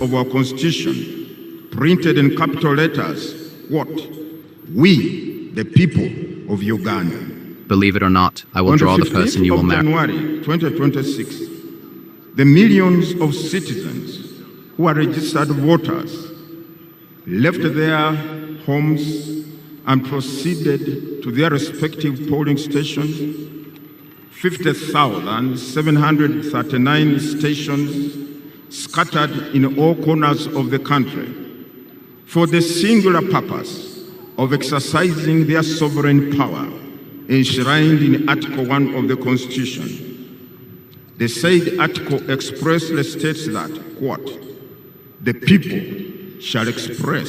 of our Constitution, printed in capital letters, what? We, the people of Uganda. Believe it or not, I will draw the person you will marry. On January 2026, the millions of citizens who are registered voters left their homes and proceeded to their respective polling stations. 50,739 stations scattered in all corners of the country for the singular purpose of exercising their sovereign power enshrined in Article 1 of the Constitution. The said article expressly states that, quote, the people shall express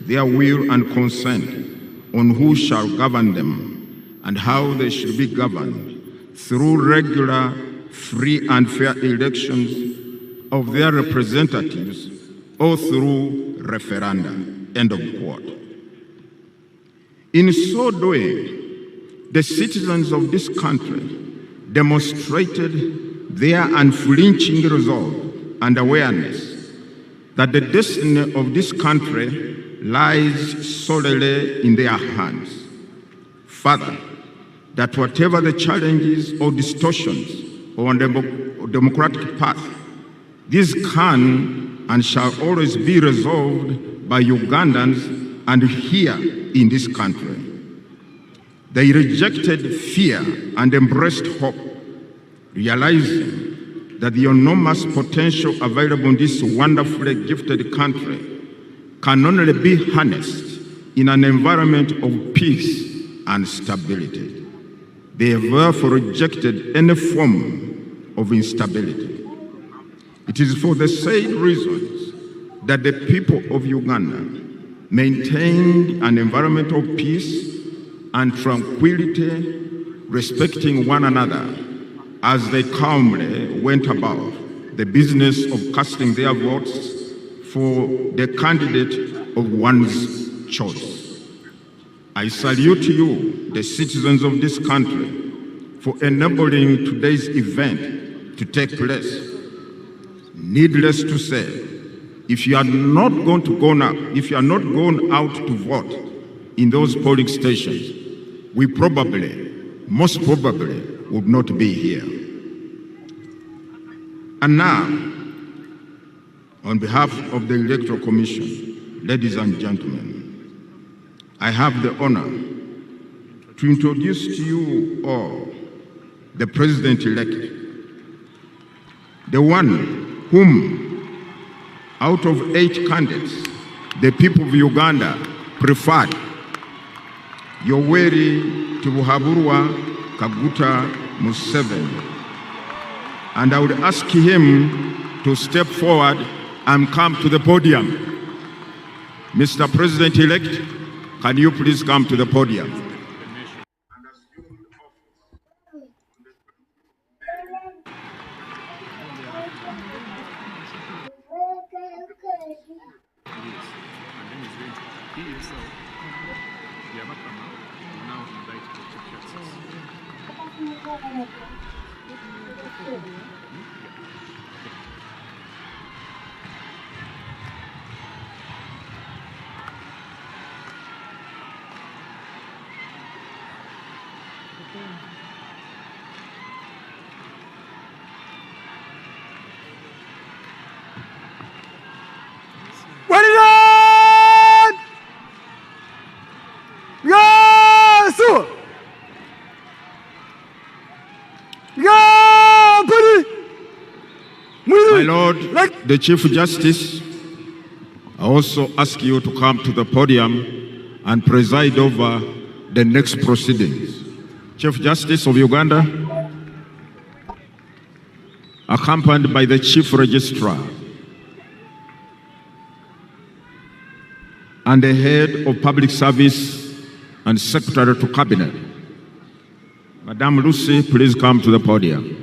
their will and consent on who shall govern them and how they should be governed through regular, free and fair elections of their representatives or through referenda, end of quote. In so doing, the citizens of this country demonstrated their unflinching resolve and awareness that the destiny of this country lies solely in their hands. Further, that whatever the challenges or distortions on the democratic path, these can and shall always be resolved by Ugandans and here in this country. They rejected fear and embraced hope, realizing that the enormous potential available in this wonderfully gifted country can only be harnessed in an environment of peace and stability. They have therefore rejected any form of instability. It is for the same reasons that the people of Uganda maintained an environment of peace and tranquility, respecting one another as they calmly went about the business of casting their votes for the candidate of one's choice. I salute you, the citizens of this country, for enabling today's event to take place. Needless to say, if you are not going out to vote in those polling stations, we most probably, would not be here. And now, on behalf of the Electoral Commission, ladies and gentlemen, I have the honor to introduce to you all the President-elect, the one whom, out of 8 candidates, the people of Uganda preferred, Yoweri Tibuhaburwa Kaguta Museveni. And I would ask him to step forward and come to the podium. Mr. President-elect, can you please come to the podium? My Lord, the Chief Justice, I also ask you to come to the podium and preside over the next proceedings. Chief Justice of Uganda, accompanied by the Chief Registrar and the Head of Public Service and Secretary to Cabinet. Madam Lucy, please come to the podium.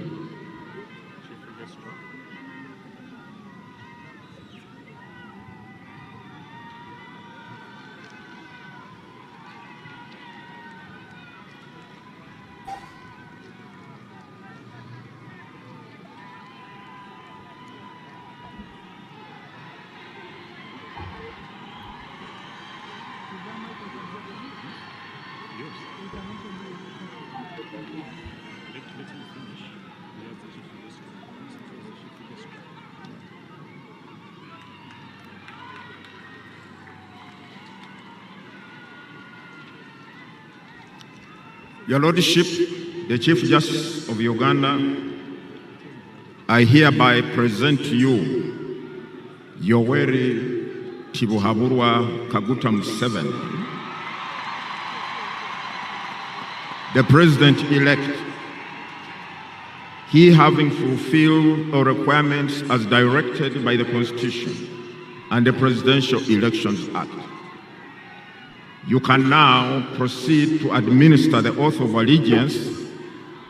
Your Lordship, the Chief Justice of Uganda, I hereby present to you Yoweri Tibuhaburwa Kaguta Museveni, the President-elect, he having fulfilled all requirements as directed by the Constitution and the Presidential Elections Act. You can now proceed to administer the oath of allegiance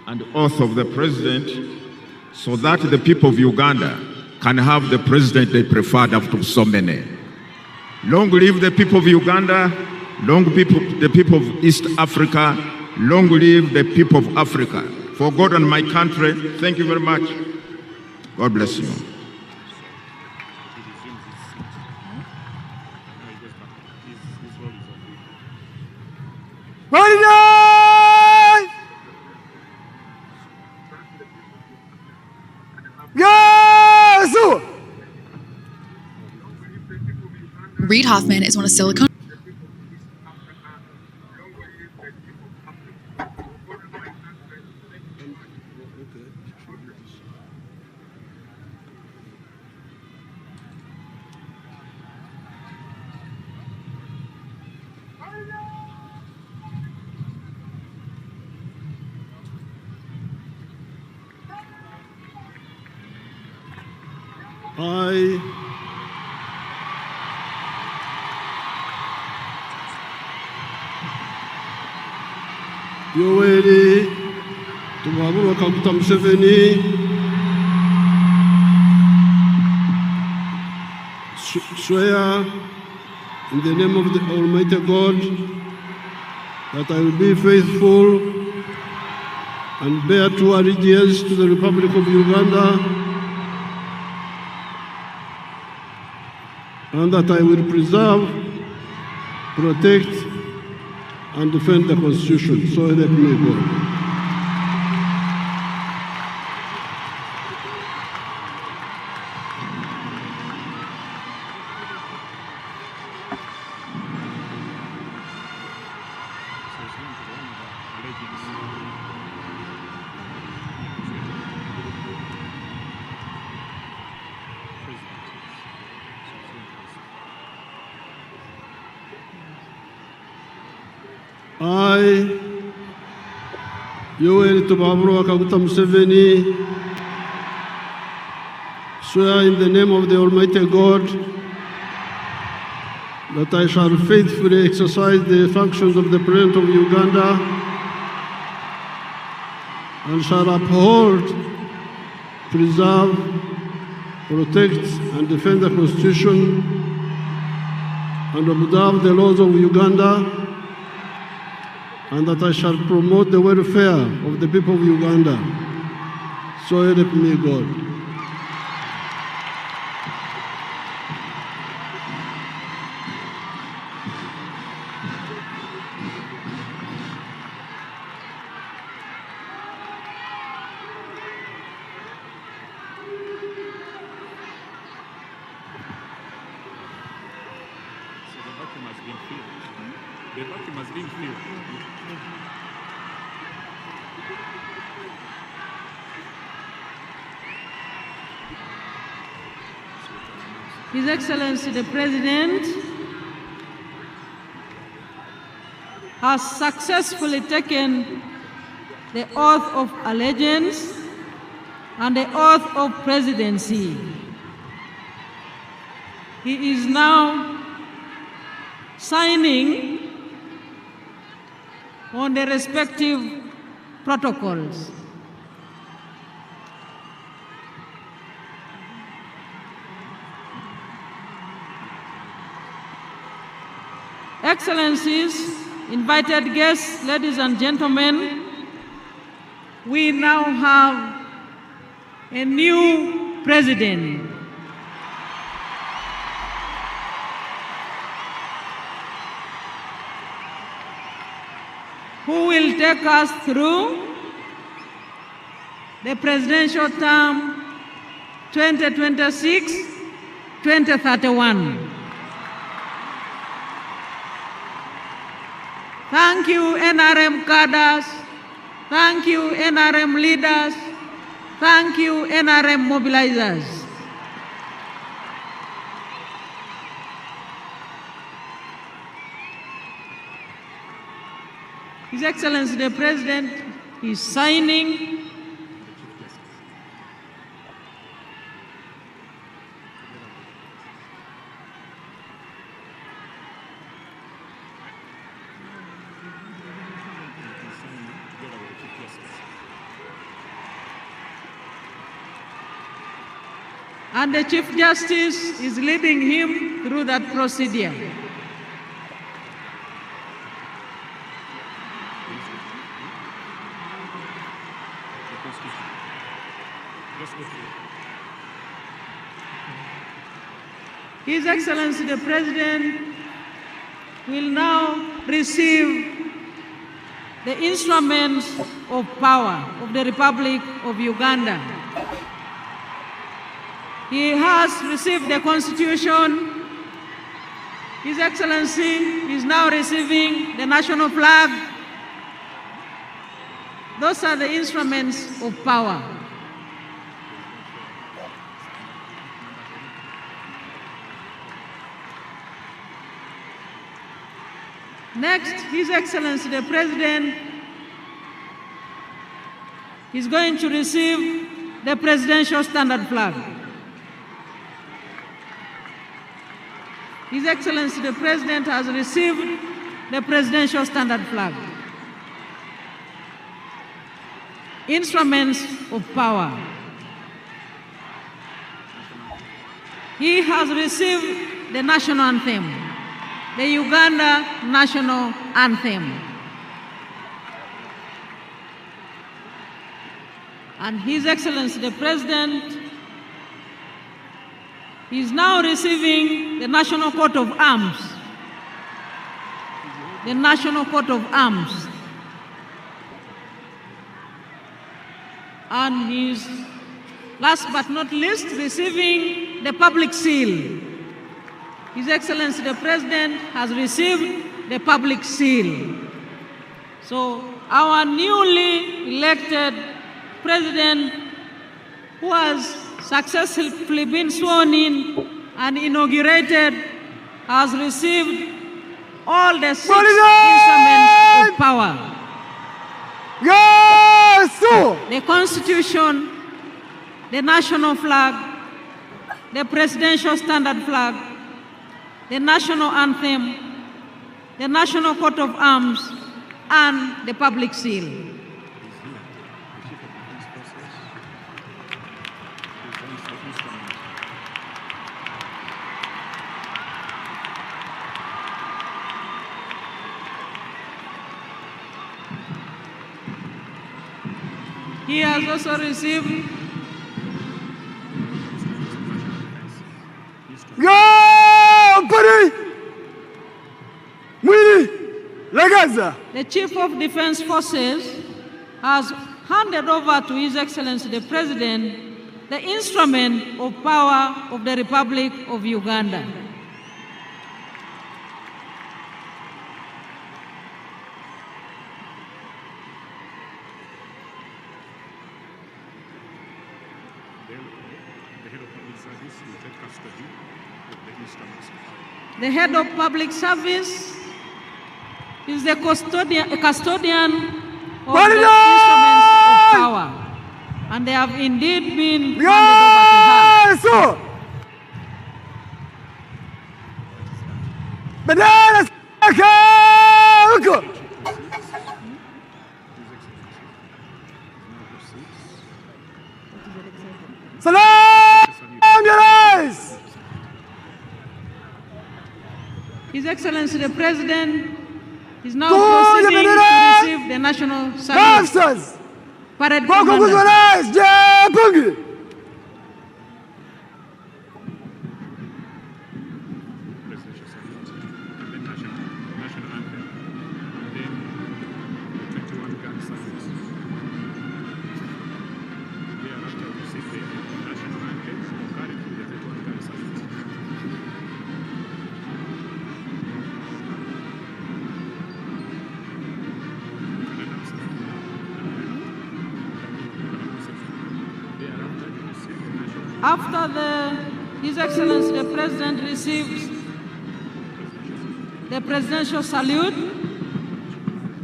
and oath of the President so that the people of Uganda can have the President they preferred after so many. Long live the people of Uganda, long live the people of East Africa, long live the people of Africa. For God and my country, thank you very much. God bless you. Reid Hoffman is one of Silicon Yoweri Tibuhaburwa Kaguta Museveni swear in the name of the Almighty God that I will be faithful and bear true allegiance to the Republic of Uganda, and that I will preserve, protect, and defend the Constitution. So help me God. I, Yoweri Tibuhaburwa Kaguta Museveni, swear in the name of the Almighty God that I shall faithfully exercise the functions of the President of Uganda and shall uphold, preserve, protect, and defend the Constitution and observe the laws of Uganda, and that I shall promote the welfare of the people of Uganda. So help me God. The vacuum has been filled. His Excellency the President has successfully taken the oath of allegiance and the oath of presidency. He is now signing on the respective protocols. Excellencies, invited guests, ladies and gentlemen, we now have a new president. who will take us through the presidential term 2026-2031. Thank you, NRM cadres. Thank you, NRM leaders. Thank you, NRM mobilizers. His Excellency the President is signing and the Chief Justice is leading him through that procedure. His Excellency the President will now receive the instruments of power of the Republic of Uganda. He has received the Constitution. His Excellency is now receiving the national flag. Those are the instruments of power. Next, His Excellency the President is going to receive the Presidential Standard Flag. His Excellency the President has received the Presidential Standard Flag. Instruments of power. He has received the national anthem, the Uganda national anthem. And His Excellency the President is now receiving the National Coat of Arms. The National Coat of Arms. And he is, last but not least, receiving the public seal. His Excellency the President has received the public seal. So our newly elected President, who has successfully been sworn in and inaugurated, has received all the 6 instruments of power. Yes, sir. The Constitution, the national flag, the Presidential Standard Flag, the national anthem, the National Coat of Arms, and the public seal. He has also received the Chief of Defense Forces has handed over to His Excellency the President the instrument of power of the Republic of Uganda. The head of public service is the custodian of the instruments of power, and they have indeed been handed over to her. His Excellency the President is now proceeding to receive the national salute. Parade Commander. After His Excellency the President receives the presidential salute,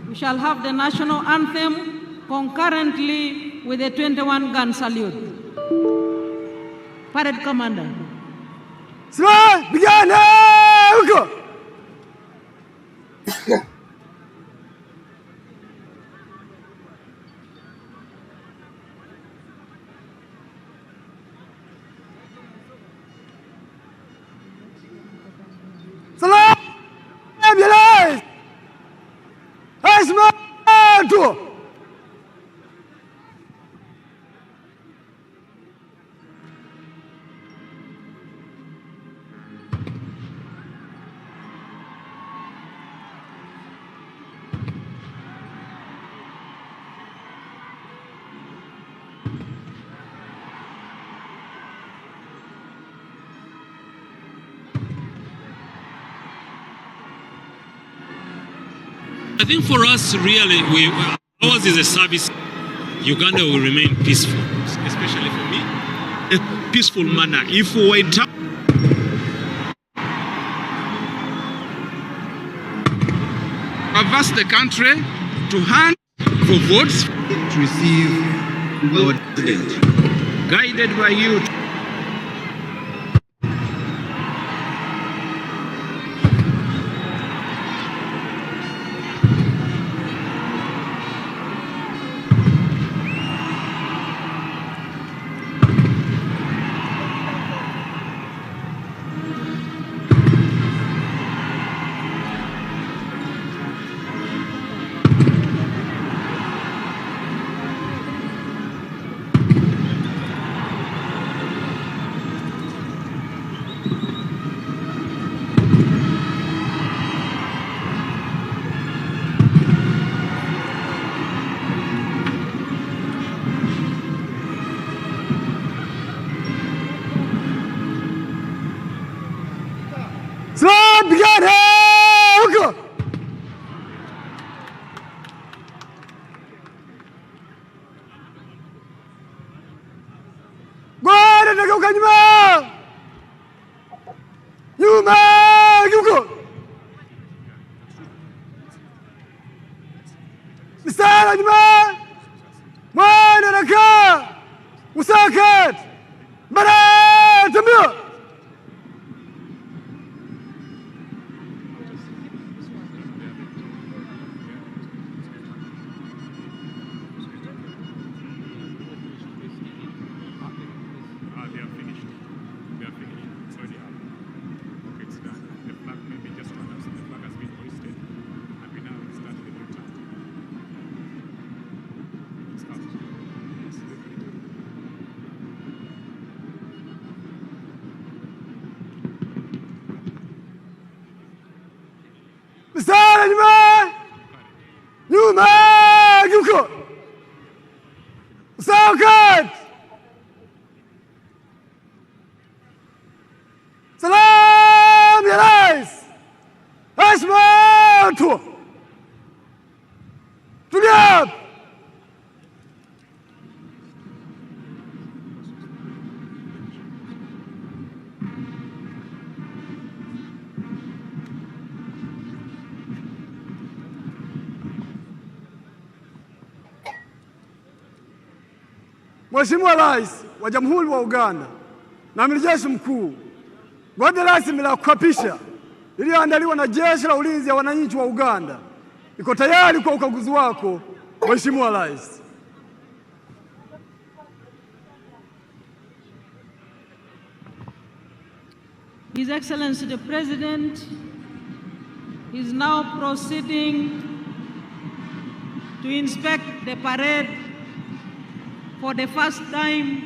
we shall have the national anthem concurrently with the 21-gun salute. Parade Commander. Slide, begin, go! Salam, ambulance! Asma, I think for us, really, ours is a service. Uganda will remain peaceful, especially for me, a peaceful manner. If we were in town, traverse the country to hand for votes to receive our president, guided by you. Slide, begin, go! Guarda, nageuka nyuma! Nyuma, geuka! Mistari nyuma! Mwana nakaa! Usakat! Bara, tembea! Mstari nyuma! Nyuma! Geuka! Usakat! Salam ya Rais! Heshima tu! Tulia! Mheshimiwa Rais wa Jamhuri wa Uganda na Amiri Jeshi Mkuu, gwaride rasmi la kuapisha iliyoandaliwa na Jeshi la Ulinzi ya Wananchi wa Uganda iko tayari kwa ukaguzi wako, Mheshimiwa Rais. His Excellency the President is now proceeding to inspect the parade for the first time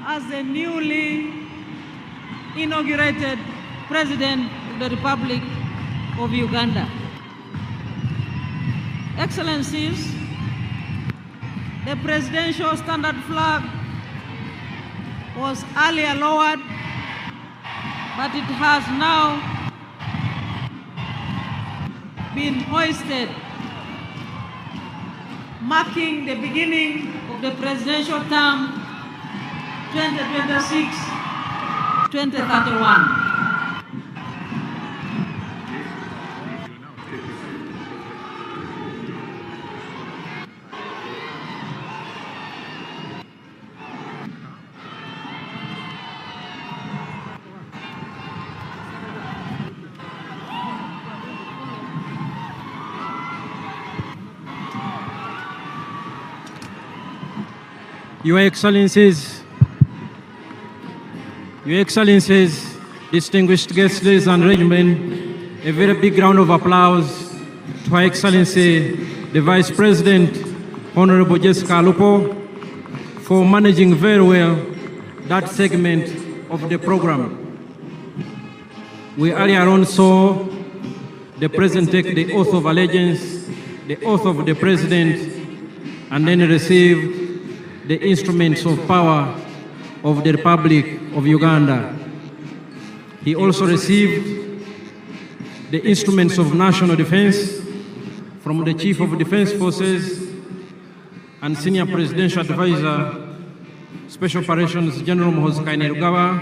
as the newly inaugurated President of the Republic of Uganda. Excellencies, the presidential standard flag was earlier lowered, but it has now been hoisted, marking the beginning of the presidential term 2026-2031. Your Excellencies, distinguished guests, ladies and gentlemen, a very big round of applause to Her Excellency, the Vice President, Honorable Jessica Lupo, for managing very well that segment of the program. We earlier on saw the President take the oath of allegiance, the oath of the President, and then received the instruments of power of the Republic of Uganda. He also received the instruments of national defense from the Chief of Defense Forces and Senior Presidential Advisor, Special Operations General Muhoozi Kainerugaba,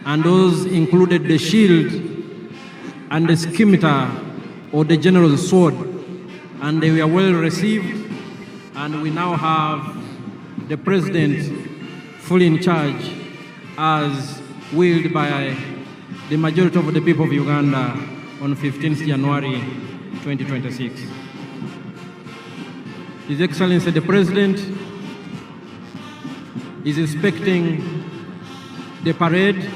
and those included the shield and the scimitar or the general's sword, and they were well received, and we now have the President fully in charge as willed by the majority of the people of Uganda on 15th January 2026. His Excellency the President is inspecting the parade,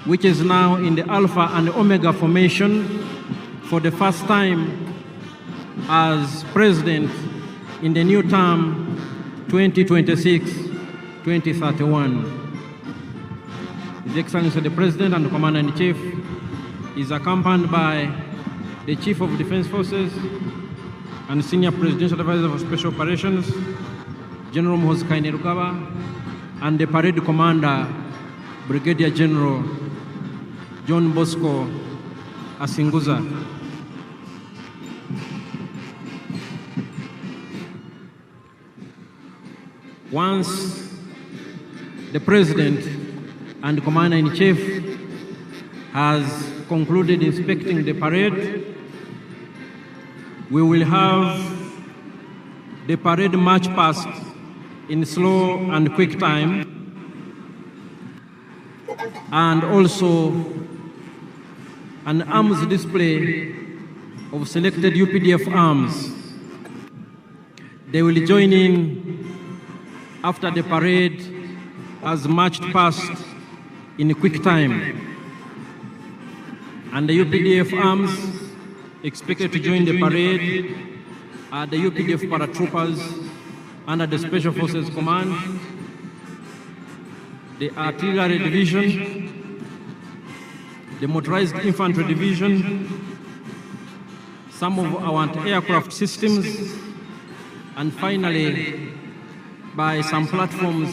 which is now in the Alpha and Omega formation for the first time as President in the new term 2026-2031. His Excellency the President and the Commander-in-Chief is accompanied by the Chief of Defense Forces and Senior Presidential Advisor for Special Operations, General Muhoozi Kainerugaba, and the Parade Commander, Brigadier General John Bosco Asinguza. Once the President and Commander-in-Chief has concluded inspecting the parade, we will have the parade march past in slow and quick time, and also an arms display of selected UPDF arms. They will join in after the parade has marched past in quick time. And the UPDF arms expected to join the parade are the UPDF paratroopers under the Special Forces Command, the Artillery Division, the Motorized Infantry Division, some of our aircraft systems, and finally, by some platforms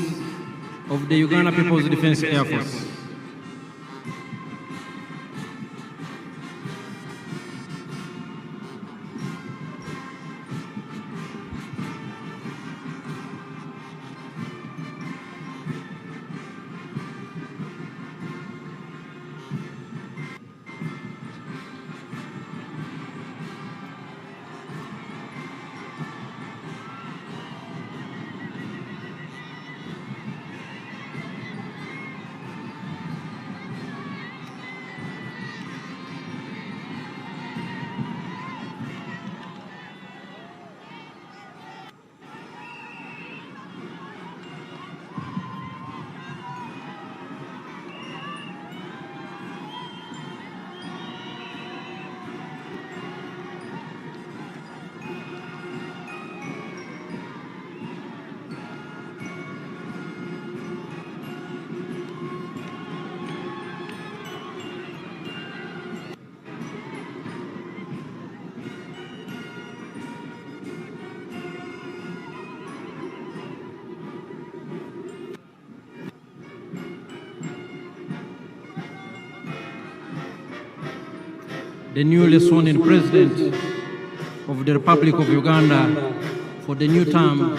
of the Uganda People's Defense Air Force. The newly sworn-in President of the Republic of Uganda for the new term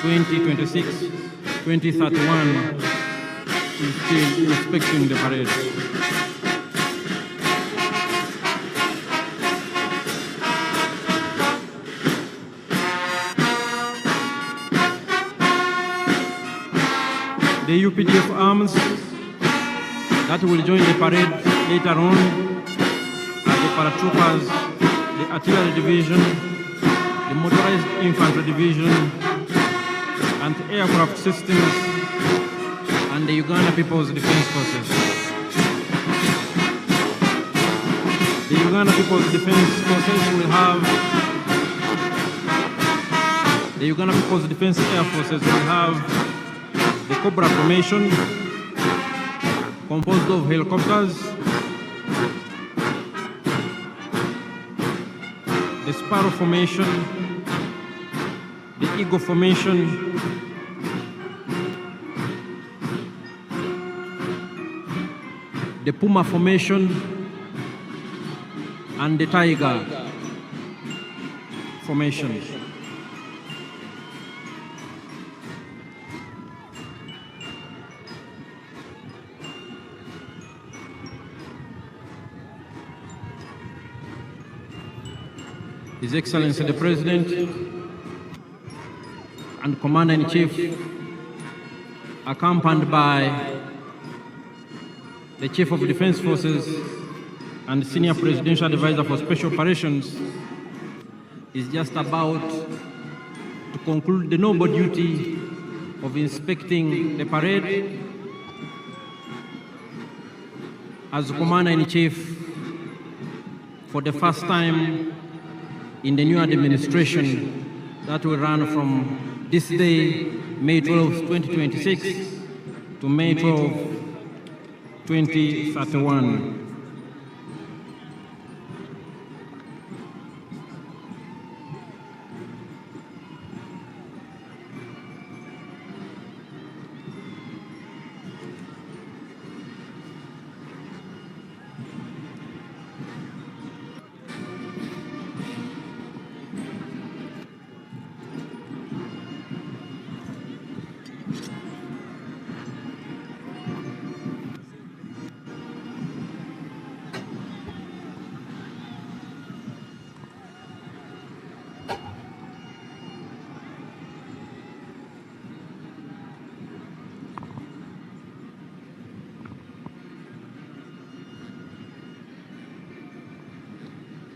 2026-2031 2031 is still inspecting the parade. The UPDF arms that will join the parade later on are the paratroopers, the artillery division, the motorized infantry division, anti-aircraft systems, and the Uganda People's Defense Forces. The Uganda People's Defense Forces will have, the Uganda People's Defense Air Forces will have the Cobra formation, composed of helicopters, the Sparrow formation, the Eagle formation, the Puma formation, and the Tiger formation. His Excellency the President and Commander-in-Chief, accompanied by the Chief of Defense Forces and Senior Presidential Advisor for Special Operations, is just about to conclude the noble duty of inspecting the parade as Commander-in-Chief for the first time in the new administration that will run from this day, May 12, 2026, to May 12, 2031.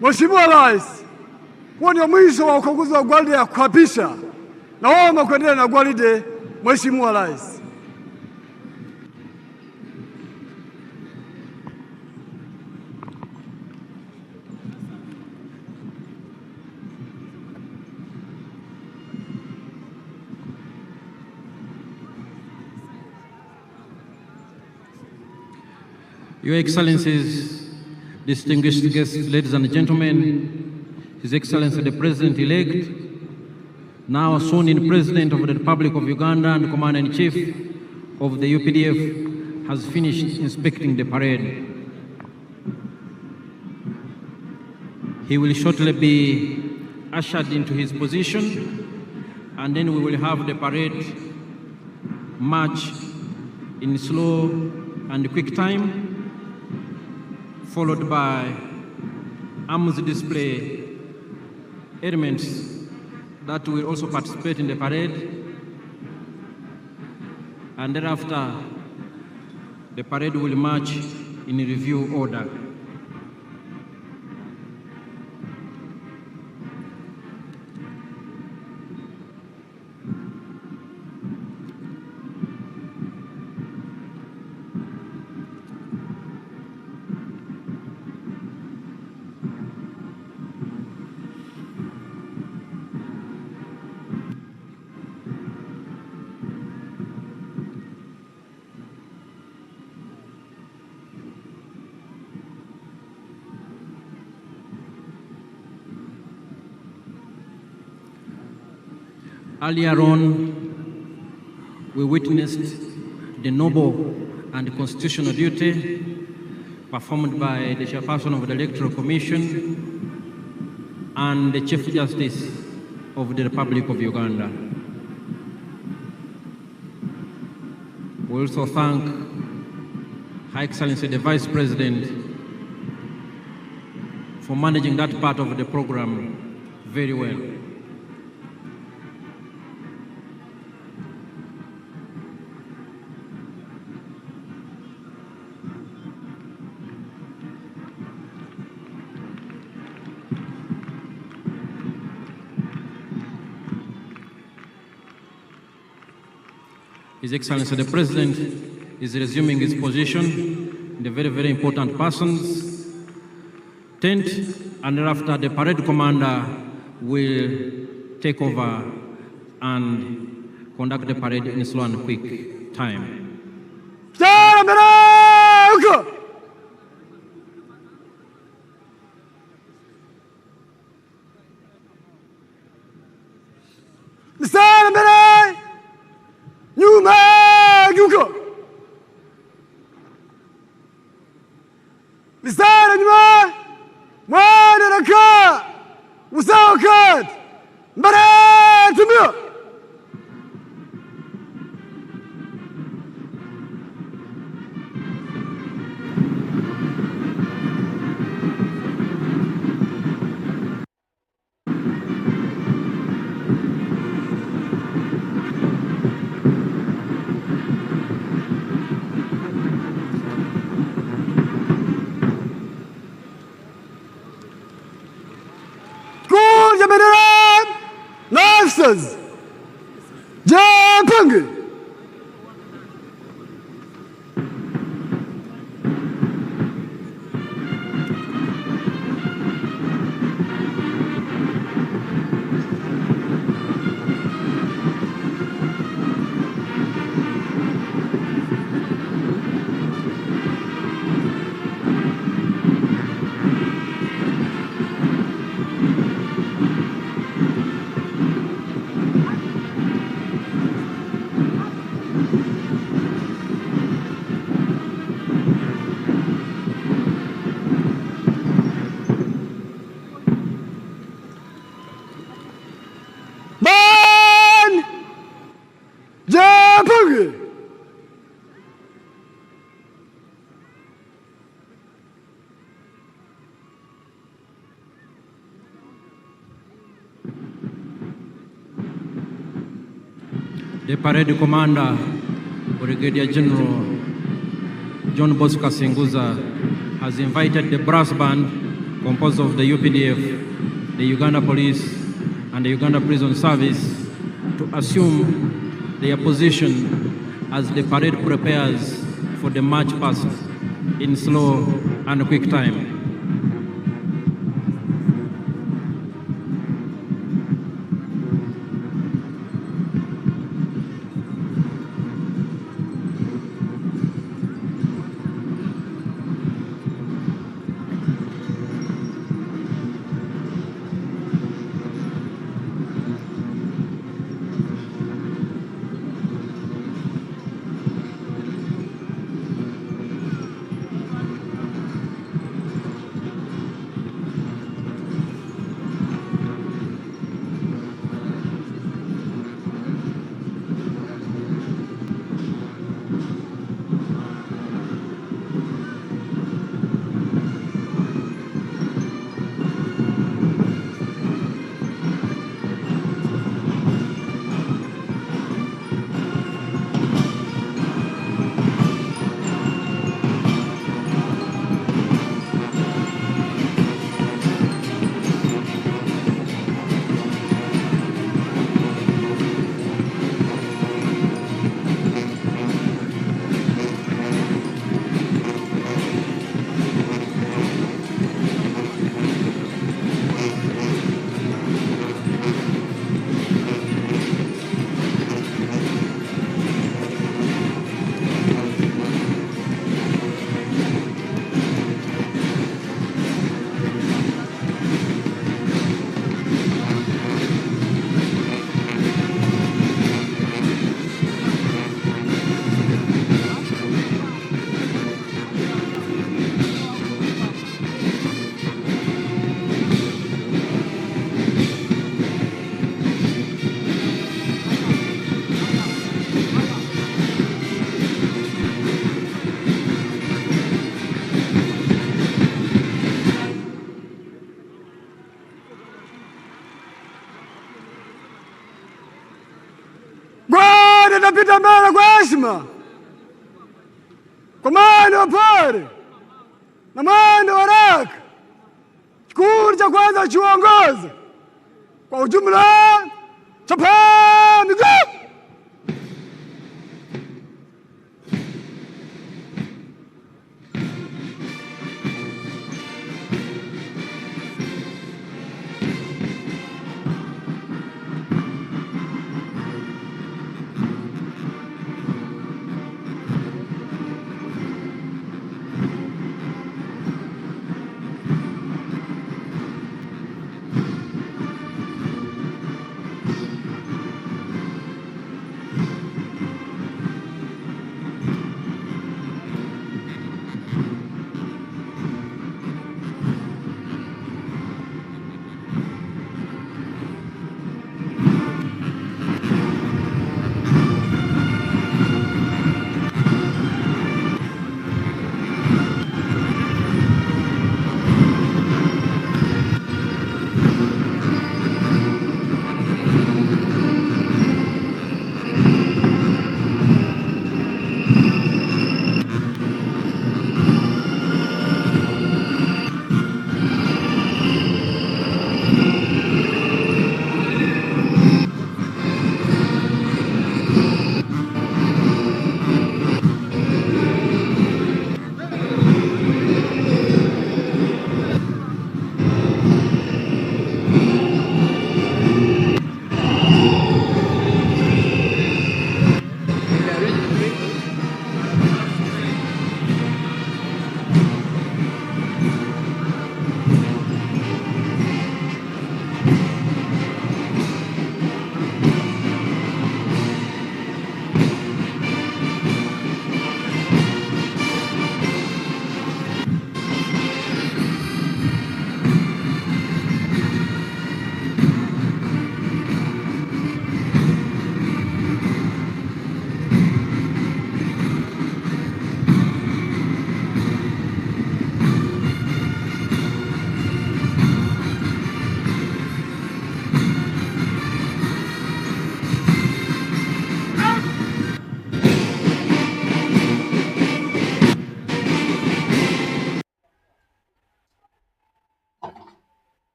Mheshimiwa Rais, huo ndio mwisho wa ukaguzi wa gwaride ya kuapisha, na wao kuendelea na gwaride. Mheshimiwa Rais, Your Excellencies, distinguished guests, ladies and gentlemen, His Excellency the President-elect, now sworn-in President of the Republic of Uganda and Commander-in-Chief of the UPDF, has finished inspecting the parade. He will shortly be ushered into his position, and then we will have the parade march in slow and quick time, followed by arms display elements that will also participate in the parade, and thereafter the parade will march in review order. Earlier on, we witnessed the noble and constitutional duty performed by the chairperson of the Electoral Commission and the Chief Justice of the Republic of Uganda. We also thank Her Excellency the Vice President for managing that part of the program very well. His Excellency the President is resuming his position, the very, very important persons tent, and thereafter the parade commander will take over and conduct the parade in slow and quick time. Mistari nyuma mwana raka usawakat mbare tumio Japangi. The parade commander, Brigadier General John Bosco Senguza, has invited the brass band composed of the UPDF, the Uganda Police, and the Uganda Prison Service to assume their position as the parade prepares for the march past in slow and quick time. tayari na mwendo wa haraka. Kikundi cha kwanza chuongoza kwa ujumla, chapa miguu.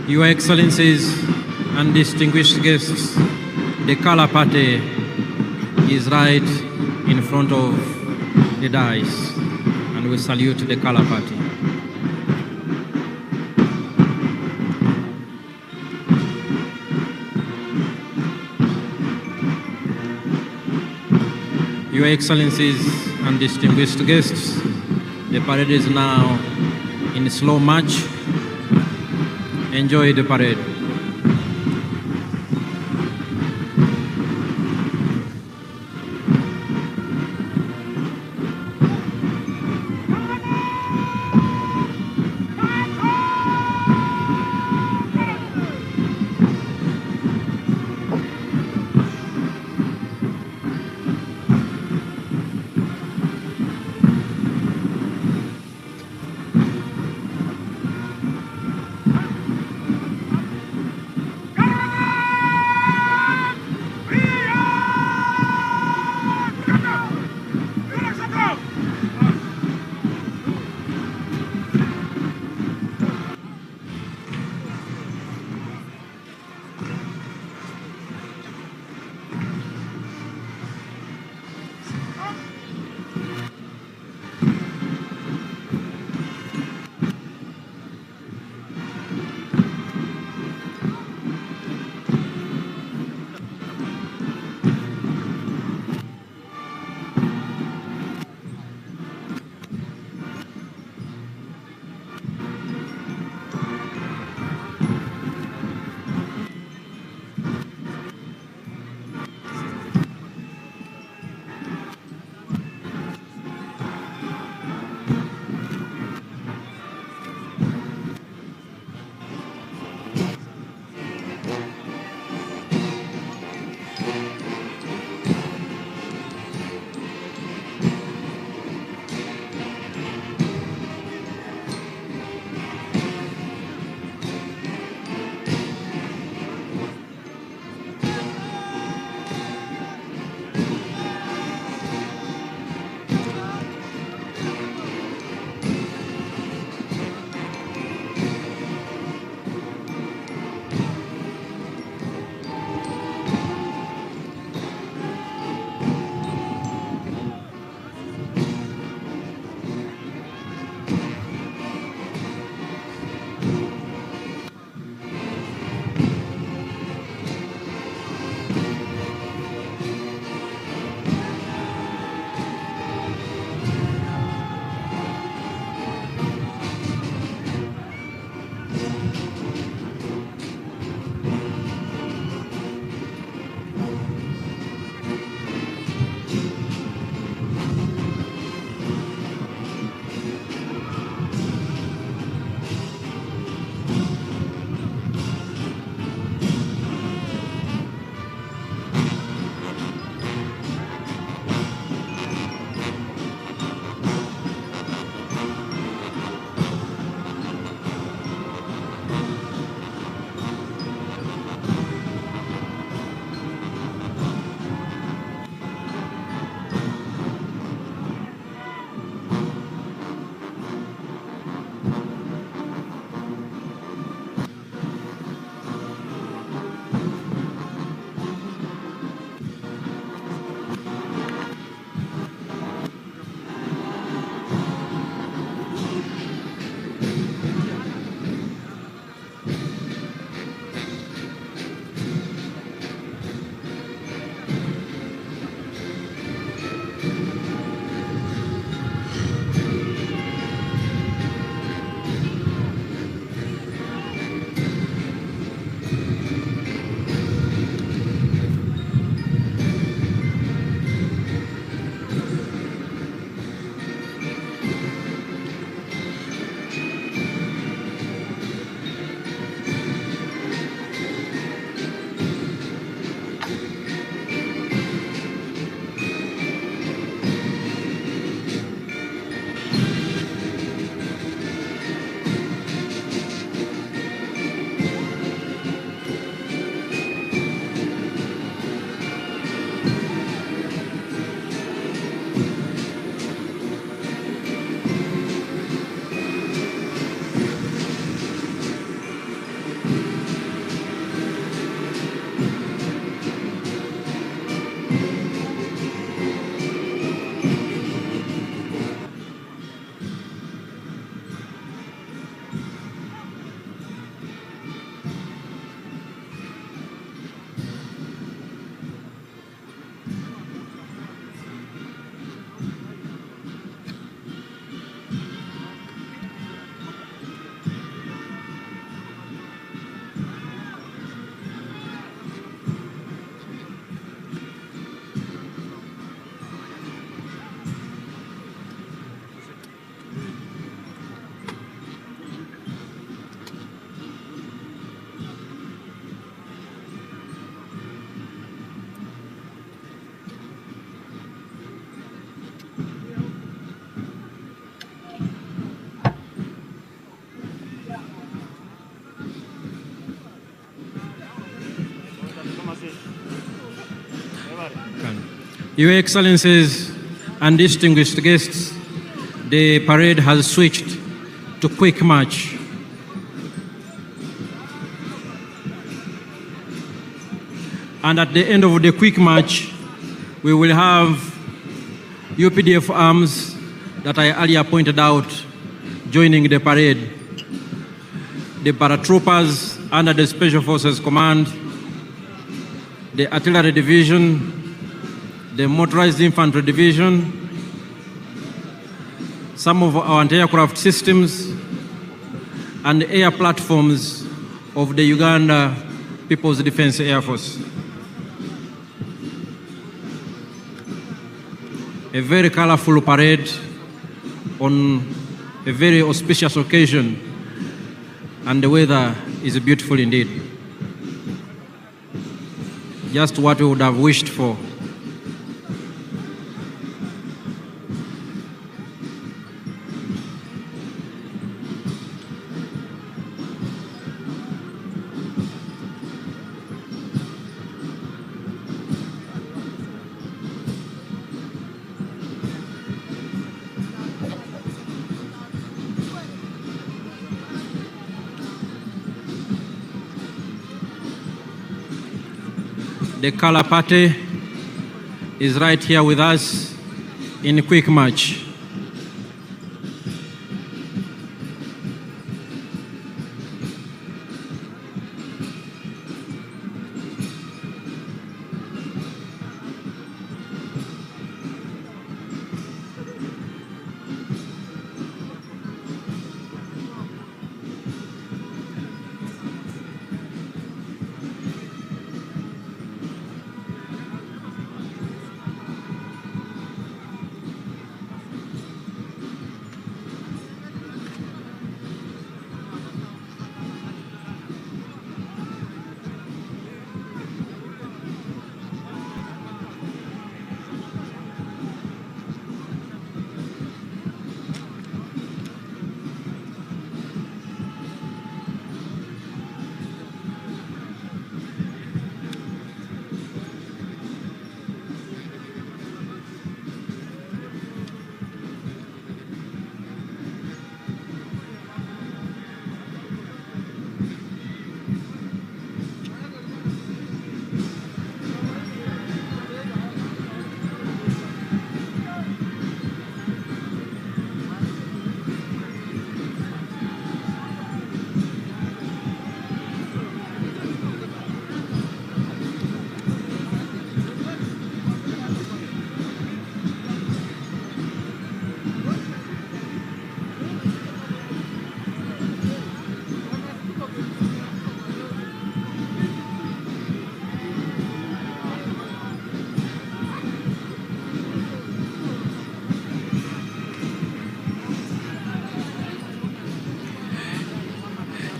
Your Excellencies and distinguished guests, the color party is right in front of the dais, and we salute the color party. Your Excellencies and distinguished guests, the parade is now in slow march. Enjoy the parade. Your Excellencies and distinguished guests, the parade has switched to quick march. And at the end of the quick march, we will have UPDF arms that I earlier pointed out joining the parade. The paratroopers under the Special Forces Command, the Artillery Division, the Motorized Infantry Division, some of our anti-aircraft systems, and the air platforms of the Uganda People's Defense Air Force. A very colorful parade on a very auspicious occasion, and the weather is beautiful indeed. Just what we would have wished for. The color party is right here with us in quick march.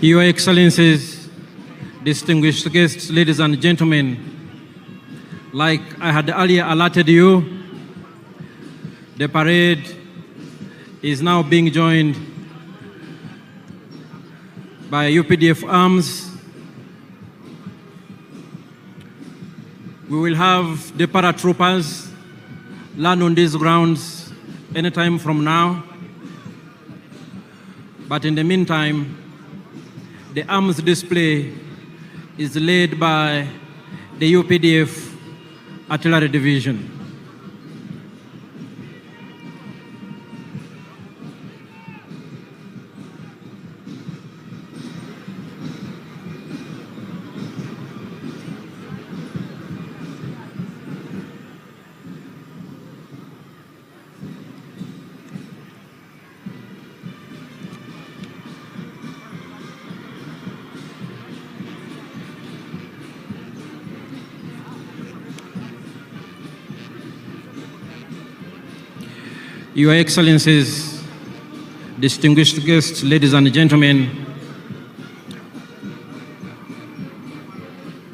Your Excellencies, distinguished guests, ladies and gentlemen, like I had earlier alerted you, the parade is now being joined by UPDF arms. We will have the paratroopers land on these grounds anytime from now. But in the meantime, the arms display is led by the UPDF Artillery Division. Your Excellencies, distinguished guests, ladies and gentlemen,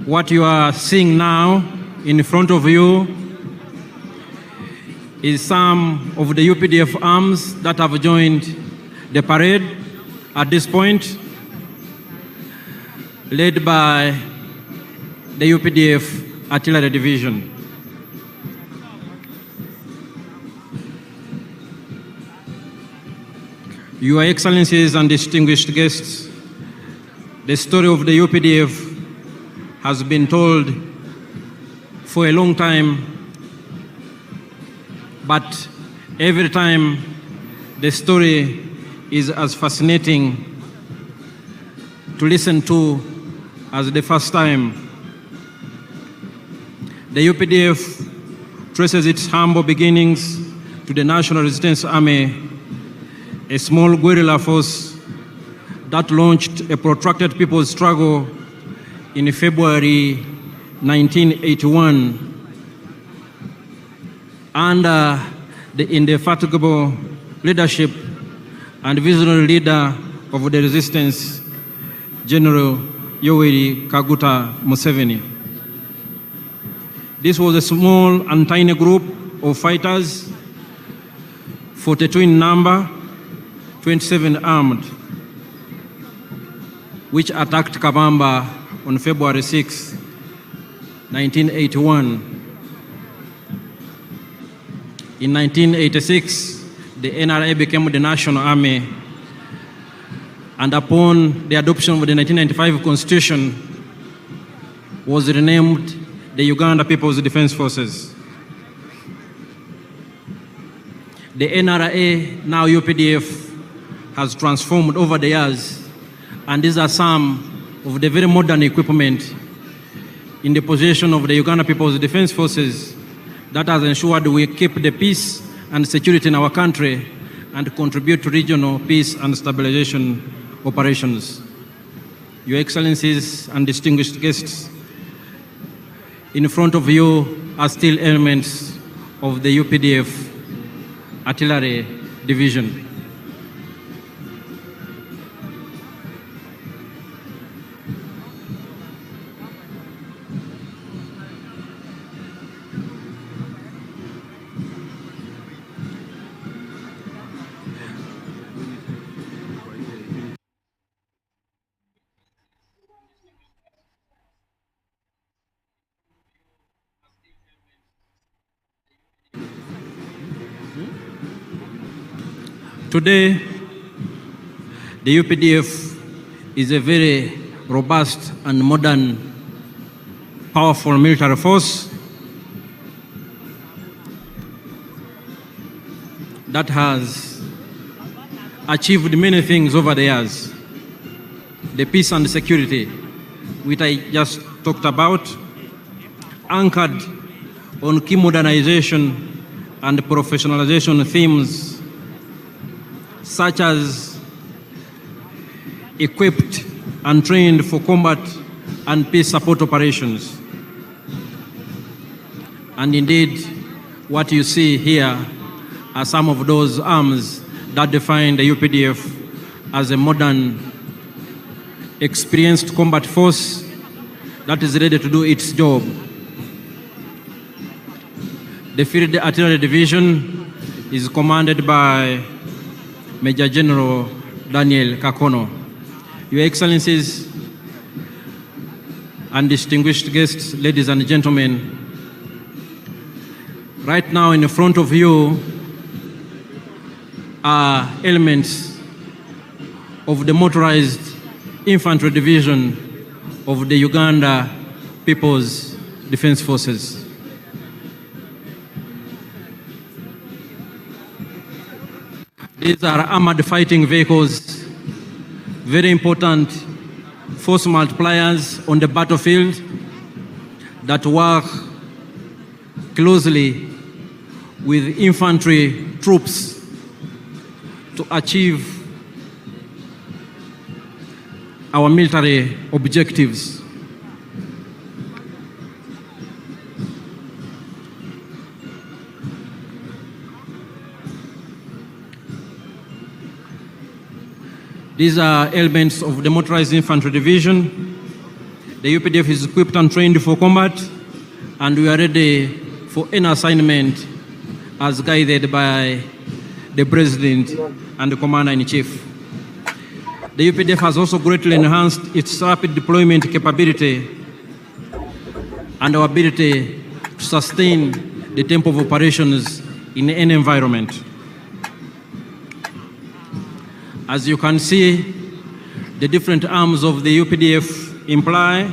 what you are seeing now in front of you is some of the UPDF arms that have joined the parade at this point, led by the UPDF Artillery Division. Your Excellencies and distinguished guests, the story of the UPDF has been told for a long time, but every time the story is as fascinating to listen to as the first time. The UPDF traces its humble beginnings to the National Resistance Army, a small guerrilla force that launched a protracted people's struggle in February 1981 under the indefatigable leadership and visionary leader of the resistance, General Yoweri Kaguta Museveni. This was a small and tiny group of fighters, 42 in number, 27 armed, which attacked Kabamba on February 6, 1981. In 1986, the NRA became the National Army, and upon the adoption of the 1995 Constitution, was renamed the Uganda People's Defense Forces. The NRA, now UPDF, has transformed over the years, and these are some of the very modern equipment in the possession of the Uganda People's Defense Forces that has ensured we keep the peace and security in our country and contribute to regional peace and stabilization operations. Your Excellencies and distinguished guests, in front of you are still elements of the UPDF Artillery Division. Today, the UPDF is a very robust and modern, powerful military force that has achieved many things over the years. The peace and security, which I just talked about, anchored on key modernization and professionalization themes such as equipped and trained for combat and peace support operations. And indeed, what you see here are some of those arms that define the UPDF as a modern, experienced combat force that is ready to do its job. The Field Artillery Division is commanded by Major General Daniel Kakono. Your Excellencies and distinguished guests, ladies and gentlemen, right now in front of you are elements of the motorized infantry division of the Uganda People's Defense Forces. These are armored fighting vehicles, very important force multipliers on the battlefield that work closely with infantry troops to achieve our military objectives. These are elements of the Motorized Infantry Division. The UPDF is equipped and trained for combat, and we are ready for any assignment as guided by the President and the Commander-in-Chief. The UPDF has also greatly enhanced its rapid deployment capability and our ability to sustain the tempo of operations in any environment. As you can see, the different arms of the UPDF imply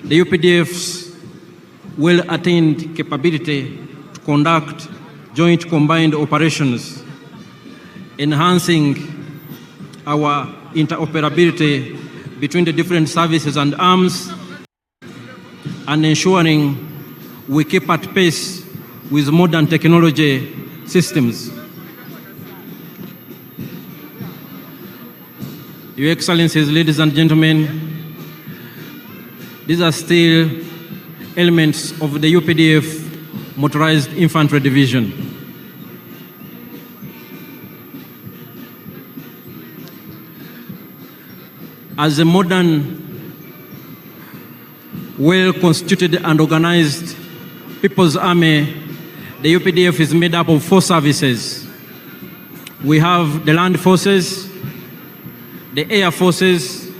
the UPDF's well-attained capability to conduct joint combined operations, enhancing our interoperability between the different services and arms, and ensuring we keep at pace with modern technology systems. Your Excellencies, ladies and gentlemen, these are still elements of the UPDF Motorized Infantry Division. As a modern, well-constituted and organized People's Army, the UPDF is made up of 4 services. We have the Land Forces, the Air Forces,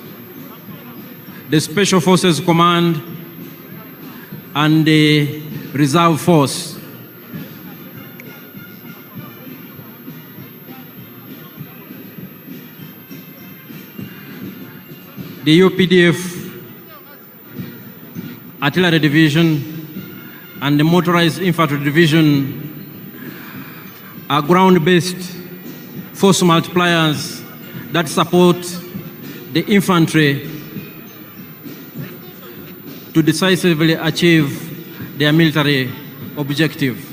the Special Forces Command, and the Reserve Force. The UPDF Artillery Division and the Motorized Infantry Division are ground-based force multipliers that support the infantry to decisively achieve their military objective.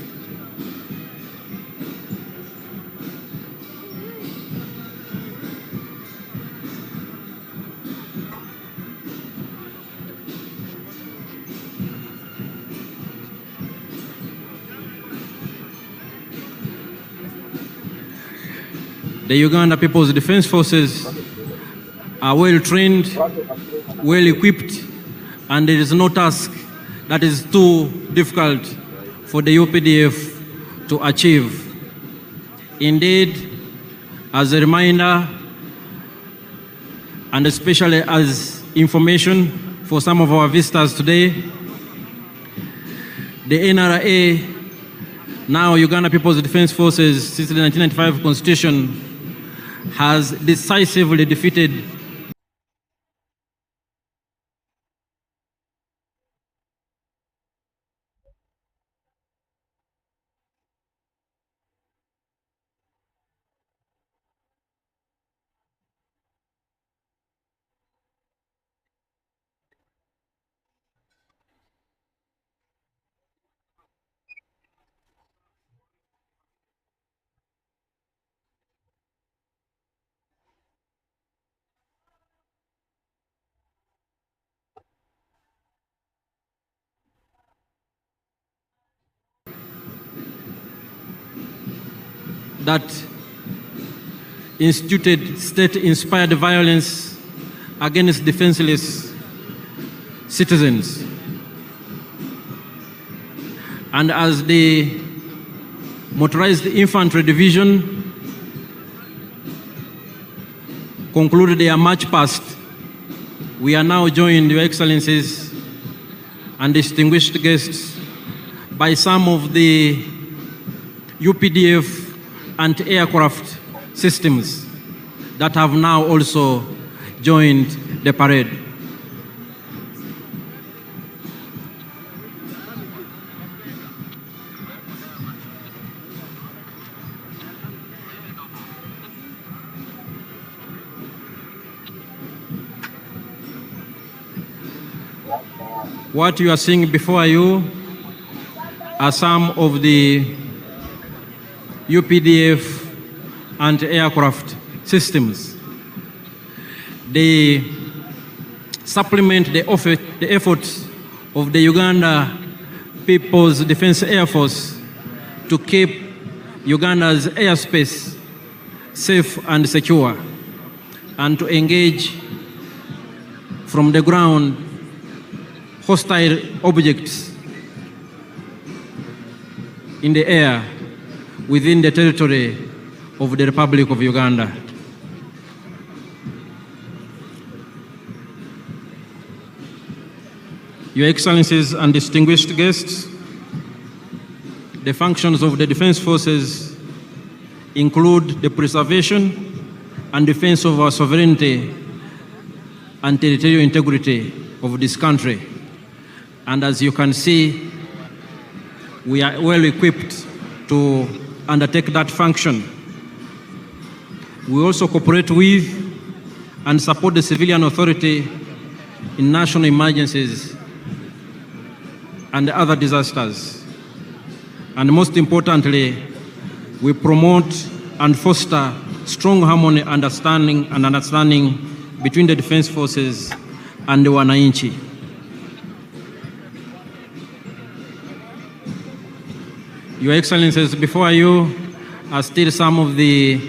The Uganda People's Defense Forces are well trained, well equipped, and there is no task that is too difficult for the UPDF to achieve. Indeed, as a reminder, and especially as information for some of our visitors today, the NRA, now Uganda People's Defense Forces, since the 1995 Constitution, has decisively defeated that instituted state-inspired violence against defenseless citizens. And as the Motorized Infantry Division concluded their march past, we are now joined, Your Excellencies and distinguished guests, by some of the UPDF anti-aircraft systems that have now also joined the parade. What you are seeing before you are some of the UPDF anti-aircraft systems. They supplement the efforts of the Uganda People's Defense Air Force to keep Uganda's airspace safe and secure, and to engage from the ground hostile objects in the air within the territory of the Republic of Uganda. Your Excellencies and distinguished guests, the functions of the Defense Forces include the preservation and defense of our sovereignty and territorial integrity of this country. And as you can see, we are well equipped to undertake that function. We also cooperate with and support the civilian authority in national emergencies and other disasters. And most importantly, we promote and foster strong harmony, understanding between the defense forces and the wananchi. Your Excellencies, before you are still some of the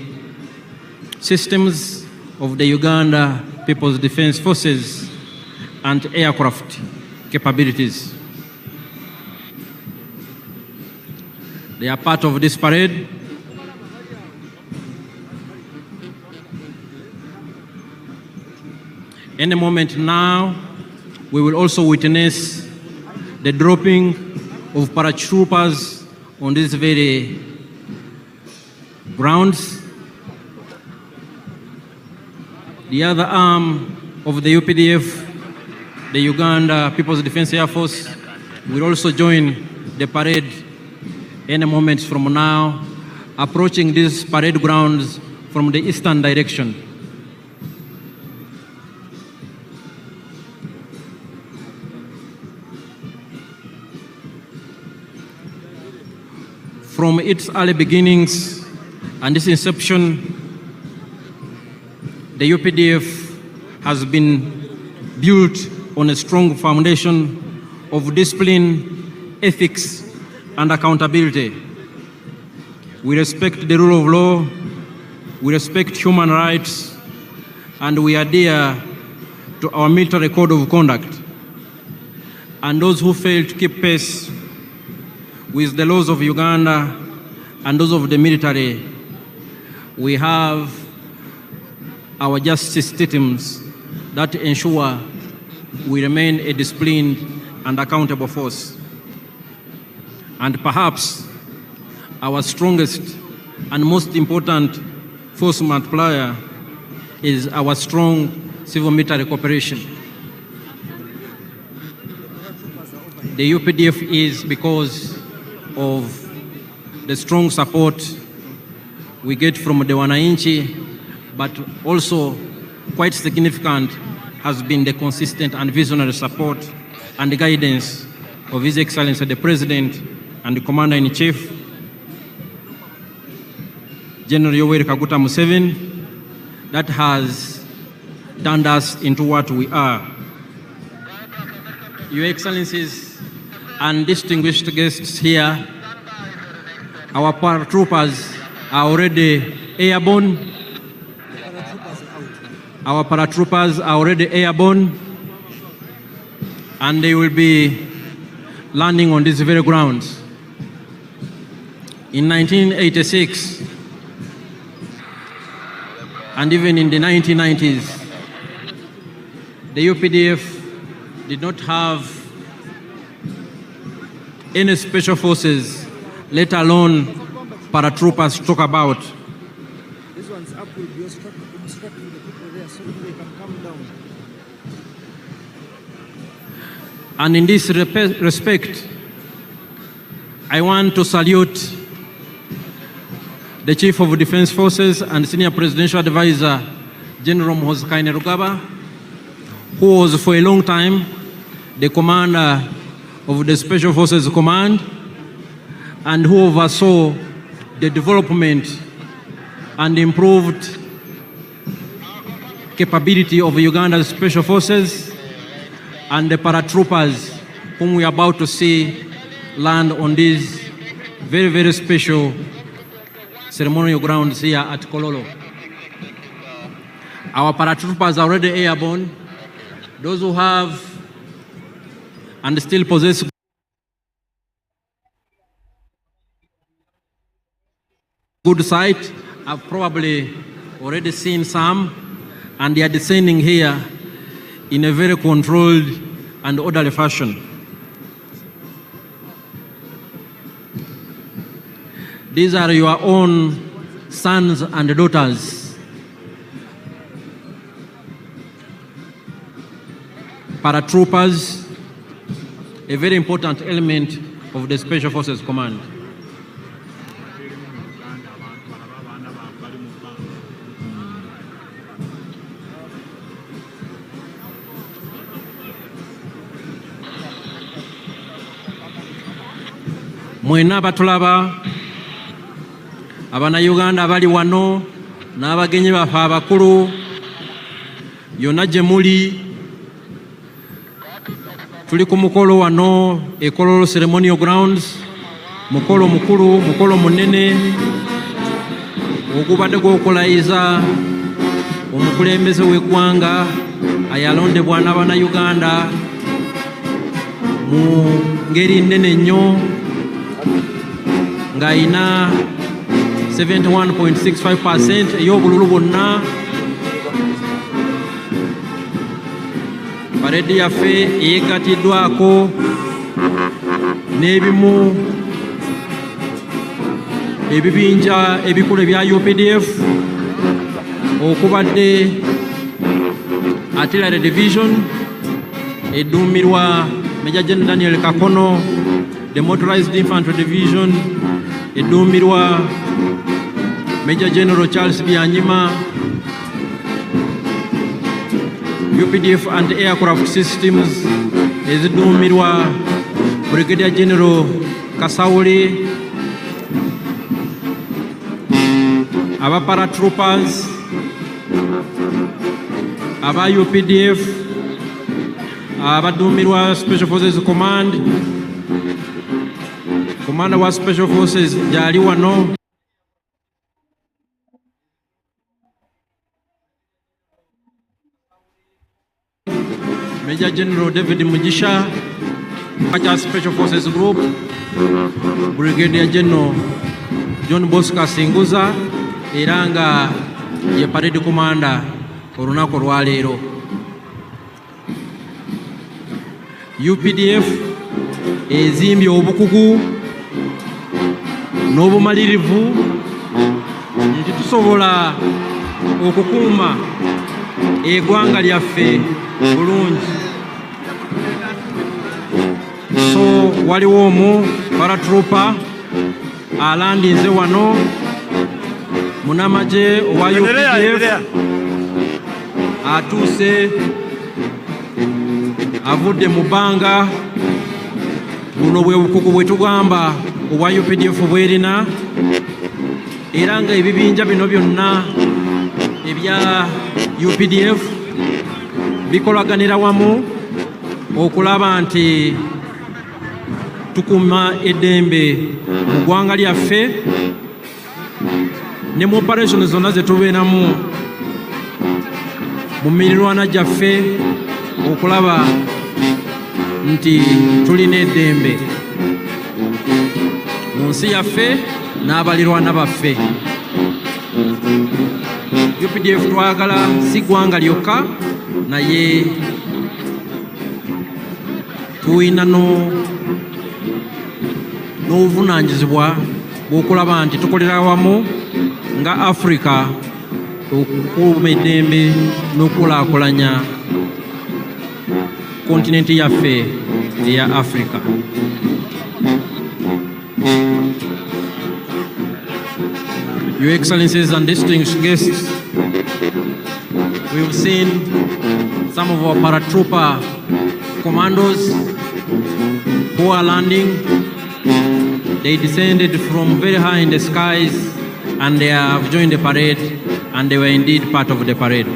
systems of the Uganda People's Defense Forces and aircraft capabilities. They are part of this parade. Any moment now, we will also witness the dropping of paratroopers on these very grounds. The other arm of the UPDF, the Uganda People's Defense Air Force, will also join the parade any moment from now, approaching these parade grounds from the eastern direction. From its early beginnings and its inception, the UPDF has been built on a strong foundation of discipline, ethics, and accountability. We respect the rule of law, we respect human rights, and we adhere to our military code of conduct. And those who fail to keep pace with the laws of Uganda and those of the military, we have our justice systems that ensure we remain a disciplined and accountable force. And perhaps our strongest and most important force multiplier is our strong civil-military cooperation. The UPDF is because of the strong support we get from the wananchi, but also quite significant has been the consistent and visionary support and the guidance of His Excellency the President and the Commander-in-Chief, General Yoweri Kaguta Museveni, that has turned us into what we are. Your Excellencies and distinguished guests here, our paratroopers are already airborne. Our paratroopers are already airborne, and they will be landing on these very grounds. In 1986, and even in the 1990s, the UPDF did not have any special forces, let alone paratroopers to talk about. This one's up will be instructing the people there so they can come down. And in this respect, I want to salute the Chief of Defense Forces and Senior Presidential Advisor, General Muhoozi Kainerugaba, who was for a long time the commander of the Special Forces Command and who oversaw the development and improved capability of Uganda's Special Forces and the paratroopers whom we are about to see land on these very, very special ceremonial grounds here at Kololo. Our paratroopers are already airborne. Those who have and still possess good sight have probably already seen some, and they are descending here in a very controlled and orderly fashion. These are your own sons and daughters. Paratroopers, a very important element of the Special Forces Command. Mwena abatulaba, Abannayuganda abali wano n'abagenyi baffe abakulu, yonna gye muli, tuli ku mukolo wano e Kololo Ceremonial Grounds, mukolo mukulu, mukolo munene ogubadde gw'okulayiza omukulembeze w'eggwanga ayalondebwa n'Abannayuganda mu ngeri nnene nnyo ng'ayina 71.65% ey'obululu bwonna. Paredi yaffe eyeggatiddwako n'ebimu ebibinja ebikulu ebya UPDF okubadde Artillery Division edduumirwa Major General Daniel Kakono, the Motorized Infantry Division edduumirwa Major General Charles Byanyima, UPDF anti-aircraft systems ezidduumirwa Brigadier General Kasawuli, aba paratroopers, aba UPDF abadduumirwa Special Forces Command, Commander wa Special Forces gyali wano. Major General David Mugisha, Special Forces Group, Brigadier General John Bosco Singuza, era nga ye Parade Commander olunaku olwaleero. UPDF ezimbye obukugu n'obumalirivu nti tusobola okukuuma eggwanga lyaffe bulungi. So waliwo omu paratrooper alandinze wano munamagye owa UPDF atuuse avudde mu bbanga. Buno bwe bukugu bwe tugamba obwa UPDF bwerina, era nga ebibinja bino byonna ebya UPDF bikolaganira wamu okulaba nti tukuuma eddembe mu ggwanga lyaffe ne mu operation zonna ze tubeeramu mu mirirwana gyaffe okulaba nti tulina eddembe mu nsi yaffe n'abalirwana baffe. UPDF twagala si ggwanga lyokka, naye tulina n'obuvunaanyizibwa bw'okulaba nti tukolera wamu nga Africa okukuuma eddembe n'okulaakulanya kontinenti yaffe eya Africa. Your Excellencies and distinguished guests, we've seen some of our paratrooper commandos who are landing. They descended from very high in the skies and they have joined the parade, and they were indeed part of the parade.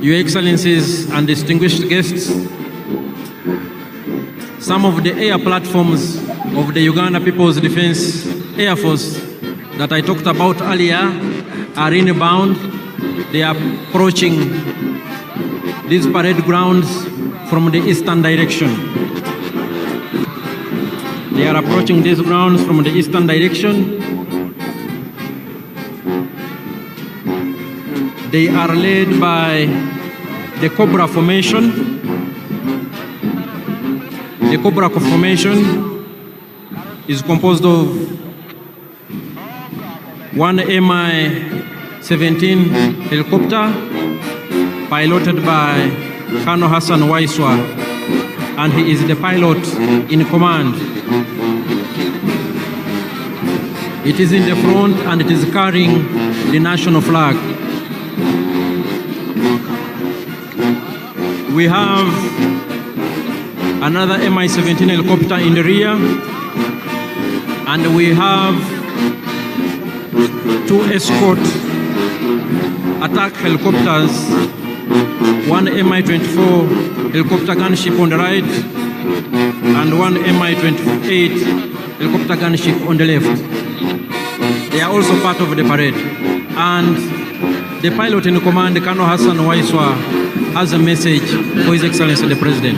Your Excellencies and distinguished guests, some of the air platforms of the Uganda People's Defense Air Force that I talked about earlier are inbound. They are approaching these parade grounds from the eastern direction. They are approaching these grounds from the eastern direction. They are led by the Cobra Formation. The Cobra Formation is composed of one Mi-17 helicopter piloted by Colonel Hassan Waiswa, and he is the pilot in command. It is in the front and it is carrying the national flag. We have another Mi-17 helicopter in the rear, and we have two escort attack helicopters, one Mi-24 helicopter gunship on the right and one Mi-28 helicopter gunship on the left. They are also part of the parade. And the pilot in command, Colonel Hassan Waiswa, has a message for His Excellency the President.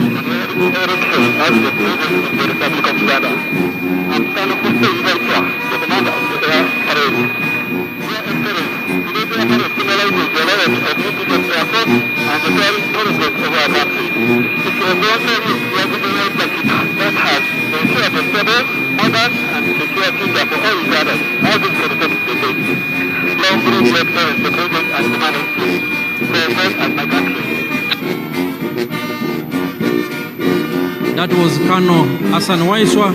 That was Colonel Hassan Waiswa.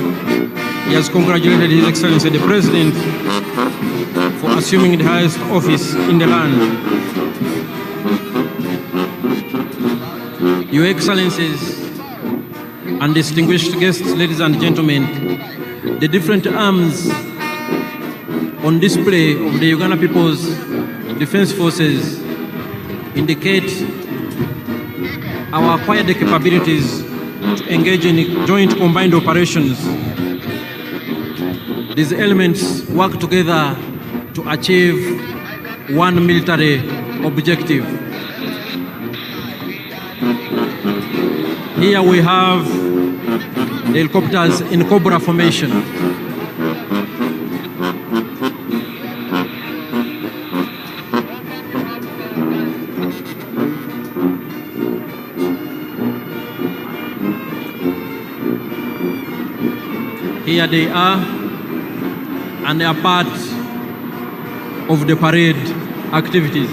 He has congratulated His Excellency the President for assuming the highest office in the land. Your Excellencies and distinguished guests, ladies and gentlemen, the different arms on display of the Uganda People's Defense Forces indicate our acquired capabilities to engage in joint combined operations. These elements work together to achieve one military objective. Here we have the helicopters in Cobra formation. Here they are, and they are part of the parade activities.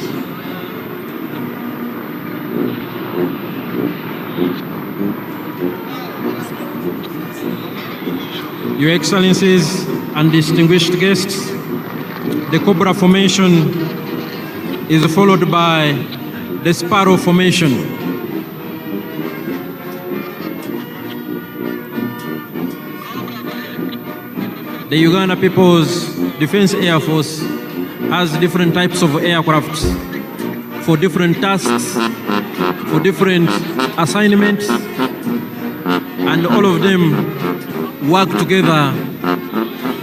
Your Excellencies and distinguished guests, the Cobra formation is followed by the Sparrow formation. The Uganda People's Defense Air Force has different types of aircraft for different tasks, for different assignments, and all of them work together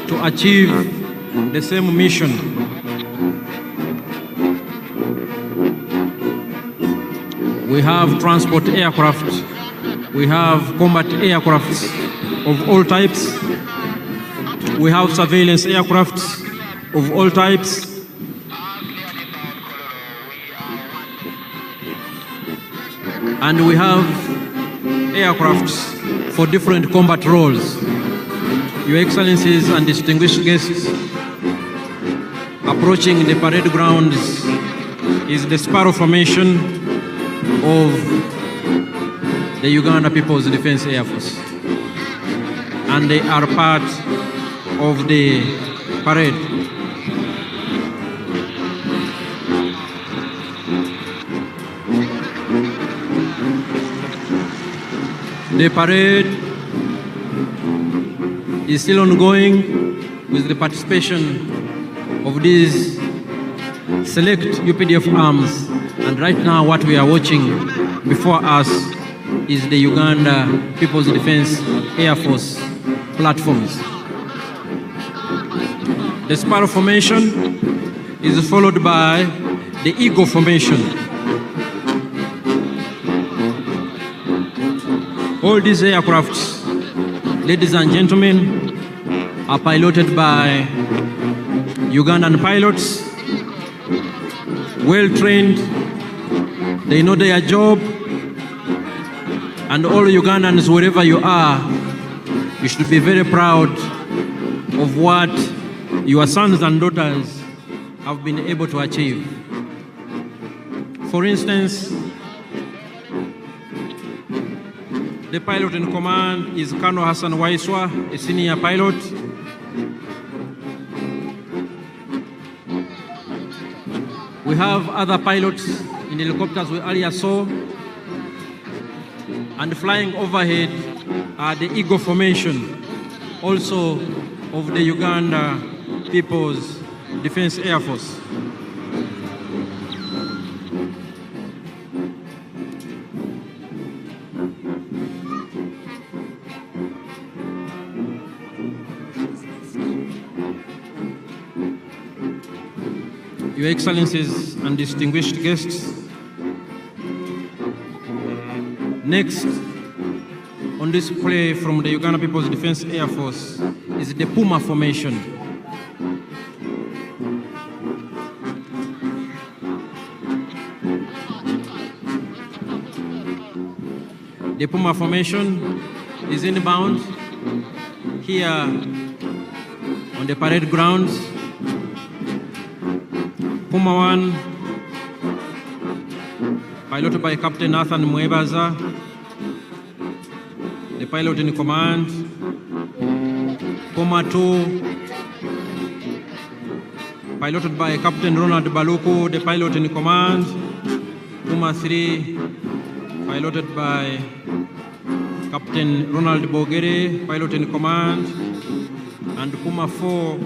to achieve the same mission. We have transport aircraft, we have combat aircrafts of all types, we have surveillance aircrafts of all types, and we have aircrafts for different combat roles. Your Excellencies and distinguished guests, approaching the parade grounds is the Sparrow formation of the Uganda People's Defense Air Force, and they are part of the parade. The parade is still ongoing with the participation of these select UPDF arms, and right now what we are watching before us is the Uganda People's Defense Air Force platforms. The Sparrow formation is followed by the Eagle formation. All these aircrafts, ladies and gentlemen, are piloted by Ugandan pilots, well trained, they know their job, and all Ugandans, wherever you are, you should be very proud of what your sons and daughters have been able to achieve. For instance, the pilot in command is Colonel Hassan Waiswa, a senior pilot. We have other pilots in helicopters we earlier saw, and flying overhead are the Eagle Formation, also of the Uganda People's Defense Air Force. Your Excellencies and distinguished guests, next on display from the Uganda People's Defense Air Force is the Puma Formation. The Puma Formation is inbound here on the parade grounds. Puma 1, piloted by Captain Nathan Mwebaza, the pilot in command. Puma 2, piloted by Captain Ronald Baluku, the pilot in command. Puma 3, piloted by Captain Ronald Bogere, pilot in command. And Puma 4,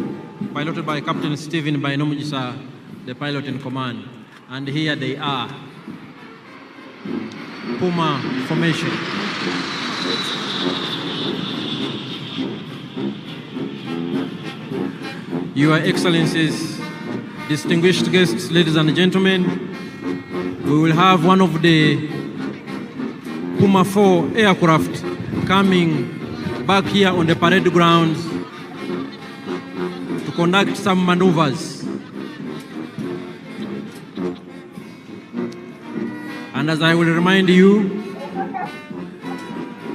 piloted by Captain Stephen Bainomujisa, the pilot in command. And here they are. Puma Formation. Your Excellencies, distinguished guests, ladies and gentlemen, we will have one of the Puma 4 aircraft coming back here on the parade grounds to conduct some maneuvers. And as I will remind you,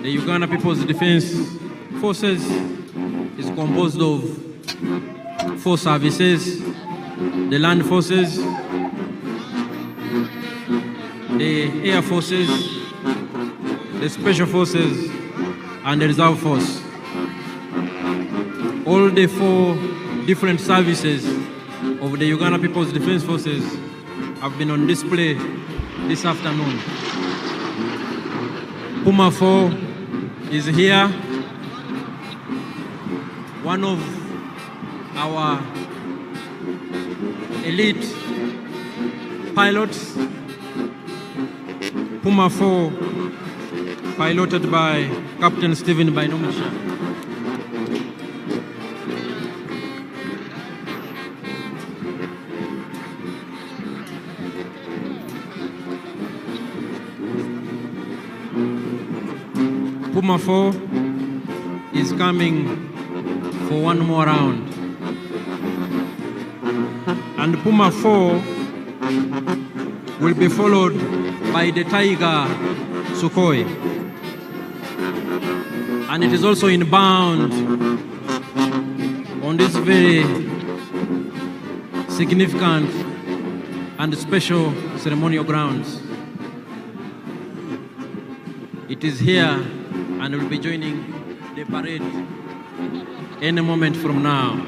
the Uganda People's Defense Forces is composed of 4 services: the Land Forces, the Air Forces, the Special Forces, and the Reserve Force. All the 4 different services of the Uganda People's Defense Forces have been on display this afternoon. Puma 4 is here, one of our elite pilots. Puma 4, piloted by Captain Stephen Bainomujisa. Puma 4 is coming for one more round. And Puma 4 will be followed by the Tiger Sukhoi. And it is also inbound on this very significant and special ceremonial grounds. It is here and will be joining the parade any moment from now.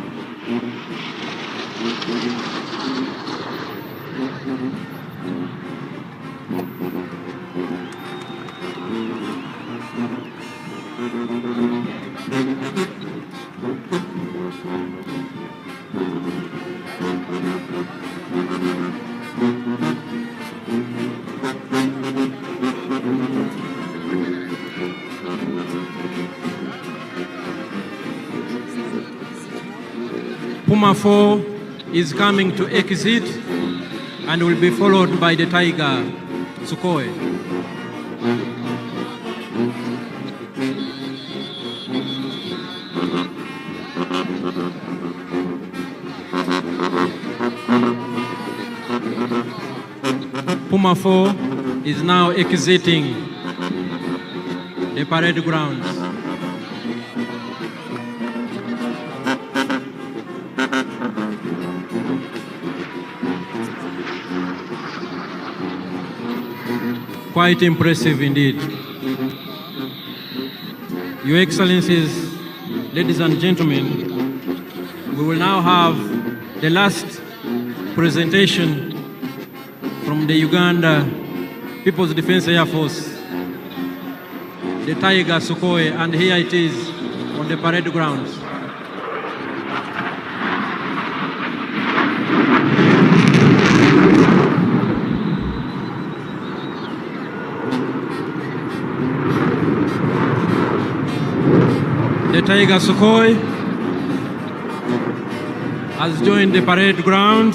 Puma 4 is coming to exit and will be followed by the Tiger Sukhoi. Puma 4 is now exiting the parade grounds. quite impressive indeed. Your Excellencies, ladies and gentlemen, we will now have the last presentation from the Uganda People's Defense Air Force, the Tiger Sukhoi, and here it is on the parade grounds. The Tiger Sukhoi has joined the parade ground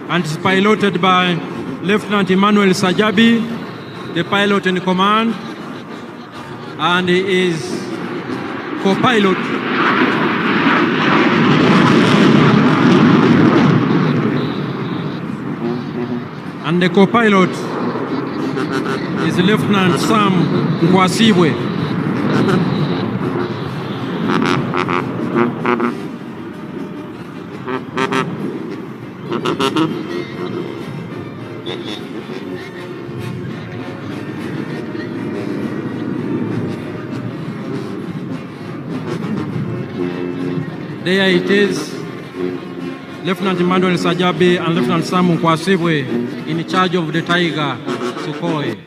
and is piloted by Lieutenant Emmanuel Sajabi, the pilot in command, and he is co-pilot and the co-pilot is Lieutenant Sam Nkwasibwe. There it is, Lieutenant Emmanuel Sajabi and Lieutenant Sam Nkwasibwe in charge of the Tiger Sukhoi.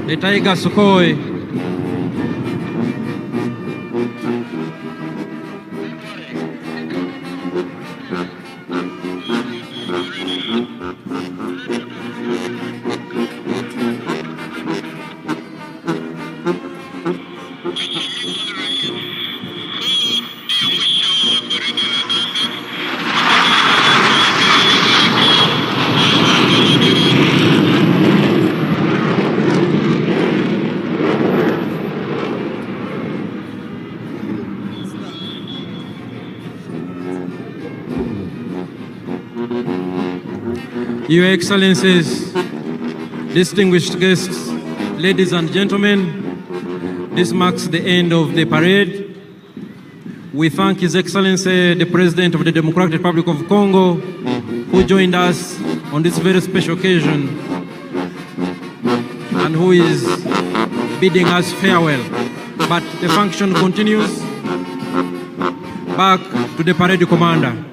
The Tiger Sukhoi Your Excellencies, distinguished guests, ladies and gentlemen, this marks the end of the parade. We thank His Excellency, the President of the Democratic Republic of Congo, who joined us on this very special occasion and who is bidding us farewell. But the function continues. Back to the parade commander.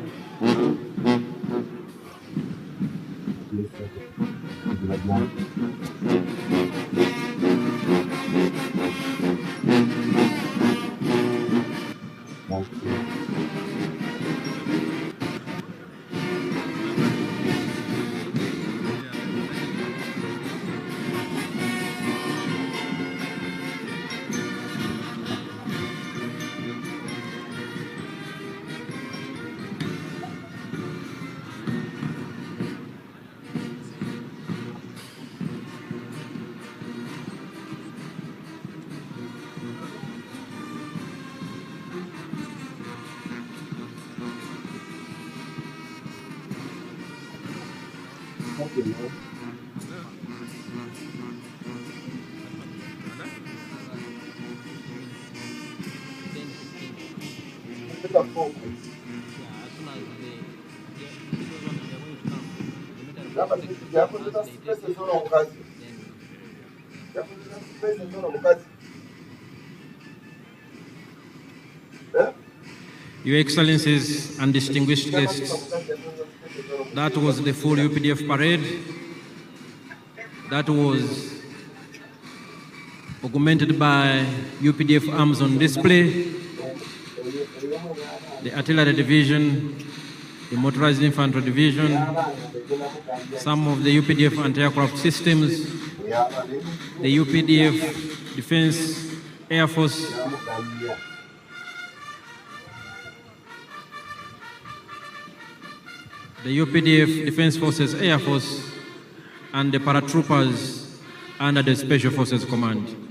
Your Excellencies and distinguished guests, that was the full UPDF parade. That was augmented by UPDF arms on display, the Artillery Division, the Motorized Infantry Division, some of the UPDF anti-aircraft systems, the UPDF Defense Air Force, the UPDF Defense Forces Air Force, and the paratroopers under the Special Forces Command.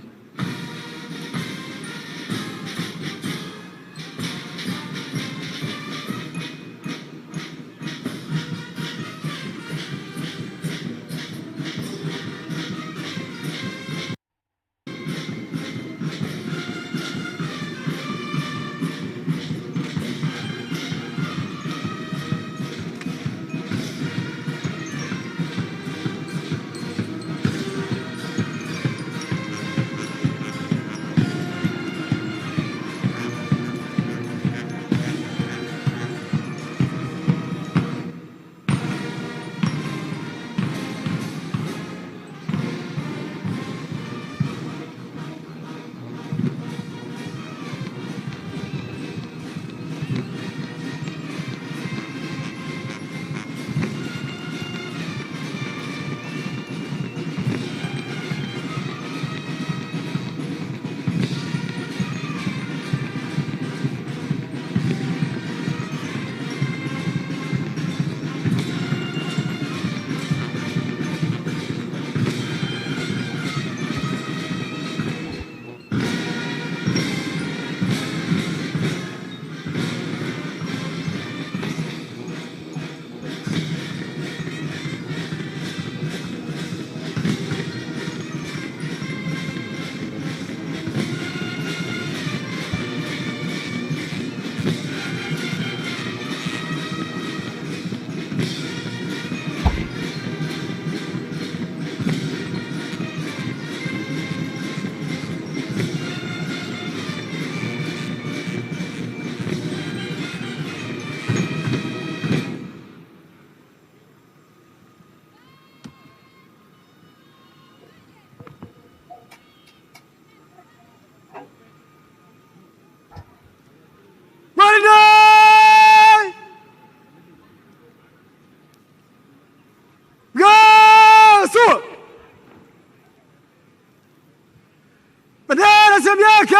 Badala semyaka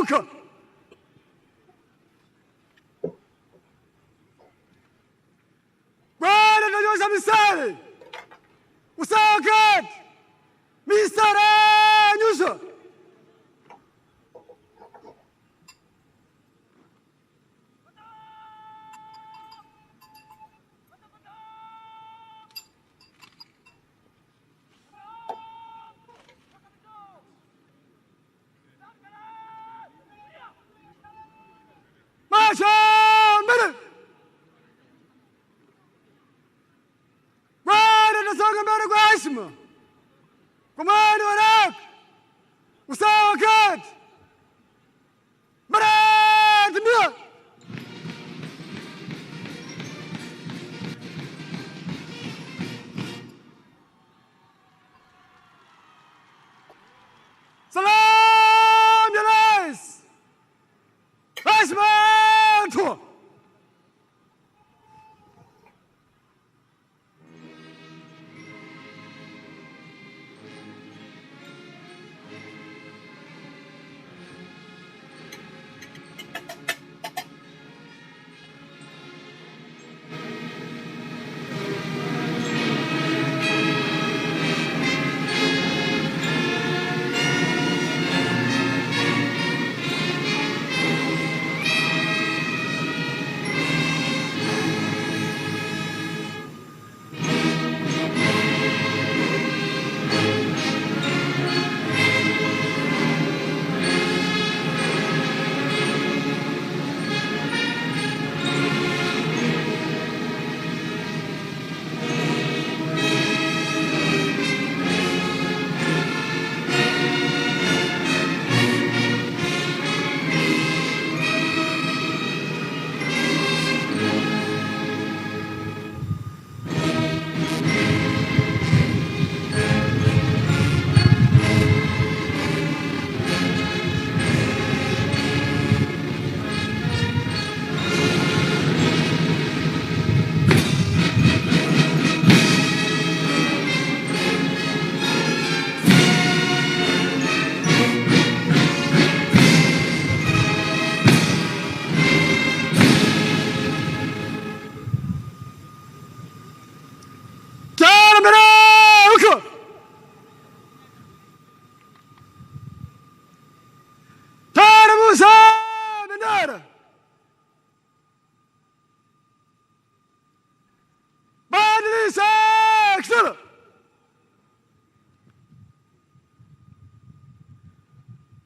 uko. Bwana tunyoza misale. Usawakat. Misara nyuso. Komando warak. Usawakat. Barad mia. Salam Yalais. Asma.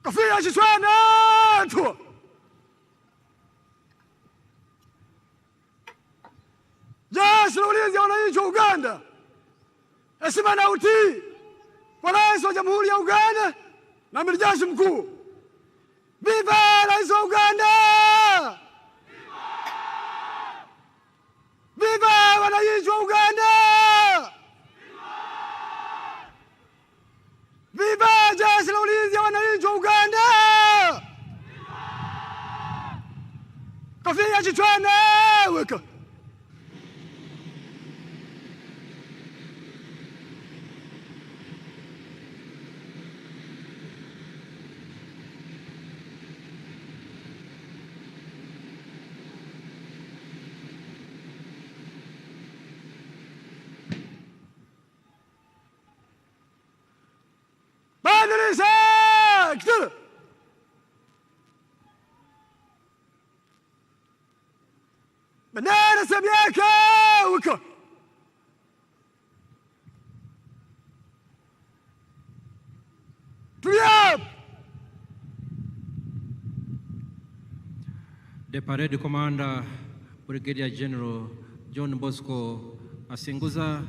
Kofia kichwani tu. Jeshi la Ulinzi wa Wananchi wa Uganda, heshima na utii kwa Rais wa Jamhuri ya Uganda na Amiri Jeshi Mkuu. Viva Rais wa Uganda! Viva wananchi wa Uganda! Viva Jeshi la Ulinzi wa Wananchi wa Uganda! Kofia kichwani weka. Sekte! Bendera semyeke wika. Tulia! The parade commander, Brigadier General John Bosco Asinguza,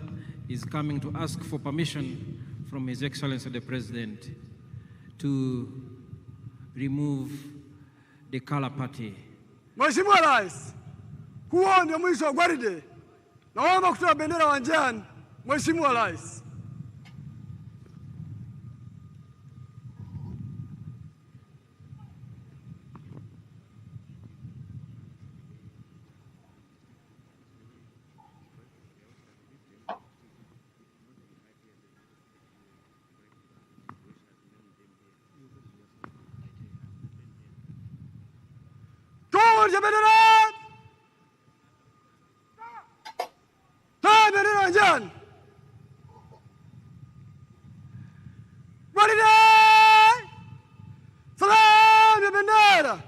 is coming to ask for permission from His Excellency the President to remove the color party. Mheshimiwa Rais, huo ndio mwisho wa gwaride. Naomba kutoa bendera uwanjani, Mheshimiwa Rais. Toa bendera! Toa bendera uwanjani! Gwaride! Salamu ya bendera!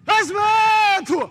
Heshima tu!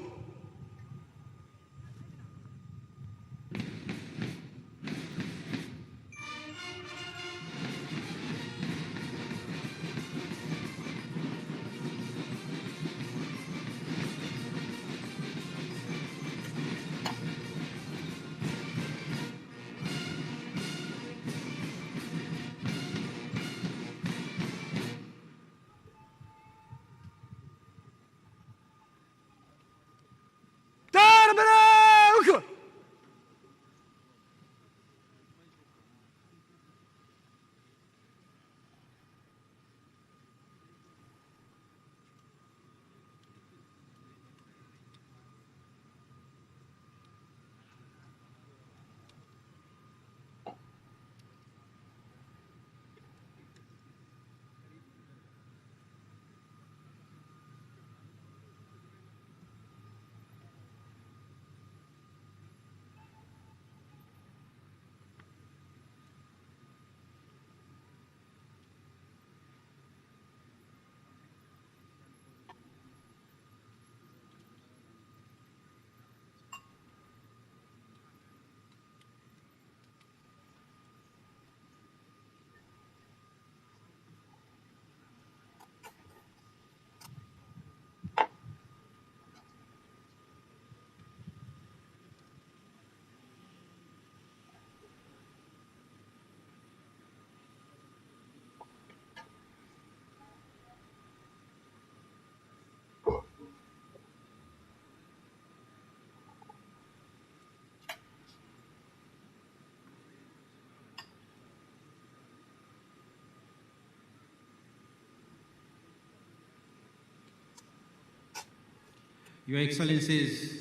Your Excellencies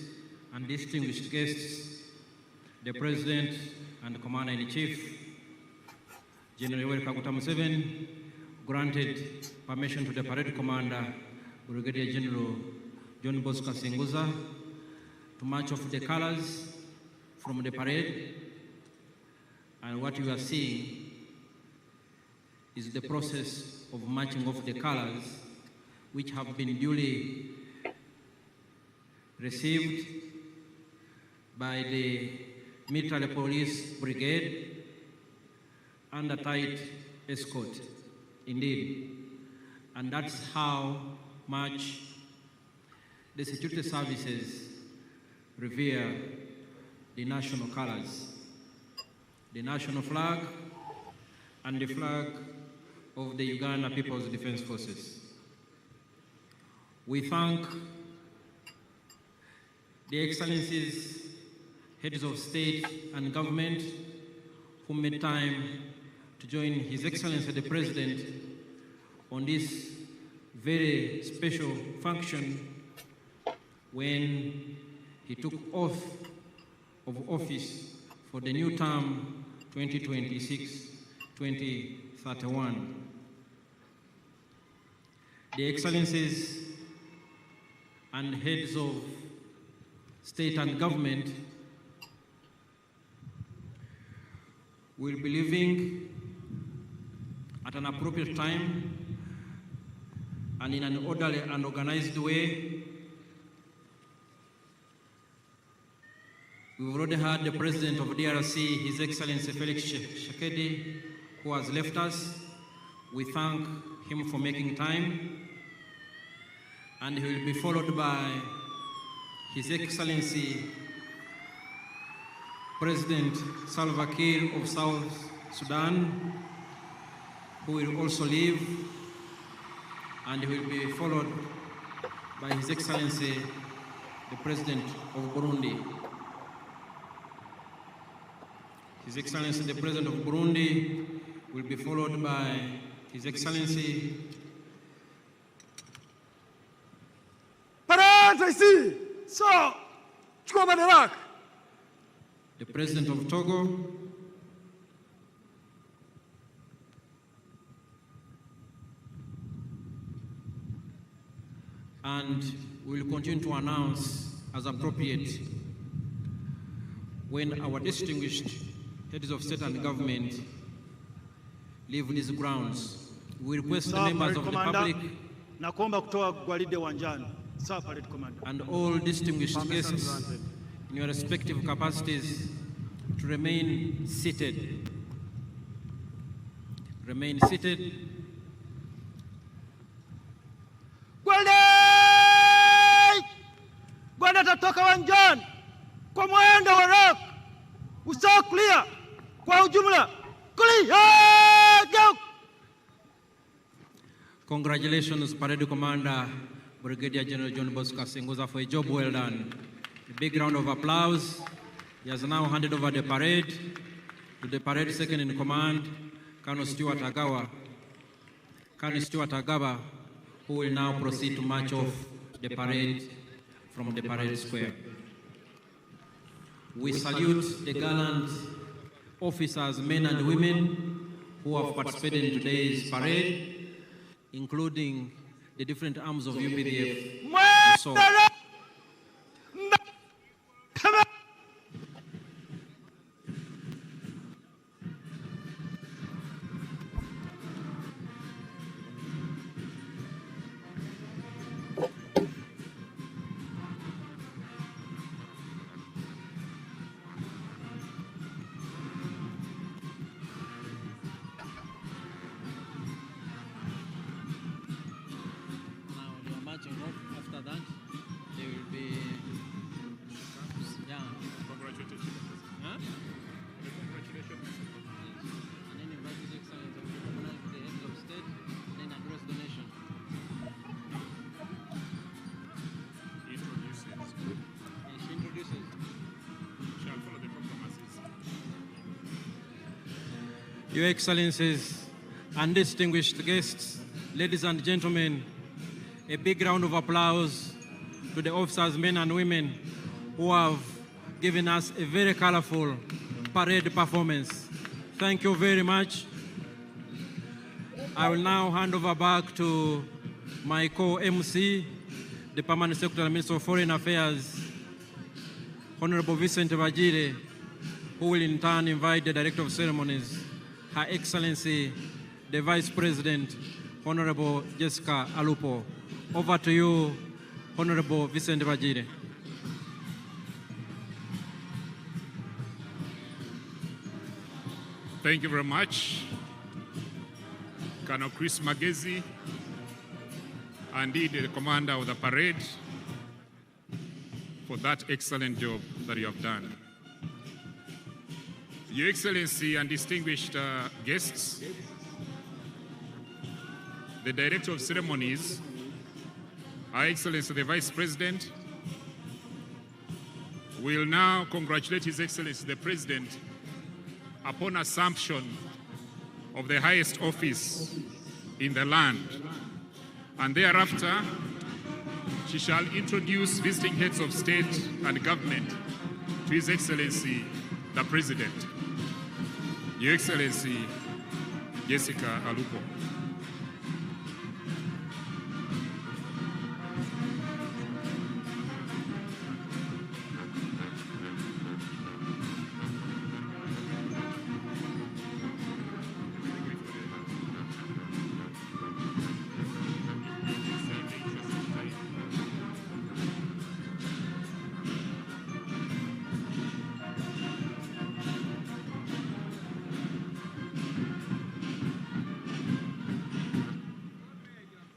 and distinguished guests, the President and Commander-in-Chief, General Yoweri Kaguta Museveni, granted permission to the parade commander, Brigadier General John Bosco Asinguza, to march off the colors from the parade. And what you are seeing is the process of marching off the colors, which have been duly received by the military police brigade under tight escort, indeed. and that's how much the security services revere the national colors, the national flag, and the flag of the Uganda People's Defense Forces. We thank the Excellencies, heads of state and government who made time to join His Excellency the President on this very special function when he took oath of office for the new term 2026-2031. The Excellencies and heads of state and government will be leaving at an appropriate time and in an orderly and organized way. We've already heard the President of DRC, His Excellency Felix Tshisekedi, who has left us. We thank him for making time, and he will be followed by His Excellency President Salva Kiir of South Sudan, who will also leave, and he will be followed by His Excellency the President of Burundi. His Excellency the President of Burundi will be followed by His Excellency the President of Togo, and we will continue to announce as appropriate when our distinguished heads of state and government leave these grounds. We request the members of the public and all distinguished guests in your respective capacities to remain seated. Remain seated. Gwanda tatoka wanjani kwa mwendo wa rock. Usawa clear kwa ujumla. Clear. Congratulations, Parade Commander Brigadier General John Bosco Sengoza, for a job well done. A big round of applause. He has now handed over the parade to the parade second in command, Colonel Stuart Agawa. Colonel Stuart Agaba, who will now proceed to march off the parade from the parade square. We salute the gallant officers, men and women who have participated in today's parade, including the different arms of UPDF. After that, they will be. Yeah. Congratulations. Huh? Congratulations. And then invite His Excellency to recognize the heads of state, and then address the nation. He introduces. And she introduces. Shall follow the proclamations. Your Excellencies and distinguished guests, ladies and gentlemen, a big round of applause to the officers, men and women who have given us a very colorful parade performance. Thank you very much. I will now hand over back to my co-MC, the Permanent Secretary Minister of Foreign Affairs, Honorable Vincent Bajire, who will in turn invite the Director of Ceremonies, Her Excellency, the Vice President, Honorable Jessica Alupo. Over to you, Honorable Vincent Bajire. Thank you very much, Colonel Chris Magezi, indeed the commander of the parade, for that excellent job that you have done. Your Excellency and distinguished guests, the Director of Ceremonies, Her Excellency the Vice President, will now congratulate His Excellency the President upon assumption of the highest office in the land, and thereafter she shall introduce visiting heads of state and government to His Excellency the President. Your Excellency Jessica Alupo.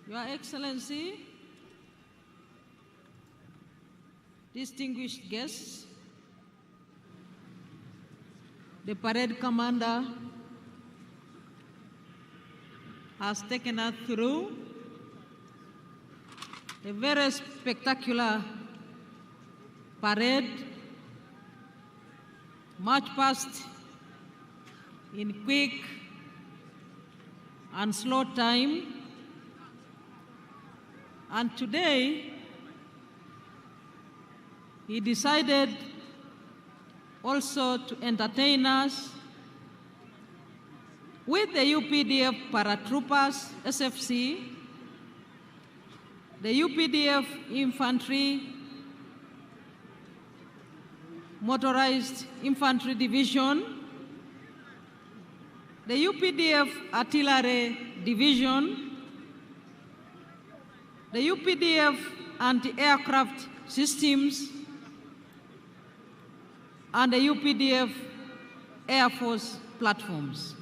Your Excellency, distinguished guests, the parade commander has taken us through a very spectacular parade, march past in quick and slow time. And today, he decided also to entertain us with the UPDF paratroopers, SFC, the UPDF infantry, motorized infantry division, the UPDF artillery division, the UPDF anti-aircraft systems, and the UPDF Air Force platforms.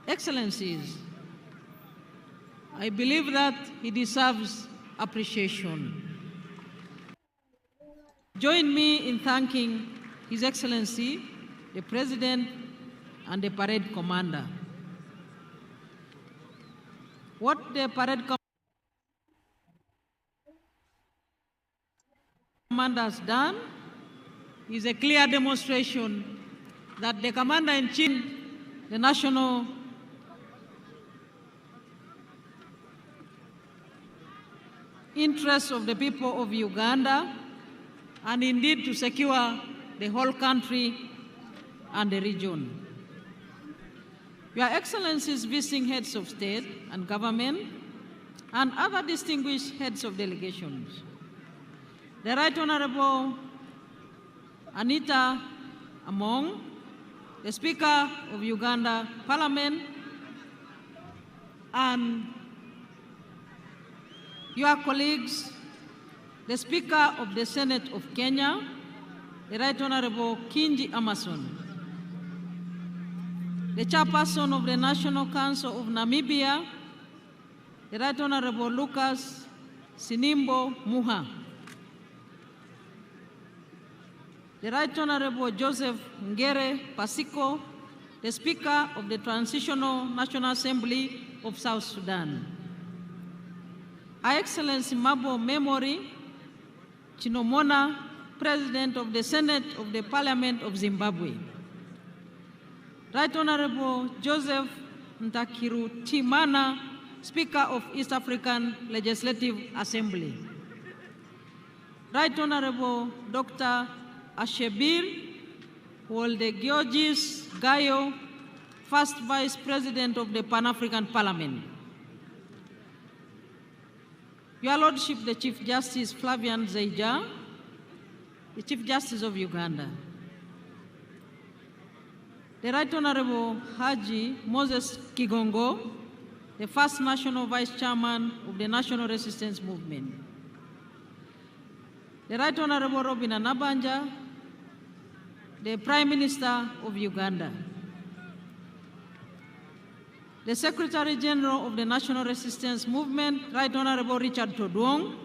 Excellencies, I believe that he deserves appreciation. Join me in thanking His Excellency, the President, and the parade commander. What the parade commander has done is a clear demonstration that the commander-in-chief, the national interests of the people of Uganda, and indeed to secure the whole country and the region. Your Excellencies, visiting heads of state and government, and other distinguished heads of delegations, the Right Honorable Anita Among, the Speaker of Uganda Parliament, and your colleagues, the Speaker of the Senate of Kenya, the Right Honorable Kingi Amason, the Chairperson of the National Council of Namibia, the Right Honorable Lucas Sinimbo Muha, the Right Honorable Joseph Ngere Pasiko, the Speaker of the Transitional National Assembly of South Sudan, Her Excellency Mabo Memory Chinomona, President of the Senate of the Parliament of Zimbabwe, Right Honorable Joseph Ntakiru Timana, Speaker of East African Legislative Assembly, Right Honorable Dr. Ashebir Wolde Georgis Gayo, First Vice President of the Pan-African Parliament, Your Lordship, the Chief Justice Flavian Zaija, the Chief Justice of Uganda, the Right Honorable Haji Moses Kigongo, the First National Vice Chairman of the National Resistance Movement, the Right Honorable Robin Anabanja, the Prime Minister of Uganda, the Secretary General of the National Resistance Movement, Right Honorable Richard Todwong,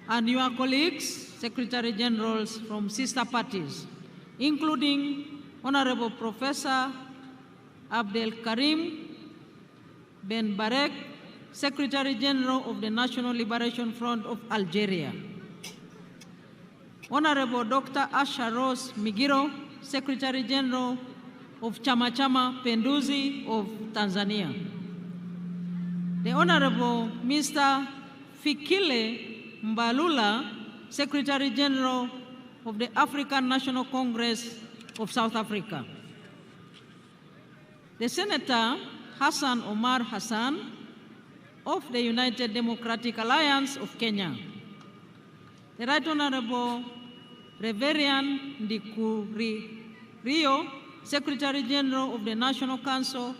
and your colleagues, Secretary Generals from sister parties, including Honorable Professor Abdel Karim Ben Barek, Secretary General of the National Liberation Front of Algeria, Honorable Dr. Asha Rose Migiro, Secretary General of Chama Chama Penduzi of Tanzania, the Honorable Mr. Fikile Mbalula, Secretary General of the African National Congress of South Africa, the Senator Hassan Omar Hassan of the United Democratic Alliance of Kenya, the Right Honorable Reverend Ndikuri Rio, Secretary General of the National Council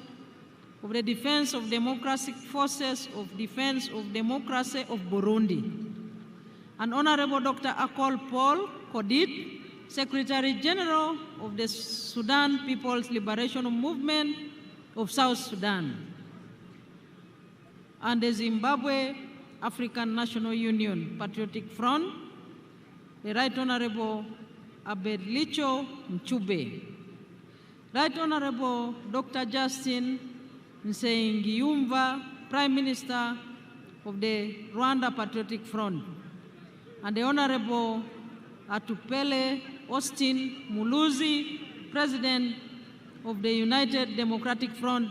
of the Defense of Democratic Forces of Defense of Democracy of Burundi, and Honorable Dr. Akol Paul Kodit, Secretary General of the Sudan People's Liberation Movement of South Sudan, and the Zimbabwe African National Union Patriotic Front, the Right Honorable Abedlicho Mchube, Right Honorable Dr. Justin Nsengiyumva, Prime Minister of the Rwanda Patriotic Front, and the Honorable Atupele Austin Muluzi, President of the United Democratic Front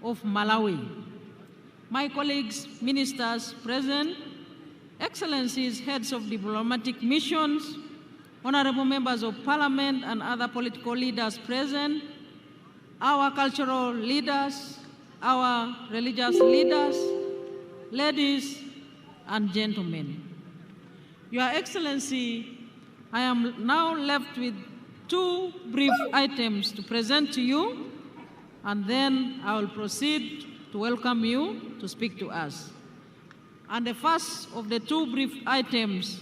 of Malawi. My colleagues, ministers present, Excellencies, heads of diplomatic missions, honorable members of parliament and other political leaders present, our cultural leaders, our religious leaders, ladies and gentlemen. Your Excellency, I am now left with two brief items to present to you, and then I will proceed to welcome you to speak to us. And the first of the two brief items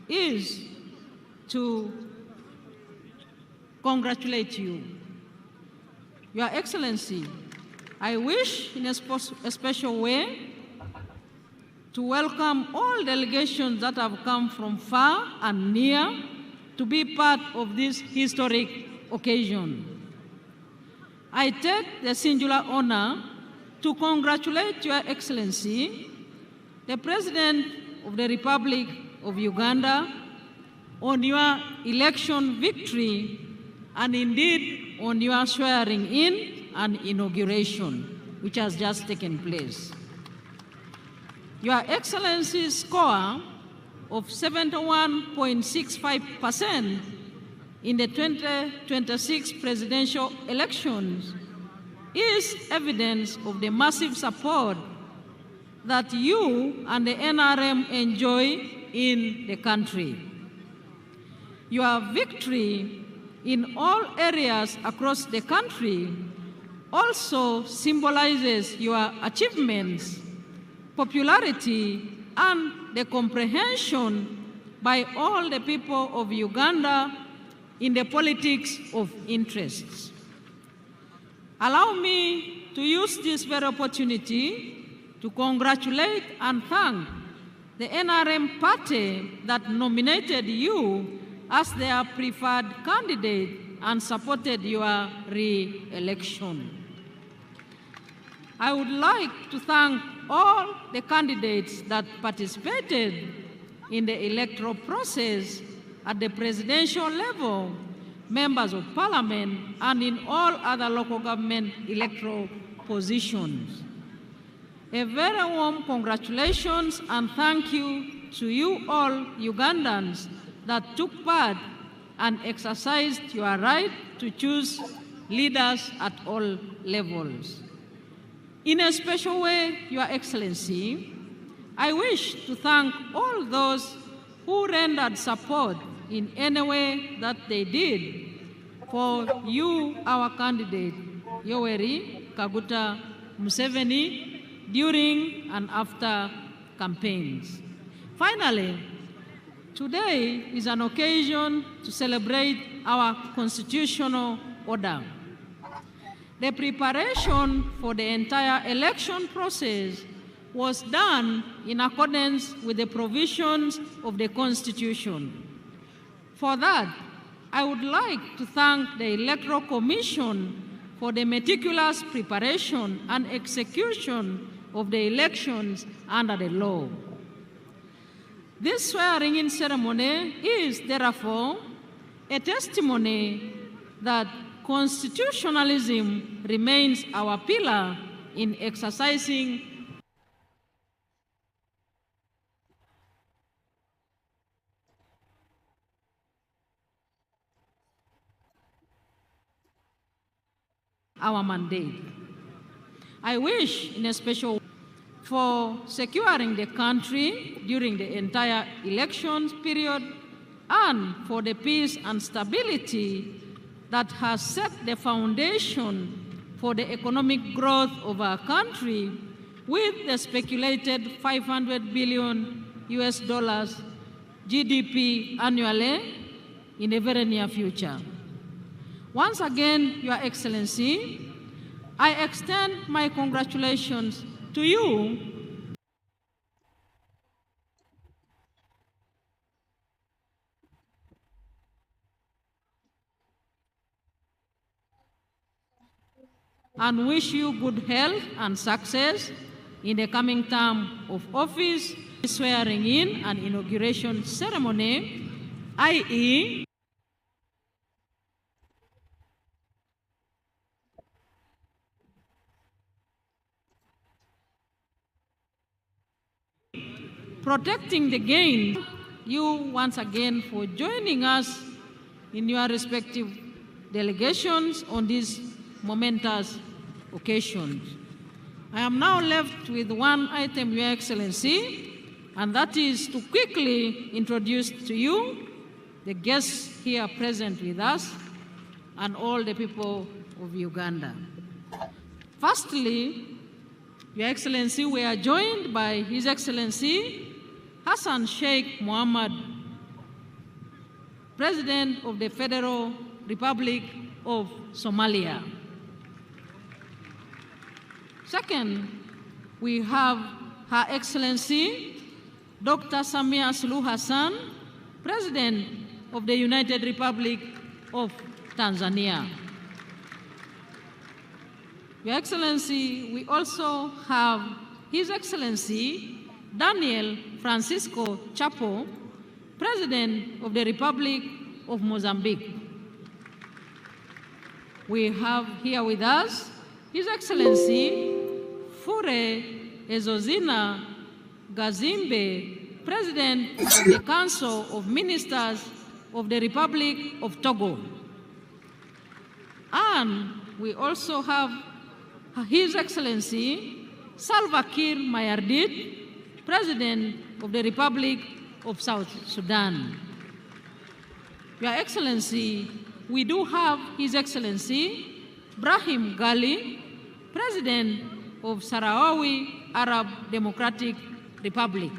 is to congratulate you. Your Excellency, I wish in a special way to welcome all delegations that have come from far and near to be part of this historic occasion. I take the singular honor to congratulate Your Excellency, the President of the Republic of Uganda, on your election victory and indeed on your swearing in and inauguration, which has just taken place. Your Excellency's score of 71.65% in the 2026 presidential elections is evidence of the massive support that you and the NRM enjoy in the country. Your victory in all areas across the country also symbolizes your achievements, popularity, and the comprehension by all the people of Uganda in the politics of interests. Allow me to use this very opportunity to congratulate and thank the NRM party that nominated you as their preferred candidate and supported your re-election. I would like to thank all the candidates that participated in the electoral process at the presidential level, members of parliament, and in all other local government electoral positions. A very warm congratulations and thank you to you all Ugandans that took part and exercised your right to choose leaders at all levels. In a special way, Your Excellency, I wish to thank all those who rendered support in any way that they did for you, our candidate, Yoweri Kaguta Museveni, during and after campaigns. Finally, today is an occasion to celebrate our constitutional order. The preparation for the entire election process was done in accordance with the provisions of the Constitution. For that, I would like to thank the Electoral Commission for the meticulous preparation and execution of the elections under the law. This swearing-in ceremony is, therefore, a testimony that constitutionalism remains our pillar in exercising our mandate. I wish in a special way for securing the country during the entire elections period and for the peace and stability that has set the foundation for the economic growth of our country with the speculated $500 billion GDP annually in the very near future. Once again, Your Excellency, I extend my congratulations to you and wish you good health and success in the coming term of office, swearing in and inauguration ceremony, i.e. protecting the gain. You once again for joining us in your respective delegations on these momentous occasions. I am now left with one item, Your Excellency, and that is to quickly introduce to you the guests here present with us and all the people of Uganda. Firstly, Your Excellency, we are joined by His Excellency Hassan Sheikh Mohammed, President of the Federal Republic of Somalia. Second, we have Her Excellency Dr. Samia Suluhu Hassan, President of the United Republic of Tanzania. Your Excellency, we also have His Excellency Daniel Francisco Chapo, President of the Republic of Mozambique. We have here with us His Excellency Fure Ezozina Gazimbe, President of the Council of Ministers of the Republic of Togo. And we also have His Excellency Salva Kiir Mayardit, President of the Republic of South Sudan. Your Excellency, we do have His Excellency Brahim Gali, President of Sahrawi Arab Democratic Republic.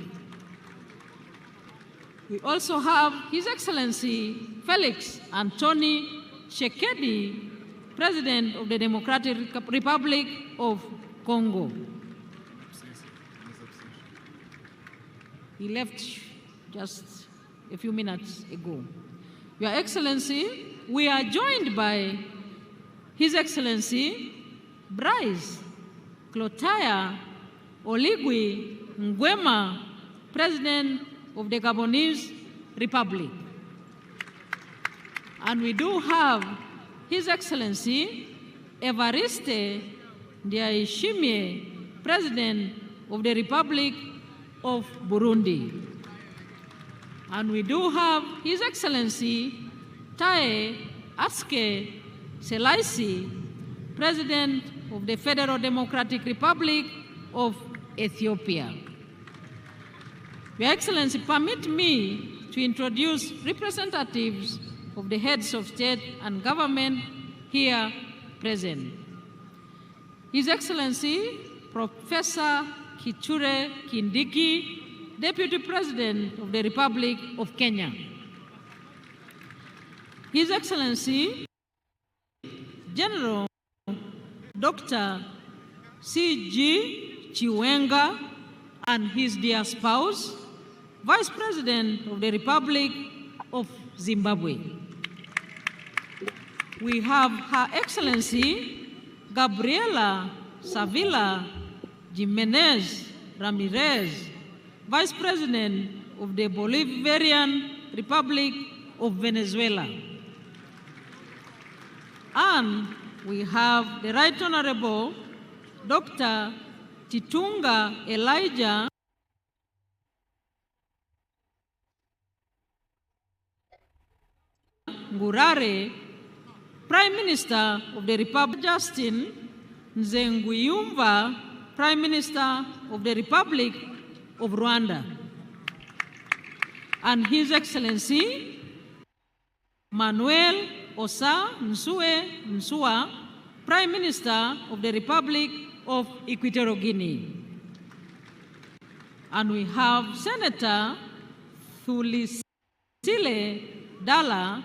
We also have His Excellency Felix Anthony Tshisekedi, President of the Democratic Republic of Congo. He left just a few minutes ago. Your Excellency, we are joined by His Excellency Bryce Clotaire Oligui Nguema, President of the Gabonese Republic. And we do have His Excellency Evariste Ndayishimiye, President of the Republic of Burundi. And we do have His Excellency Taye Atske Selassie, President of the Federal Democratic Republic of Ethiopia. Your Excellency, permit me to introduce representatives of the heads of state and government here present. His Excellency Professor Kithure Kindiki, Deputy President of the Republic of Kenya. His Excellency General Dr. C.G. Chiwenga and his dear spouse, Vice President of the Republic of Zimbabwe. We have Her Excellency Gabriela Savila Jimenez Ramirez, Vice President of the Bolivarian Republic of Venezuela. And we have the Right Honorable Dr. Titunga Elijah Ngurare, Prime Minister of the Republic, Justin Nzenguyumva, Prime Minister of the Republic of Rwanda, and His Excellency Manuel Osa Nsue Nsua, Prime Minister of the Republic of Equatorial Guinea. And we have Senator Thulisile Dala,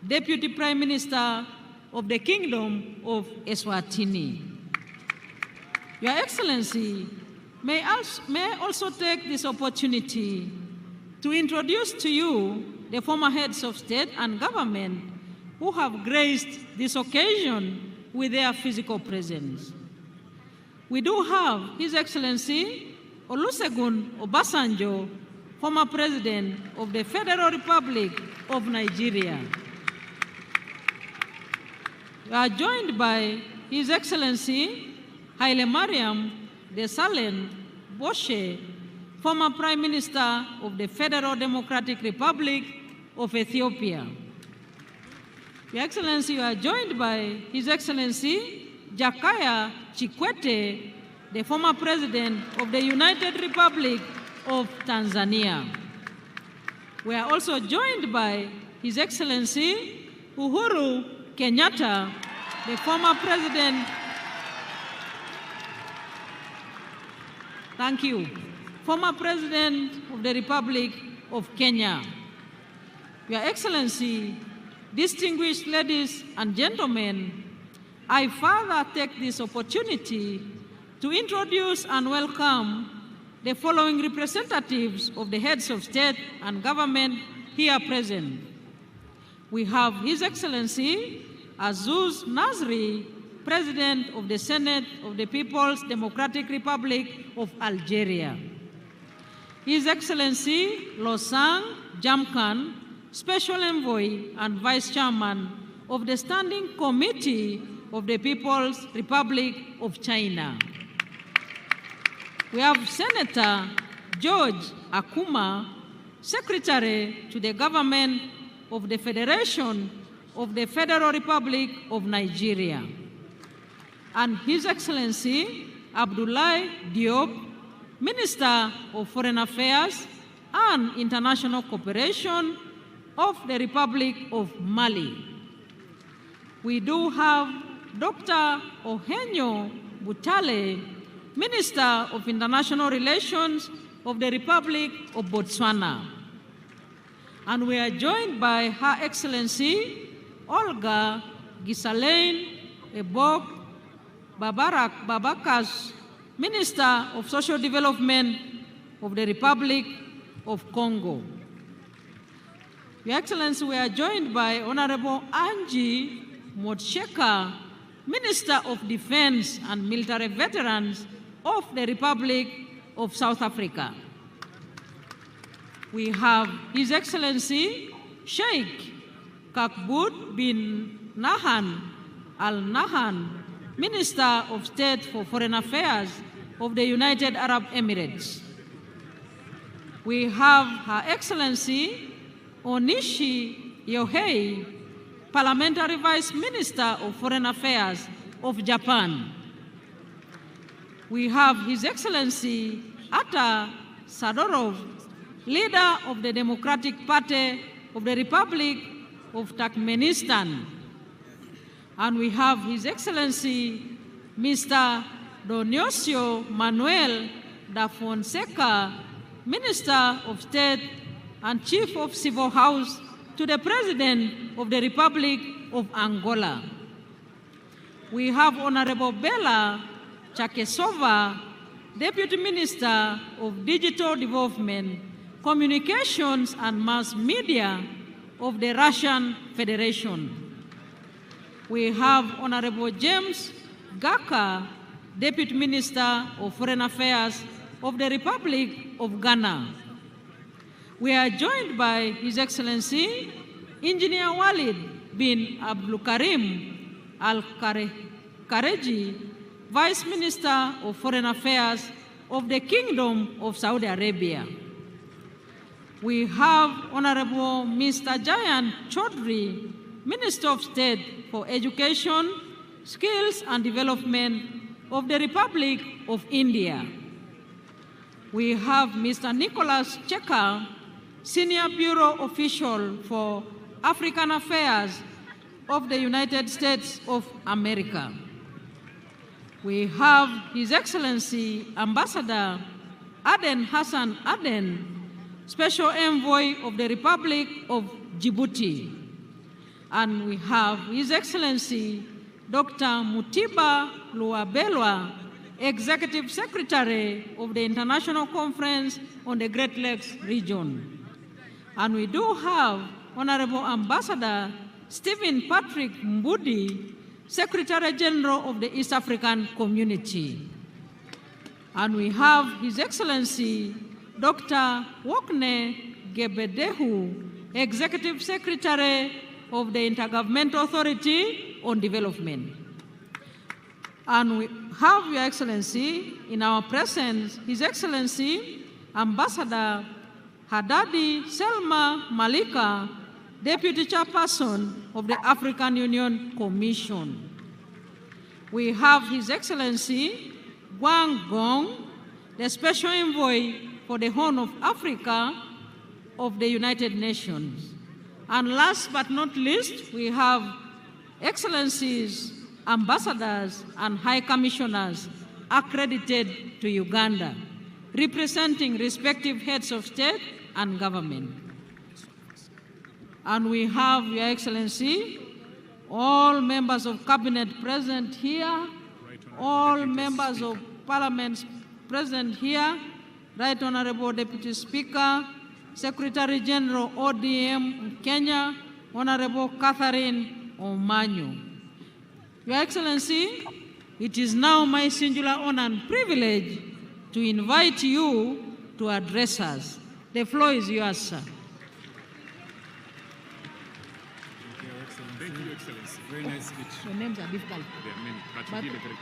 Deputy Prime Minister of the Kingdom of Eswatini. Your Excellency, may I also take this opportunity to introduce to you the former heads of state and government who have graced this occasion with their physical presence. We do have His Excellency Olusegun Obasanjo, former President of the Federal Republic of Nigeria. We are joined by His Excellency Haile Mariam Desalegn Boshe, former Prime Minister of the Federal Democratic Republic of Ethiopia. Your Excellency, you are joined by His Excellency Jakaya Kikwete, the former President of the United Republic of Tanzania. We are also joined by His Excellency Uhuru Kenyatta, the former President. Thank you. Former President of the Republic of Kenya. Your Excellency, distinguished ladies and gentlemen, I further take this opportunity to introduce and welcome the following representatives of the heads of state and government here present. We have His Excellency Azuz Nasri, President of the Senate of the People's Democratic Republic of Algeria. His Excellency Losang Jamkan, Special Envoy and Vice Chairman of the Standing Committee of the People's Republic of China. We have Senator George Akuma, Secretary to the Government of the Federation of the Federal Republic of Nigeria. And His Excellency Abdoulaye Diop, Minister of Foreign Affairs and International Cooperation of the Republic of Mali. We do have Dr. Ohenyo Butale, Minister of International Relations of the Republic of Botswana. And we are joined by Her Excellency Olga Gisalaine Ebok Babarak Babakas, Minister of Social Development of the Republic of Congo. Your Excellency, we are joined by Honorable Angie Motsheka, Minister of Defense and Military Veterans of the Republic of South Africa. We have His Excellency Sheikh Kakbut bin Nahan Al Nahan, Minister of State for Foreign Affairs of the United Arab Emirates. We have Her Excellency Onishi Yohei, Parliamentary Vice Minister of Foreign Affairs of Japan. We have His Excellency Atta Sadorov, Leader of the Democratic Party of the Republic of Turkmenistan. And we have His Excellency Mr. Dionisio Manuel da Fonseca, Minister of State and Chief of Civil House to the President of the Republic of Angola. we have Honorable Bella Chakesova, Deputy Minister of Digital Development, Communications and Mass Media of the Russian Federation. We have Honorable James Gaka, Deputy Minister of Foreign Affairs of the Republic of Ghana. We are joined by His Excellency Engineer Walid bin Abdulkarim Al-Kareji, Vice Minister of Foreign Affairs of the Kingdom of Saudi Arabia. We have Honorable Mr. Jayan Chaudhry, Minister of State for Education, Skills and Development of the Republic of India. We have Mr. Nicholas Checker, Senior Bureau Official for African Affairs of the United States of America. We have His Excellency Ambassador Aden Hassan Aden, Special Envoy of the Republic of Djibouti. And we have His Excellency Dr. Mutiba Luabelwa, Executive Secretary of the International Conference on the Great Lakes region. And we do have Honorable Ambassador Stephen Patrick Mbudi, Secretary General of the East African Community. And we have His Excellency Dr. Wokne Gebedehu, Executive Secretary of the Intergovernmental Authority on Development. And we have Your Excellency in our presence, His Excellency Ambassador Haddadi Selma Malika, Deputy Chairperson of the African Union Commission. We have His Excellency Wang Gong, the Special Envoy for the Horn of Africa of the United Nations. And last but not least, we have Excellencies, Ambassadors, and High Commissioners accredited to Uganda, representing respective heads of state and government. And we have, Your Excellency, all members of cabinet present here, all members of parliament present here, Right Honorable Deputy Speaker, Secretary General ODM Kenya, Honorable Catherine Omanyo. Your Excellency, it is now my singular honor and privilege to invite you to address us. The floor is yours, sir. Thank you, Excellency. Very nice speech. Your names are difficult. There are many, but you did a very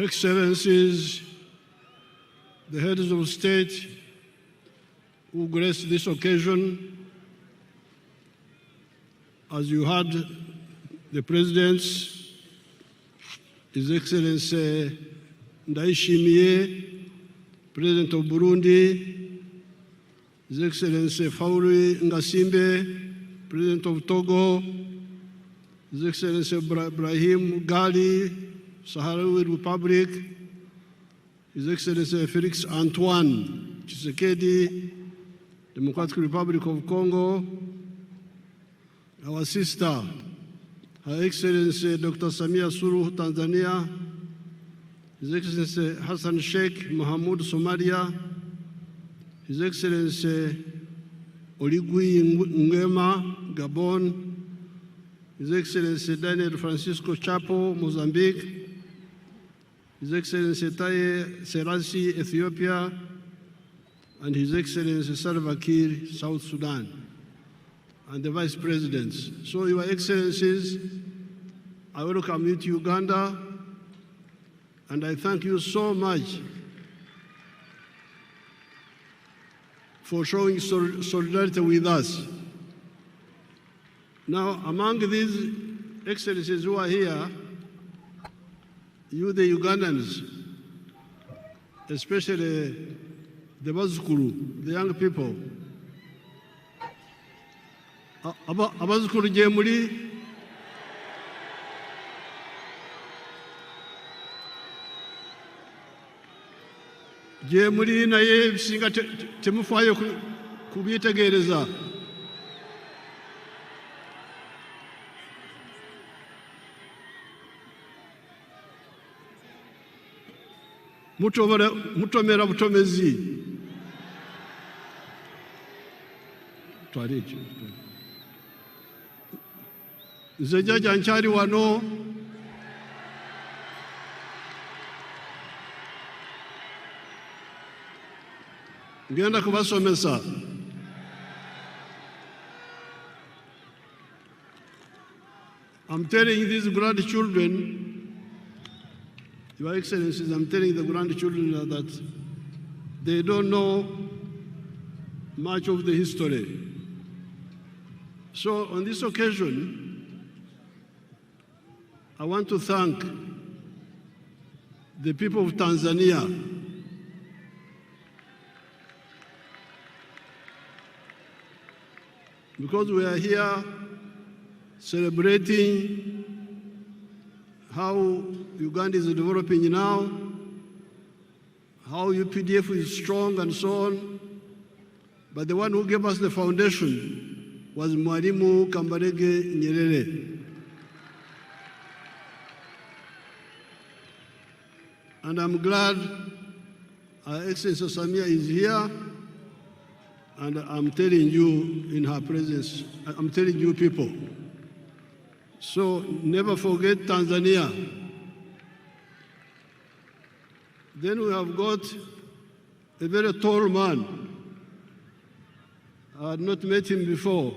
Excellencies, the heads of state who graced this occasion, as you heard the presidents, His Excellency Ndayishimiye, President of Burundi, His Excellency Fauri Ngasimbe, President of Togo, His Excellency Ibrahim Gali, Sahrawi Republic, His Excellency Felix Antoine Tshisekedi, Democratic Republic of Congo, our sister, Her Excellency Dr. Samia Suluhu, Tanzania, His Excellency Hassan Sheikh Mohamud, Somalia, His Excellency Oligui Nguema, Gabon, His Excellency Daniel Francisco Chapo, Mozambique, His Excellency Taye Selassie, Ethiopia, and His Excellency Salva Kiir, South Sudan, and the Vice Presidents. So, Your Excellencies, I welcome you to Uganda, and I thank you so much for showing solidarity with us. Now, among these Excellencies who are here, you, the Ugandans, especially the Bazukuru, the young people. Abazukuru je muli? Je muli naye ebisinga temufaayo kubyetegereza. Mutomera butomezi. Nze jjajja nkyali wano ngenda kubasomesa. I'm telling these grandchildren, Your Excellencies, I'm telling the grandchildren that they don't know much of the history. So on this occasion, I want to thank the people of Tanzania because we are here celebrating how Uganda is developing now, how UPDF is strong and so on. But the one who gave us the foundation was Mwalimu Kambarage Nyerere. And I'm glad Our Excellency Samia is here, and I'm telling you in her presence, I'm telling you people. So never forget Tanzania. Then we have got a very tall man. I had not met him before.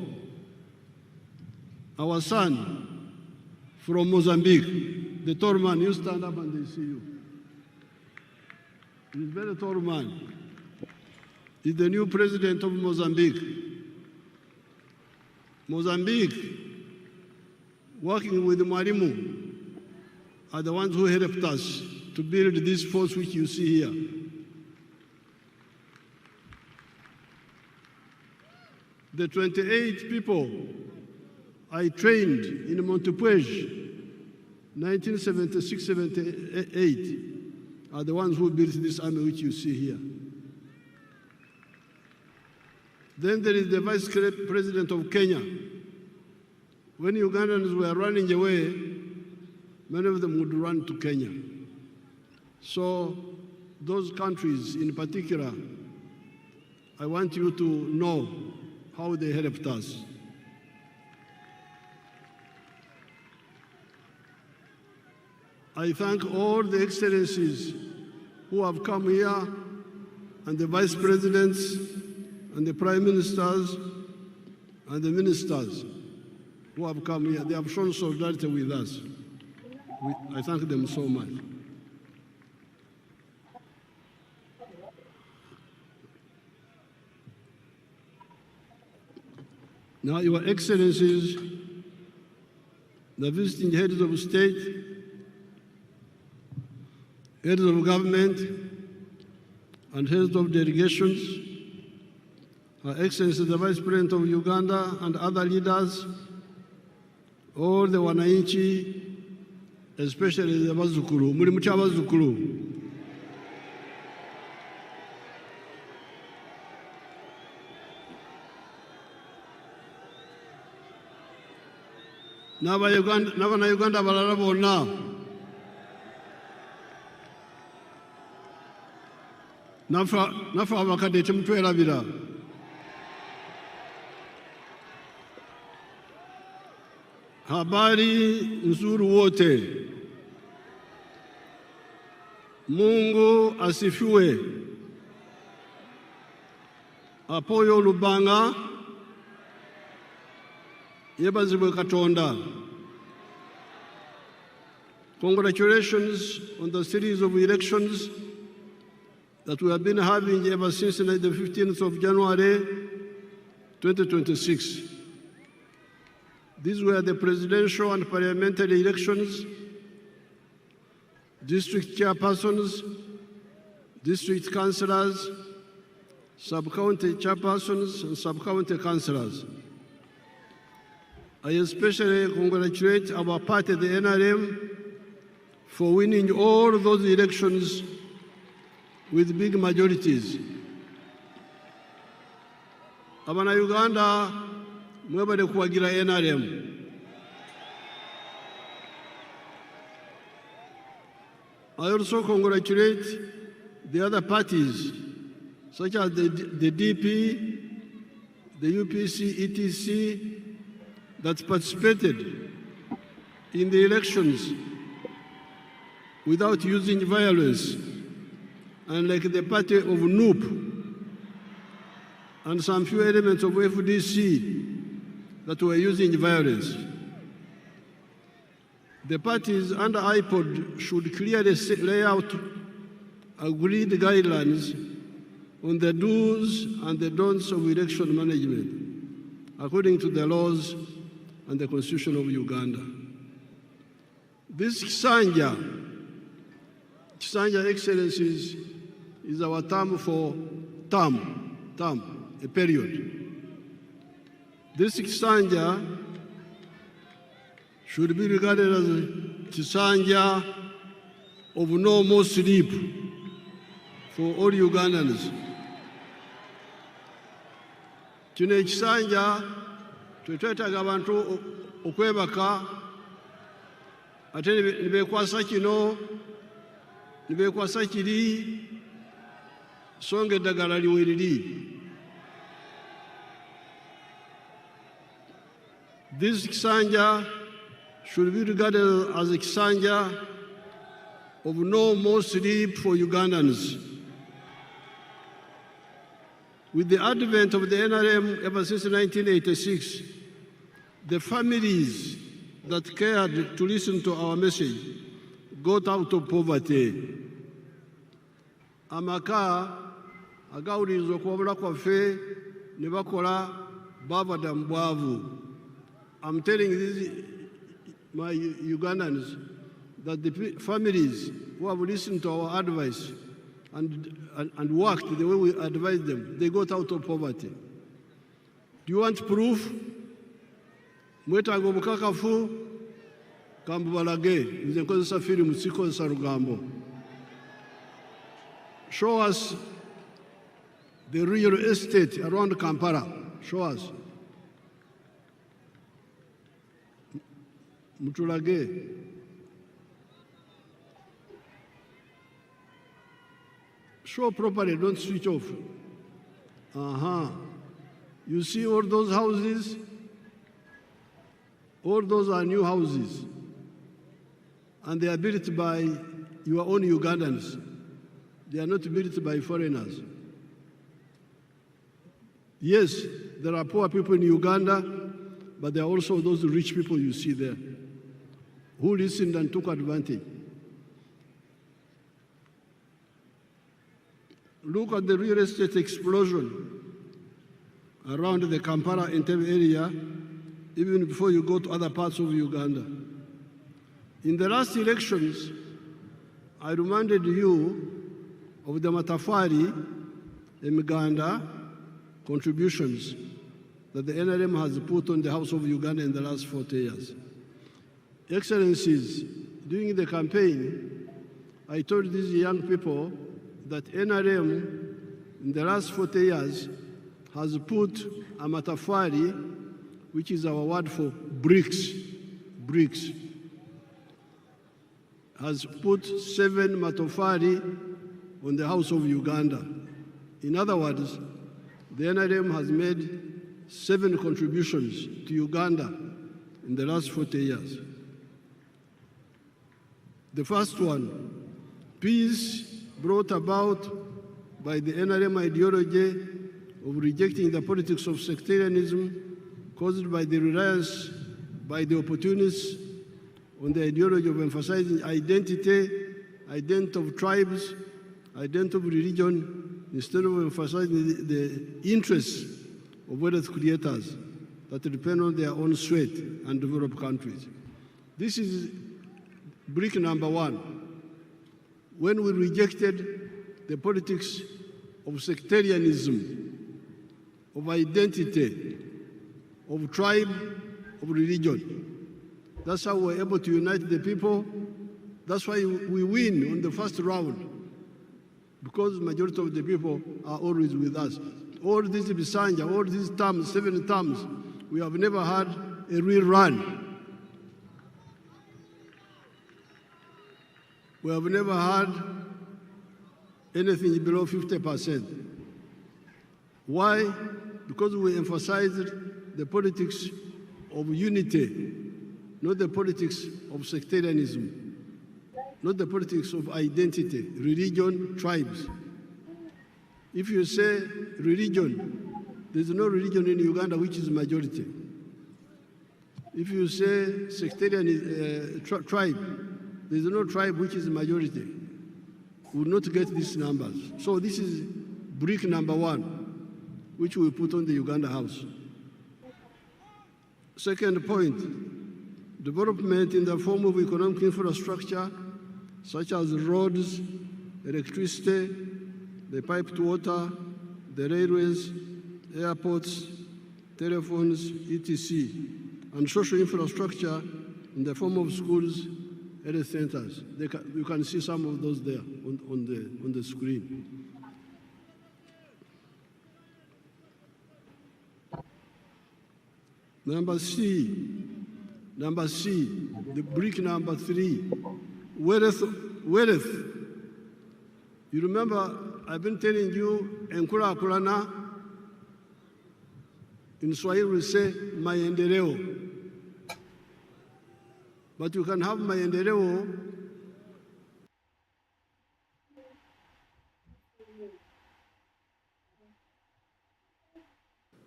Our son from Mozambique, the tall man, you stand up and they see you. He's a very tall man. He's the new president of Mozambique. Mozambique, working with Mwalimu, are the ones who helped us to build this force which you see here. The 28 people I trained in Montepuez, 1976-78, are the ones who built this army which you see here. Then there is the Vice President of Kenya. When Ugandans were running away, many of them would run to Kenya. So those countries in particular, I want you to know how they helped us. I thank all the excellencies who have come here, and the vice presidents, and the prime ministers, and the ministers who have come here. They have shown solidarity with us. I thank them so much. Now, Your Excellencies, the visiting heads of state, heads of government, and heads of delegations, Her Excellency the Vice President of Uganda and other leaders, all the wananchi, especially the Bazukuru, muri mucha Bazukuru. N'Abanyayuganda abalala bonna naffe abakadde temutwerabira. Habari nzuri wote. Mungu asifiwe. Apoyo Lubanga. Yebazibwe Katonda. Congratulations on the series of elections that we have been having ever since the 15th of January 2026. These were the presidential and parliamentary elections district chairpersons, district councillors, sub-county chairpersons, and sub-county councillors. I especially congratulate our party, the NRM, for winning all those elections with big majorities. Abana Uganda, mwebale kuwagira NRM. I also congratulate the other parties, such as the DP, the UPC, ETC, that participated in the elections without using violence, unlike the party of NUP and some few elements of FDC that were using violence. The parties under IPOD should clearly lay out agreed guidelines on the do's and the don'ts of election management, according to the laws and the Constitution of Uganda. This Kisanja Excellencies, is our term for a period. This Kisanja should be regarded as a Kisanja of no more sleep for all Ugandans. Kino ekisanja twetwetaaga abantu okwebaka ate nibeekwasa kino nibeekwasa kiri so nga eddagala liwe liri. This Kisanja should be regarded as a Kisanja of no more sleep for Ugandans. With the advent of the NRM ever since 1986, the families that cared to listen to our message got out of poverty. Amaka agawuliriza okwobula kwaffe ne bakola bavada mu bwavu. I'm telling these, my Ugandans, that the families who have listened to our advice and worked the way we advised them, they got out of poverty. Do you want proof? Mwetaaga obukakafu kambubalage nze nkozesa firimu sikozesa lugambo. Show us the real estate around Kampala. Show us. Mutulage. Show properly, don't switch off. You see all those houses? All those are new houses. And they are built by your own Ugandans. They are not built by foreigners. Yes, there are poor people in Uganda, but there are also those rich people you see there who listened and took advantage. Look at the real estate explosion around the Kampala Entebbe area, even before you go to other parts of Uganda. In the last elections, I reminded you of the Matafari Emiganda contributions that the NRM has put on the House of Uganda in the last 40 years. Excellencies, during the campaign, I told these young people that NRM in the last 40 years has put a matafari, which is our word for bricks, has put 7 matafari on the House of Uganda. In other words, the NRM has made 7 contributions to Uganda in the last 40 years. The first one, peace brought about by the NRM ideology of rejecting the politics of sectarianism caused by the reliance by the opportunists on the ideology of emphasizing identity of tribes, identity of religion, instead of emphasizing the interests of wealth creators that depend on their own sweat and develop countries. This is brick number 1. when we rejected the politics of sectarianism, of identity, of tribe, of religion. That's how we're able to unite the people. That's why we win on the first round, because the majority of the people are always with us. All these Bisanja, all these terms, 7 terms, we have never had a real run. We have never had anything below 50%. Why? Because we emphasized the politics of unity, not the politics of sectarianism, not the politics of identity, religion, tribes. If you say religion, there's no religion in Uganda which is majority. If you say sectarian tribe, there's no tribe which is majority. We will not get these numbers. So this is brick number 1, which we put on the Uganda House. Second point, development in the form of economic infrastructure, such as roads, electricity, the piped water, the railways, airports, telephones, etc., and social infrastructure in the form of schools, health centers. You can see some of those there on the screen. Number C, the brick number 3, wealth. You remember, I've been telling you, Enkula Kulana, in Swahili we say, maendeleo. But you can have maendeleo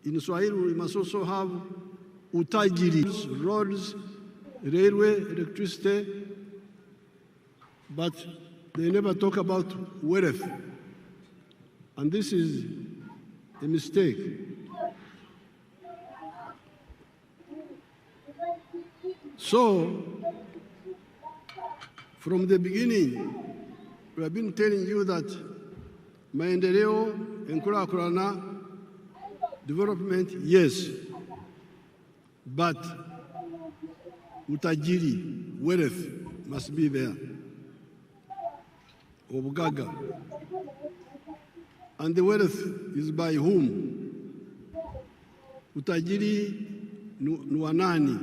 in Swahili. We must also have utajiri, roads, railway, electricity, but they never talk about wealth. And this is a mistake. So, from the beginning, we have been telling you that maendeleo, enkulakulana, development, yes, but utajiri, wealth, must be there. Obugaga. And the wealth is by whom? Utajiri ni wa nani?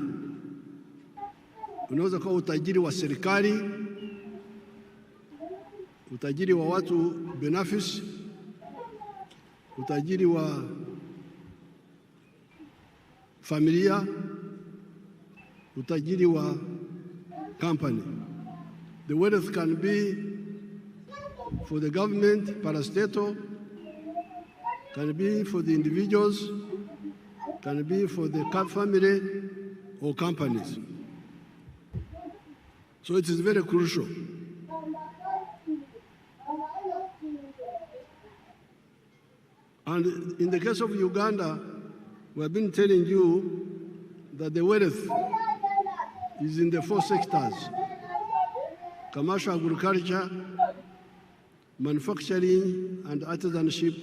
Unaweza kuwa utajiri wa serikali, utajiri wa watu binafsi, utajiri wa familia, utajiri wa company. The wealth can be for the government, parastatal, can be for the individuals, can be for the family or companies. So it is very crucial. And in the case of Uganda, we have been telling you that the wealth is in the 4 sectors: commercial agriculture, manufacturing and artisanship,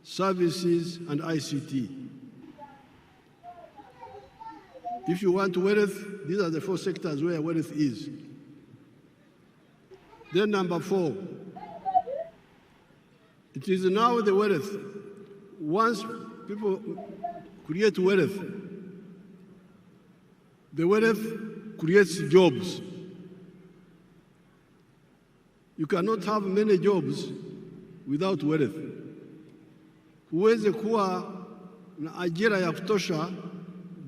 services, and ICT. If you want wealth, these are the 4 sectors where wealth is. Then number 4, it is now the wealth. Once people create wealth, the wealth creates jobs. You cannot have many jobs without wealth. Huwezi kuwa na ajira ya kutosha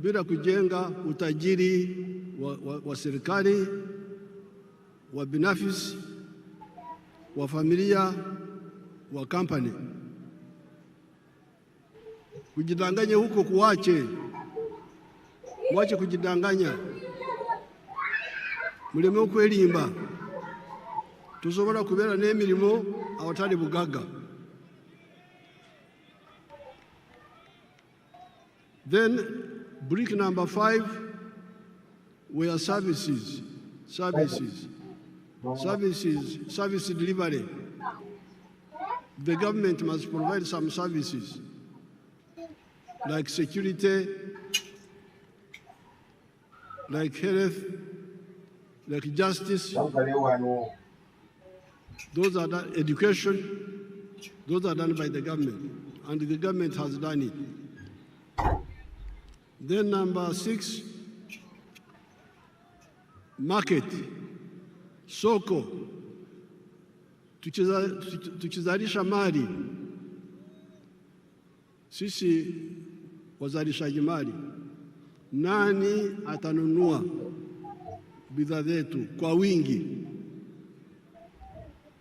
bila kujenga utajiri wa serikali, wa binafsi, wa familia, wa company. Kujidanganya huko kuache. Mwache kujidanganya. Muleme okwelimba. Tusobola kubera n'emirimo awatali bugaga. Then brick number 5 were services. service delivery. The government must provide some services like security, like health, like justice. Those are done, education, those are done by the government, and the government has done it. Then number 6, market, soko, tukizalisha mali, sisi wazalishaji mali, nani atanunua bidhaa zetu kwa wingi?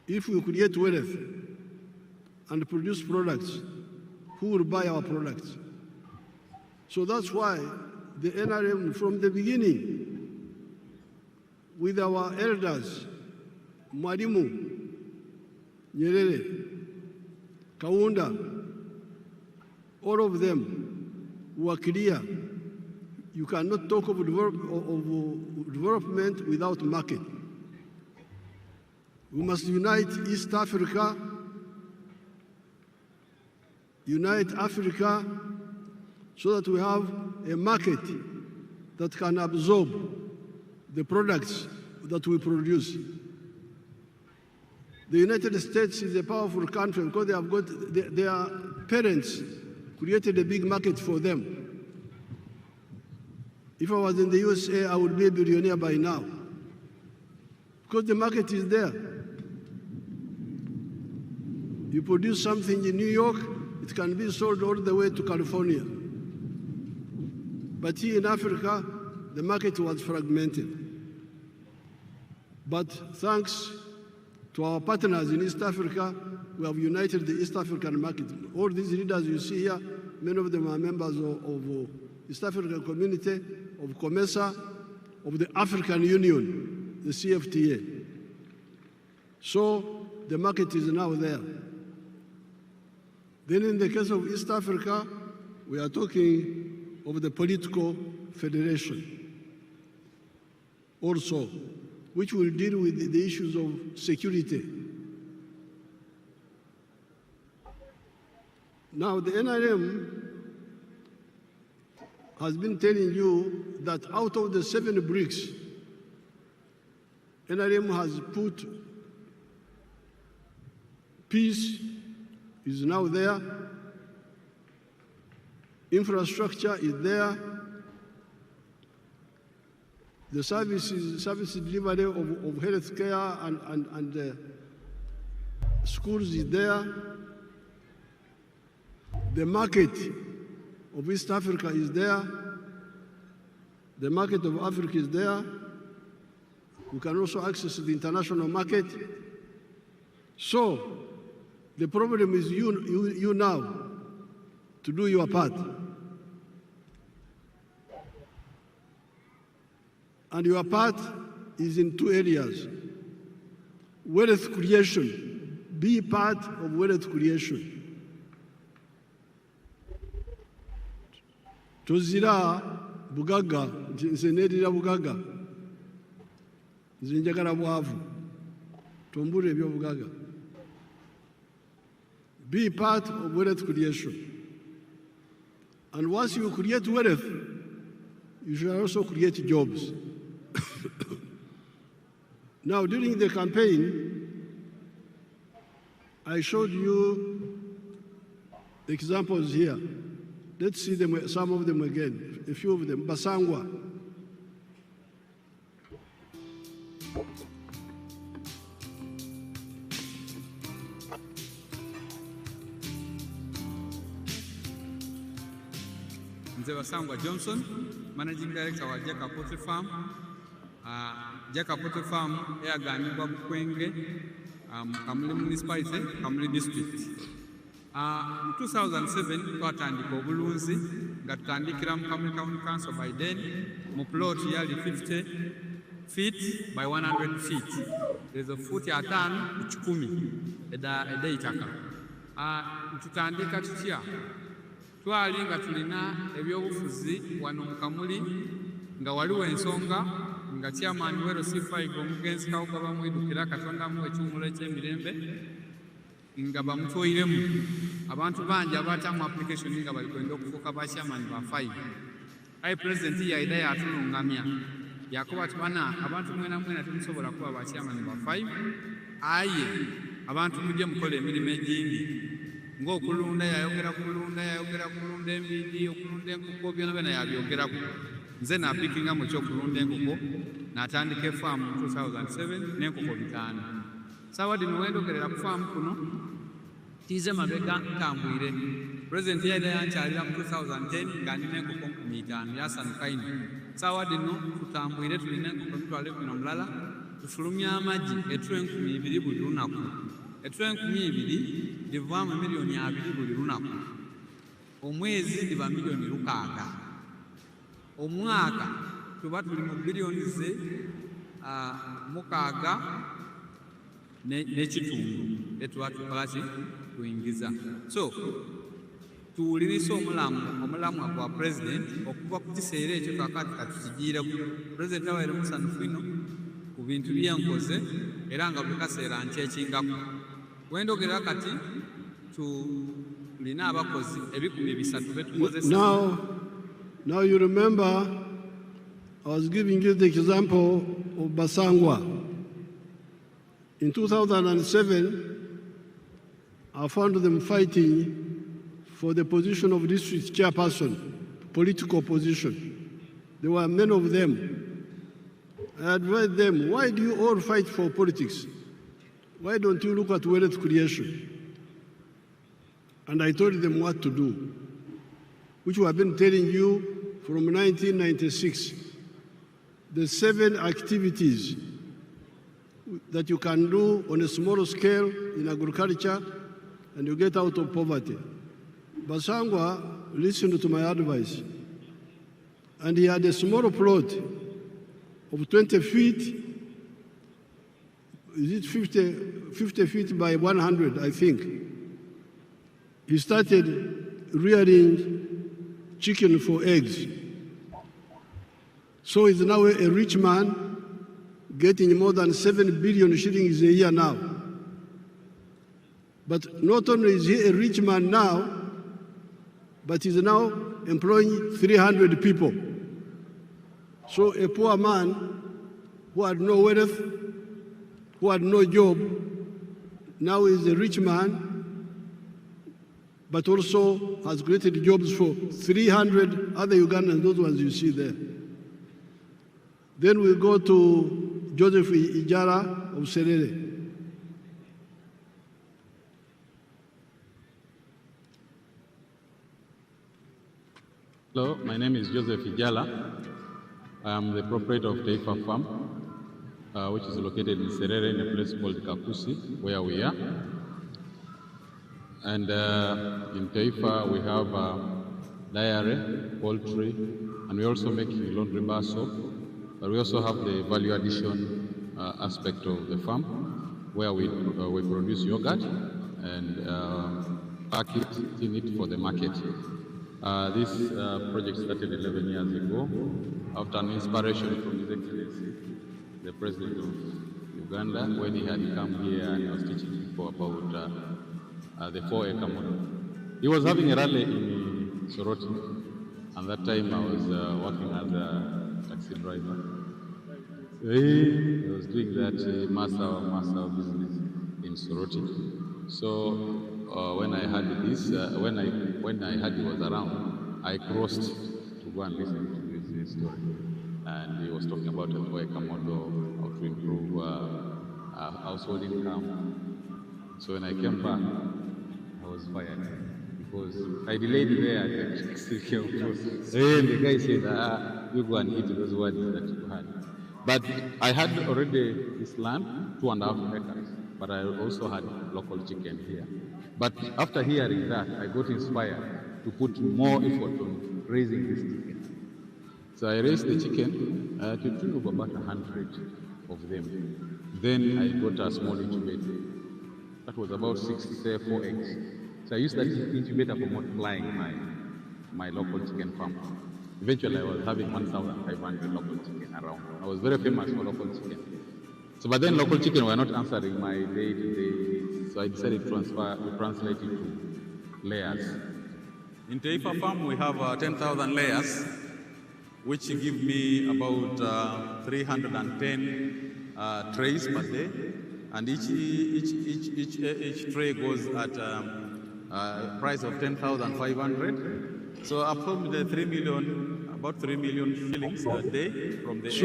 If we create wealth and produce products, who will buy our products? So that's why the NRM, from the beginning, with our elders, Mwalimu, Nyerere, Kaunda, all of them were clear. You cannot talk of development without market. We must unite East Africa, unite Africa, so that we have a market that can absorb the products that we produce. The United States is a powerful country because they have got their parents created a big market for them. If I was in the USA, I would be a billionaire by now, because the market is there. You produce something in New York, it can be sold all the way to California. But here in Africa, the market was fragmented. But thanks to our partners in East Africa, we have united the East African market. All these leaders you see here, many of them are members of East African Community, of COMESA, of the African Union, the CFTA. So the market is now there. Then in the case of East Africa, we are talking of the political federation also, which will deal with the issues of security. Now, the NRM has been telling you that out of the 7 bricks, NRM has put peace is now there, infrastructure is there, the service delivery of health care and schools is there, the market of East Africa is there, the market of Africa is there, we can also access the international market. So the problem is you now to do your part. And your part is in 2 areas. Wealth creation. Be part of wealth creation. Tozira bugaga, nze neerira bugaga. Nze njagala bwavu. Tombula ebyobugaga. Be part of wealth creation. And once you create wealth, you should also create jobs. Now, during the campaign, I showed you examples here. Let's see them, some of them again, a few of them. Basangwa. Nze Basangwa Johnson, Managing Director wa Jaka Poultry Farm. Jaka Poultry Farm eyaganibwa Bukwenge, Kamuli Municipality, Kamuli District. In 2007 twatandika obulunzi nga tutandikira mu Kamuli County Council by then mu plot yali 50 feet by 100 feet. There's a foot ya 5 ku 10 edda itaka. Tutandika tutya twali nga tulina ebyobufuzi wano mu Kamuli nga waliwo ensonga nga chairman wero C5 omugenzi Kawuka bamwidukira Katonda mu ekyumulo eky'emirembe nga bamutoyiremu abantu bangi abaatamu application nga bali kwenda okufuuka ba chairman ba 5 aye president yaida yatulungamya yakuba tubana abantu mwena mwena tumusobola kuba ba chairman ba 5 aye abantu mujje mukola emirimu egindi ng'okulunda yayogera kulunda embidi okulunda enkoko byona byona yabyogerako nze napikinga mu kyokulunda enkoko n'atandika efaamu mu 2007 n'enkoko 5 sawa dino wendogerera ku faamu kuno tiize mabega ntambwire president yaida yankyalira mu 2010 nga nina enkoko 5 yasanuka ino sawa dino tutambwire tulina enkoko tutwale kuno mulala tufulumya amagi etula 2,000 buli lunaku etula 2,000 livaamu miliyoni 2 buli lunaku omwezi liba miliyoni 6 omwaka tuba tuli mu biliyoni ze 6 n'ekitundu etuba tukolaki tuyingiza so tuwulirisa omulamwa gwa president okuva ku kiseera ekyo kakati katukigiireku president awaire musanufu ino ku bintu byenkoze era nga buli kaseera nkyekingako wendogera kati tulina abakozi 300 betukozesa. Now you remember I was giving you the example of Basangwa. In 2007, I found them fighting for the position of district chairperson, political position. There were many of them. I advised them, why do you all fight for politics? Why don't you look at wealth creation? And I told them what to do, which we have been telling you from 1996. The 7 activities that you can do on a small scale in agriculture and you get out of poverty. Basangwa listened to my advice, and he had a small plot of 20 feet, is it 50 feet by 100, I think. He started rearing chicken for eggs. So he's now a rich man, getting more than 7 billion shillings a year now. But not only is he a rich man now, but he's now employing 300 people. So a poor man who had no wealth, who had no job, now is a rich man, but also has created jobs for 300 other Ugandans, those ones you see there. Then we go to Joseph Ijara of Serere. Hello, my name is Joseph Ijala. I am the proprietor of Taifa Farm, which is located in Serere in a place called Kakusi, where we are. And in Taifa we have dairy, poultry, and we also make laundry bar soap. But we also have the value addition aspect of the farm, where we produce yogurt and pack it, tin it for the market. This project started 11 years ago after an inspiration from His Excellency, the President of Uganda, when he had come here and was teaching people about the 4-acre model. He was having a rally in Soroti, and that time I was working as a taxi driver. So he was doing that Massa business in Soroti. So when I heard this, when I heard he was around, I crossed to go and listen to his story. And he was talking about the 4-acre model, how to improve household income. So when I came back, I was fired because I delayed there at the post. And the guy said, you go and eat those words that you had. But I had already this land, 2.5 acres, but I also had local chicken here. But after hearing that, I got inspired to put more effort on raising this chicken. So I raised the chicken to the tune of about 100 of them. Then I got a small incubator. That was about 64 eggs. So I used that incubator for multiplying my local chicken farm. Eventually, I was having 1,500 local chicken around. I was very famous for local chicken. So, but then local chicken were not answering my day-to-day needs. So I decided to translate it to layers. In Taifa Farm, we have 10,000 layers, which give me about 310 trays per day. And each tray goes at a price of 10,500. So approximately 3 million, about 3 million shillings a day from the eggs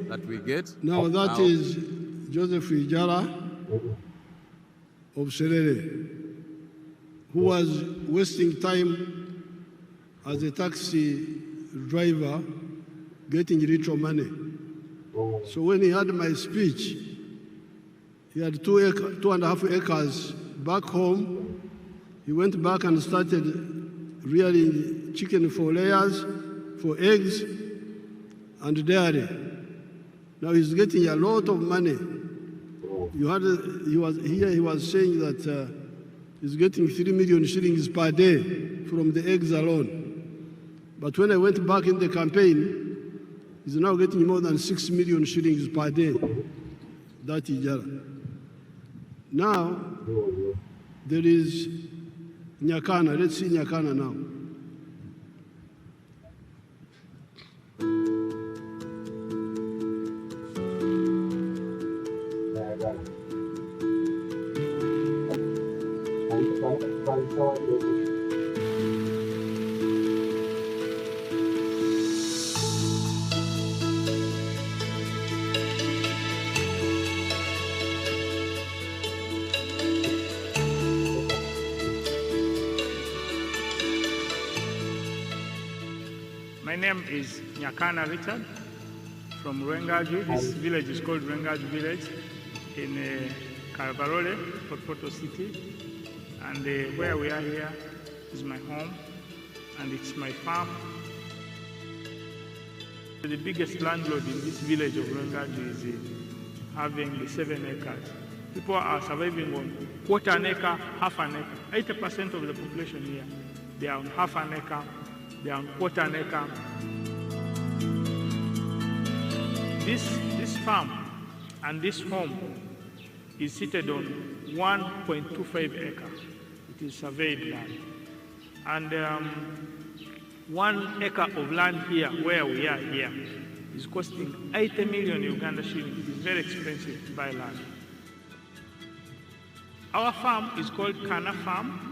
that we get. Now that is Joseph Ijara of Serere, who was wasting time as a taxi driver getting little money. So when he had my speech, he had 2.5 acres back home. He went back and started rearing chicken for layers, for eggs, and dairy. Now he's getting a lot of money. He was saying that he's getting 3 million shillings per day from the eggs alone. But when I went back in the campaign, he's now getting more than 6 million shillings per day. That Ijara. Now, there is Nyakana. Let's see Nyakana now. My name is Nyakana Richard from Rwengaju. This village is called Rwengaju village in Karabarole, Potpoto City. And where we are here is my home and it's my farm. The biggest landlord in this village of Rwengaju is having 7 acres. People are surviving on quarter an acre, half an acre. 80% of the population here, they are on half an acre, they are on quarter an acre. This farm and this home is seated on 1.25 acres. It is surveyed land. And 1 acre of land here, where we are here, is costing 80 million Uganda shillings. It is very expensive to buy land. Our farm is called Kana Farm.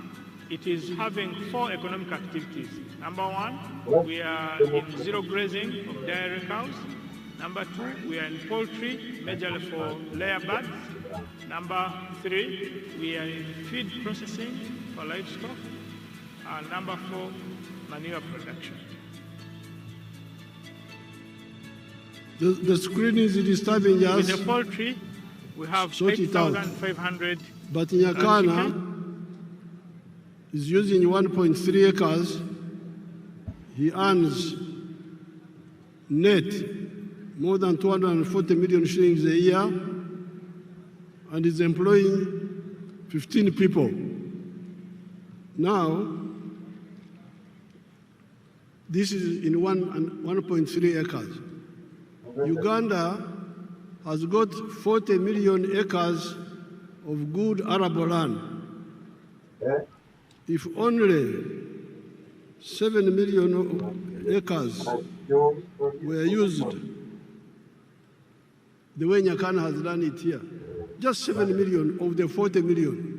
It is having 4 economic activities. Number 1, we are in zero grazing of dairy cows. Number 2, we are in poultry, majorly for layer birds. Number 3, we are in feed processing for livestock. And number 4, manure production. The screen is disturbing us. With the poultry, we have 8,500. But Nyakana is using 1.3 acres. He earns net more than 240 million shillings a year and is employing 15 people. Now, this is in 1.3 acres. Uganda has got 40 million acres of good arable land. If only 7 million acres were used the way Nyakana has done it here, just 7 million of the 40 million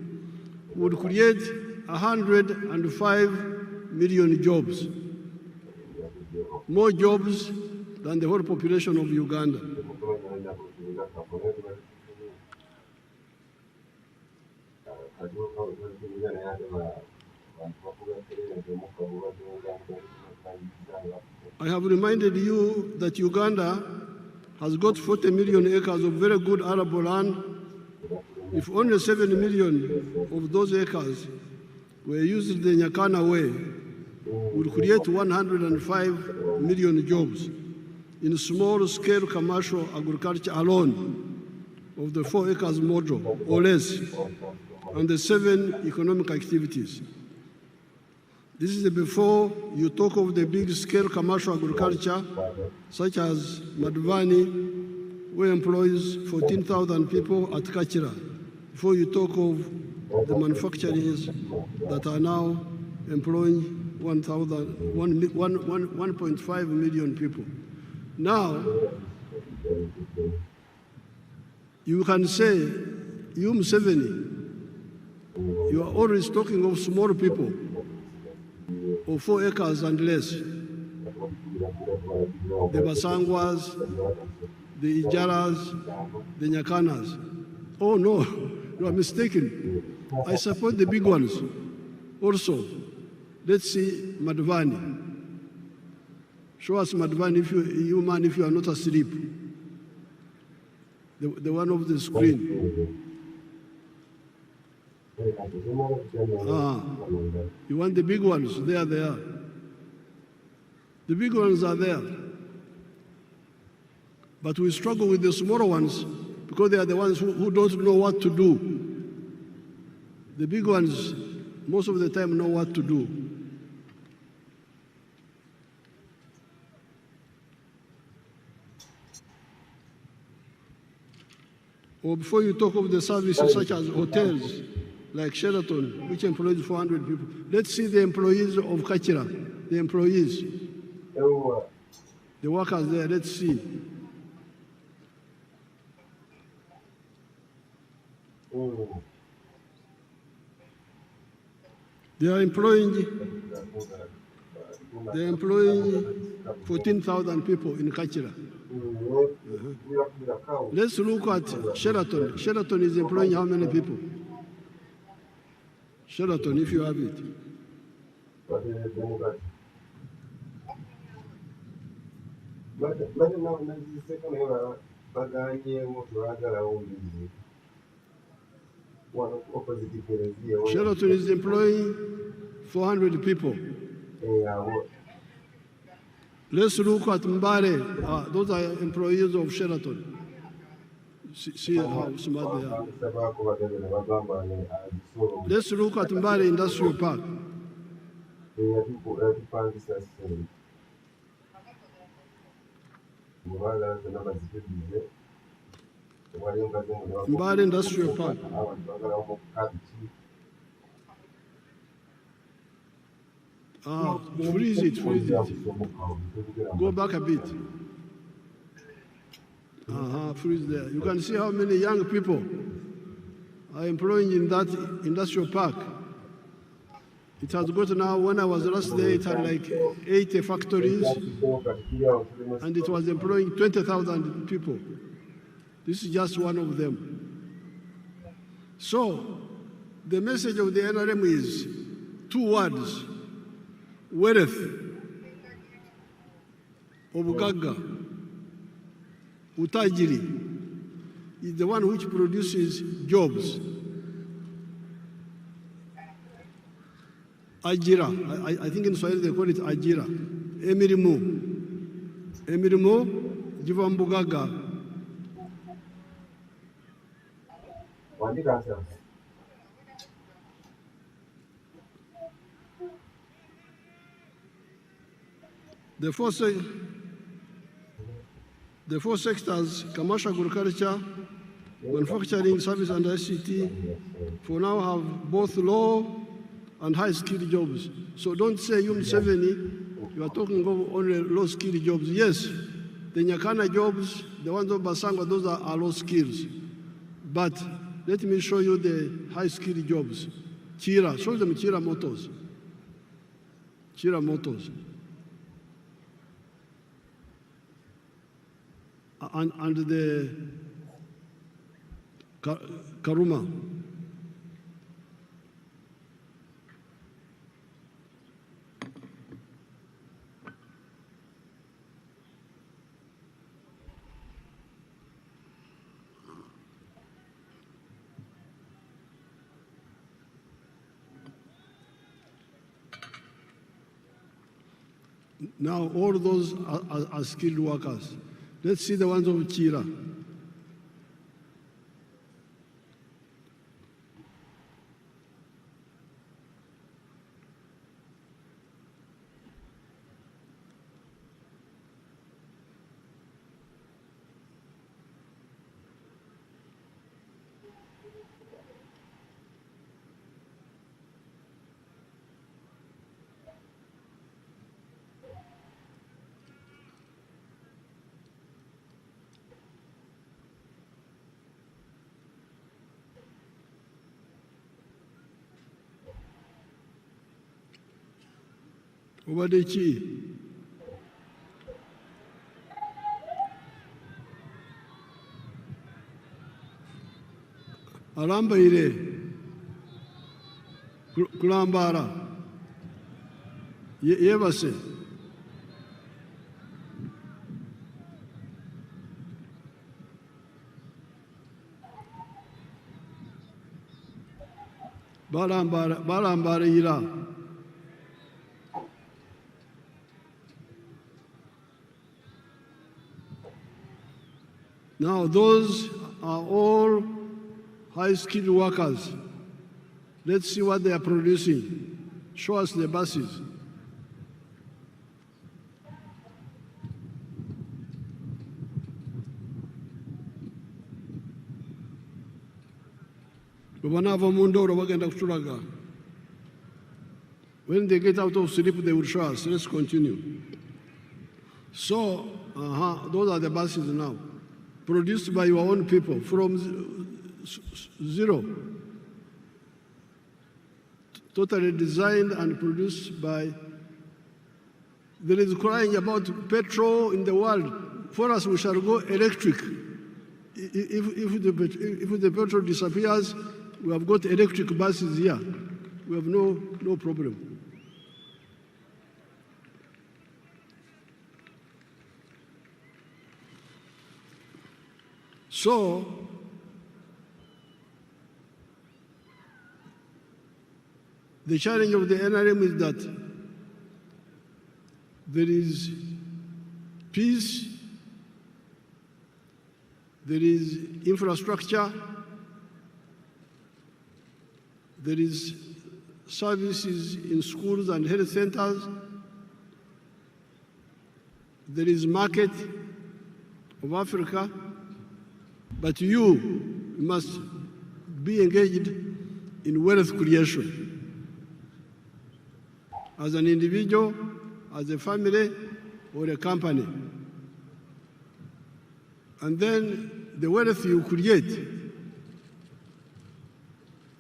would create 105 million jobs, more jobs than the whole population of Uganda. I have reminded you that Uganda has got 40 million acres of very good arable land. If only 7 million of those acres were used the Nyakana way, would create 105 million jobs in small-scale commercial agriculture alone of the 4 acres model or less, and the 7 economic activities. This is before you talk of the big-scale commercial agriculture, such as Madvani, who employs 14,000 people at Kachira, before you talk of the manufacturers that are now employing 1.5 million people. Now, you can say, you Museveni, you are always talking of small people, of 4 acres and less. The Basangwas, the Ijaras, the Nyakanas. Oh no, you are mistaken. I support the big ones also. Let's see Madvani. Show us Madvani if you man, if you are not asleep. The one of the screen. You want the big ones? They are there. The big ones are there. But we struggle with the smaller ones because they are the ones who don't know what to do. The big ones, most of the time, know what to do. Or before you talk of the services such as hotels, like Sheraton, which employs 400 people. Let's see the employees of Kachira, the employees, the workers there, let's see. They are employing 14,000 people in Kachira. Let's look at Sheraton. Sheraton is employing how many people? Sheraton, if you have it. Sheraton is employing 400 people. Let's look at Mbare. Those are employees of Sheraton. See how smart they are. Let's look at Mbare Industrial Park. Mbare Industrial Park. Freeze it. Go back a bit. Freeze there. You can see how many young people are employing in that industrial park. It has got now, when I was last there, it had like 80 factories, and it was employing 20,000 people. This is just one of them. So, the message of the NRM is 2 words: wealth, obugaga, utajiri is the one which produces jobs. Ajira, I think in Swahili they call it ajira. Emirimu, jivambugaga. The four sectors, commercial agriculture, manufacturing, service, and ICT, for now have both low and high-skilled jobs. So don't say you Museveni, you are talking about only low-skilled jobs. Yes, the Nyakana jobs, the ones of Basangwa, those are low skills. But let me show you the high-skilled jobs. Chira, show them Chira Motors. Chira Motors. And the Karuma. Now, all those are skilled workers. Let's see the ones of Chira. obadde ki? Alambaire kulambaala yeebase. Balambalira. Now those are all high-skilled workers. Let's see what they are producing. Show us the buses. When they get out of sleep, they will show us. Let's continue. So, those are the buses now, produced by your own people from zero, totally designed and produced by. There is crying about petrol in the world. For us, we shall go electric. If the petrol disappears, we have got electric buses here. We have no problem. So, the challenge of the NRM is that there is peace, there is infrastructure, there is services in schools and health centers, there is market of Africa, but you must be engaged in wealth creation as an individual, as a family, or a company. And then the wealth you create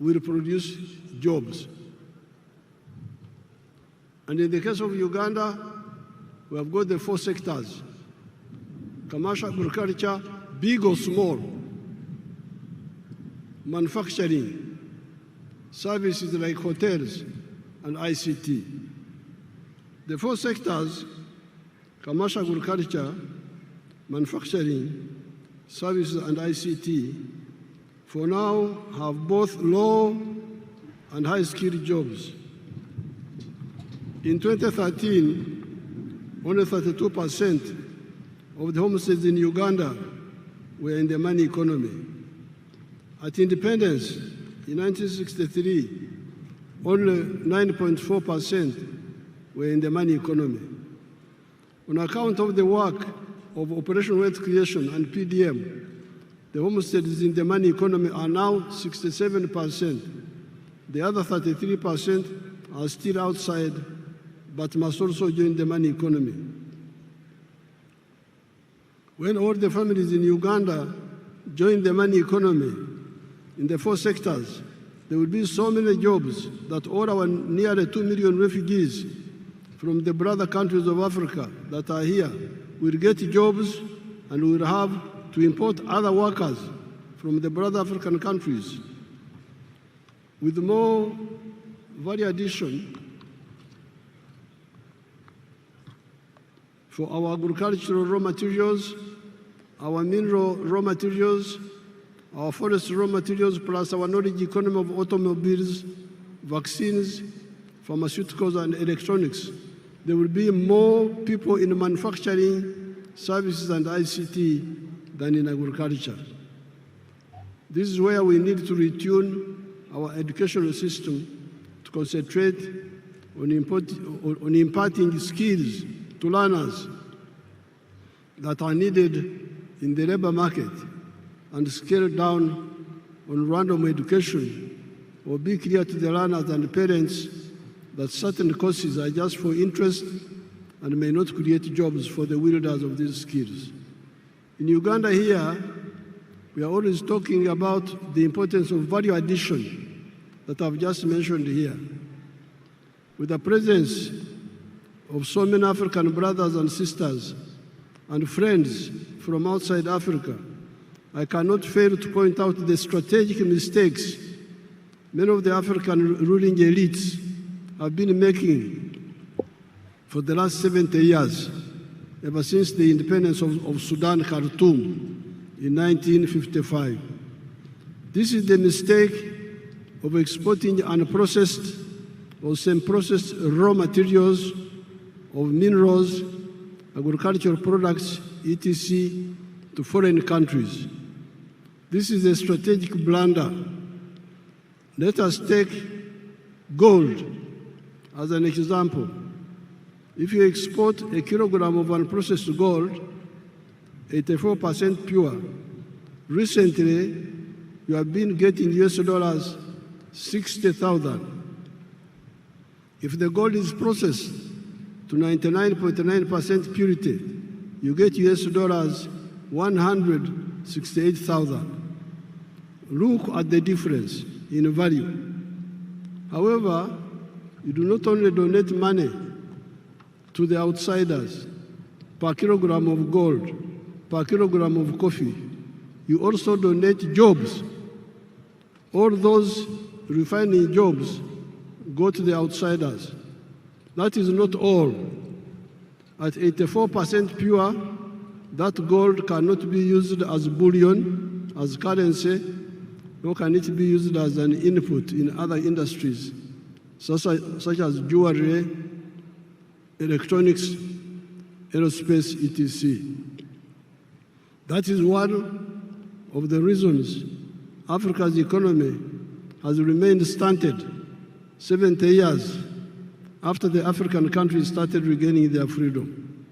will produce jobs. And in the case of Uganda, we have got the 4 sectors: commercial, agriculture, big or small, manufacturing, services like hotels, and ICT. The 4 sectors, commercial, agriculture, manufacturing, services, and ICT, for now have both low and high-skilled jobs. In 2013, only 32% of the homesteads in Uganda were in the money economy. At independence in 1963, only 9.4% were in the money economy. On account of the work of Operation Wealth Creation and PDM, the homesteads in the money economy are now 67%. The other 33% are still outside, but must also join the money economy. When all the families in Uganda join the money economy in the 4 sectors, there will be so many jobs that all our nearly 2 million refugees from the brother countries of Africa that are here will get jobs, and we will have to import other workers from the brother African countries. With more value addition for our agricultural raw materials, our mineral raw materials, our forest raw materials, plus our knowledge economy of automobiles, vaccines, pharmaceuticals, and electronics, there will be more people in manufacturing, services, and ICT than in agriculture. This is where we need to retune our educational system to concentrate on imparting skills to learners that are needed in the labor market, and scale down on random education, or be clear to the learners and parents that certain courses are just for interest and may not create jobs for the wielders of these skills. In Uganda here, we are always talking about the importance of value addition that I've just mentioned here. With the presence of so many African brothers and sisters and friends from outside Africa, I cannot fail to point out the strategic mistakes many of the African ruling elites have been making for the last 70 years, ever since the independence of Sudan, Khartoum, in 1955. This is the mistake of exporting unprocessed or semi-processed raw materials of minerals, agricultural products, etc., to foreign countries. This is a strategic blunder. Let us take gold as an example. If you export a kilogram of unprocessed gold, 84% pure, recently you have been getting US dollars 60,000. If the gold is processed to 99.9% purity, you get US dollars 168,000. Look at the difference in value. However, you do not only donate money to the outsiders per kilogram of gold, per kilogram of coffee, you also donate jobs. All those refining jobs go to the outsiders. That is not all. At 84% pure, that gold cannot be used as bullion, as currency, nor can it be used as an input in other industries, such as jewelry, electronics, aerospace, etc. That is one of the reasons Africa's economy has remained stunted 70 years after the African countries started regaining their freedom.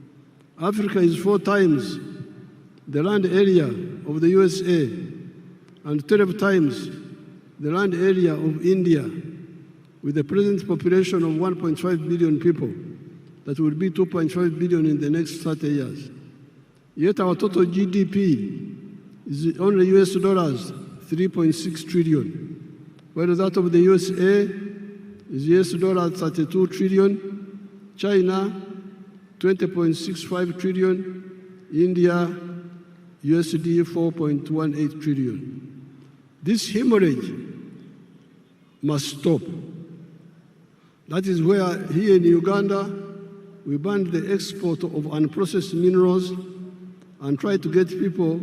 Africa is 4 times the land area of the USA and 12 times the land area of India, with a present population of 1.5 billion people that will be 2.5 billion in the next 30 years. Yet our total GDP is only US dollars 3.6 trillion, while that of the USA is US dollars 32 trillion, China 20.65 trillion, India USD 4.18 trillion. This hemorrhage must stop. That is where here in Uganda we banned the export of unprocessed minerals and try to get people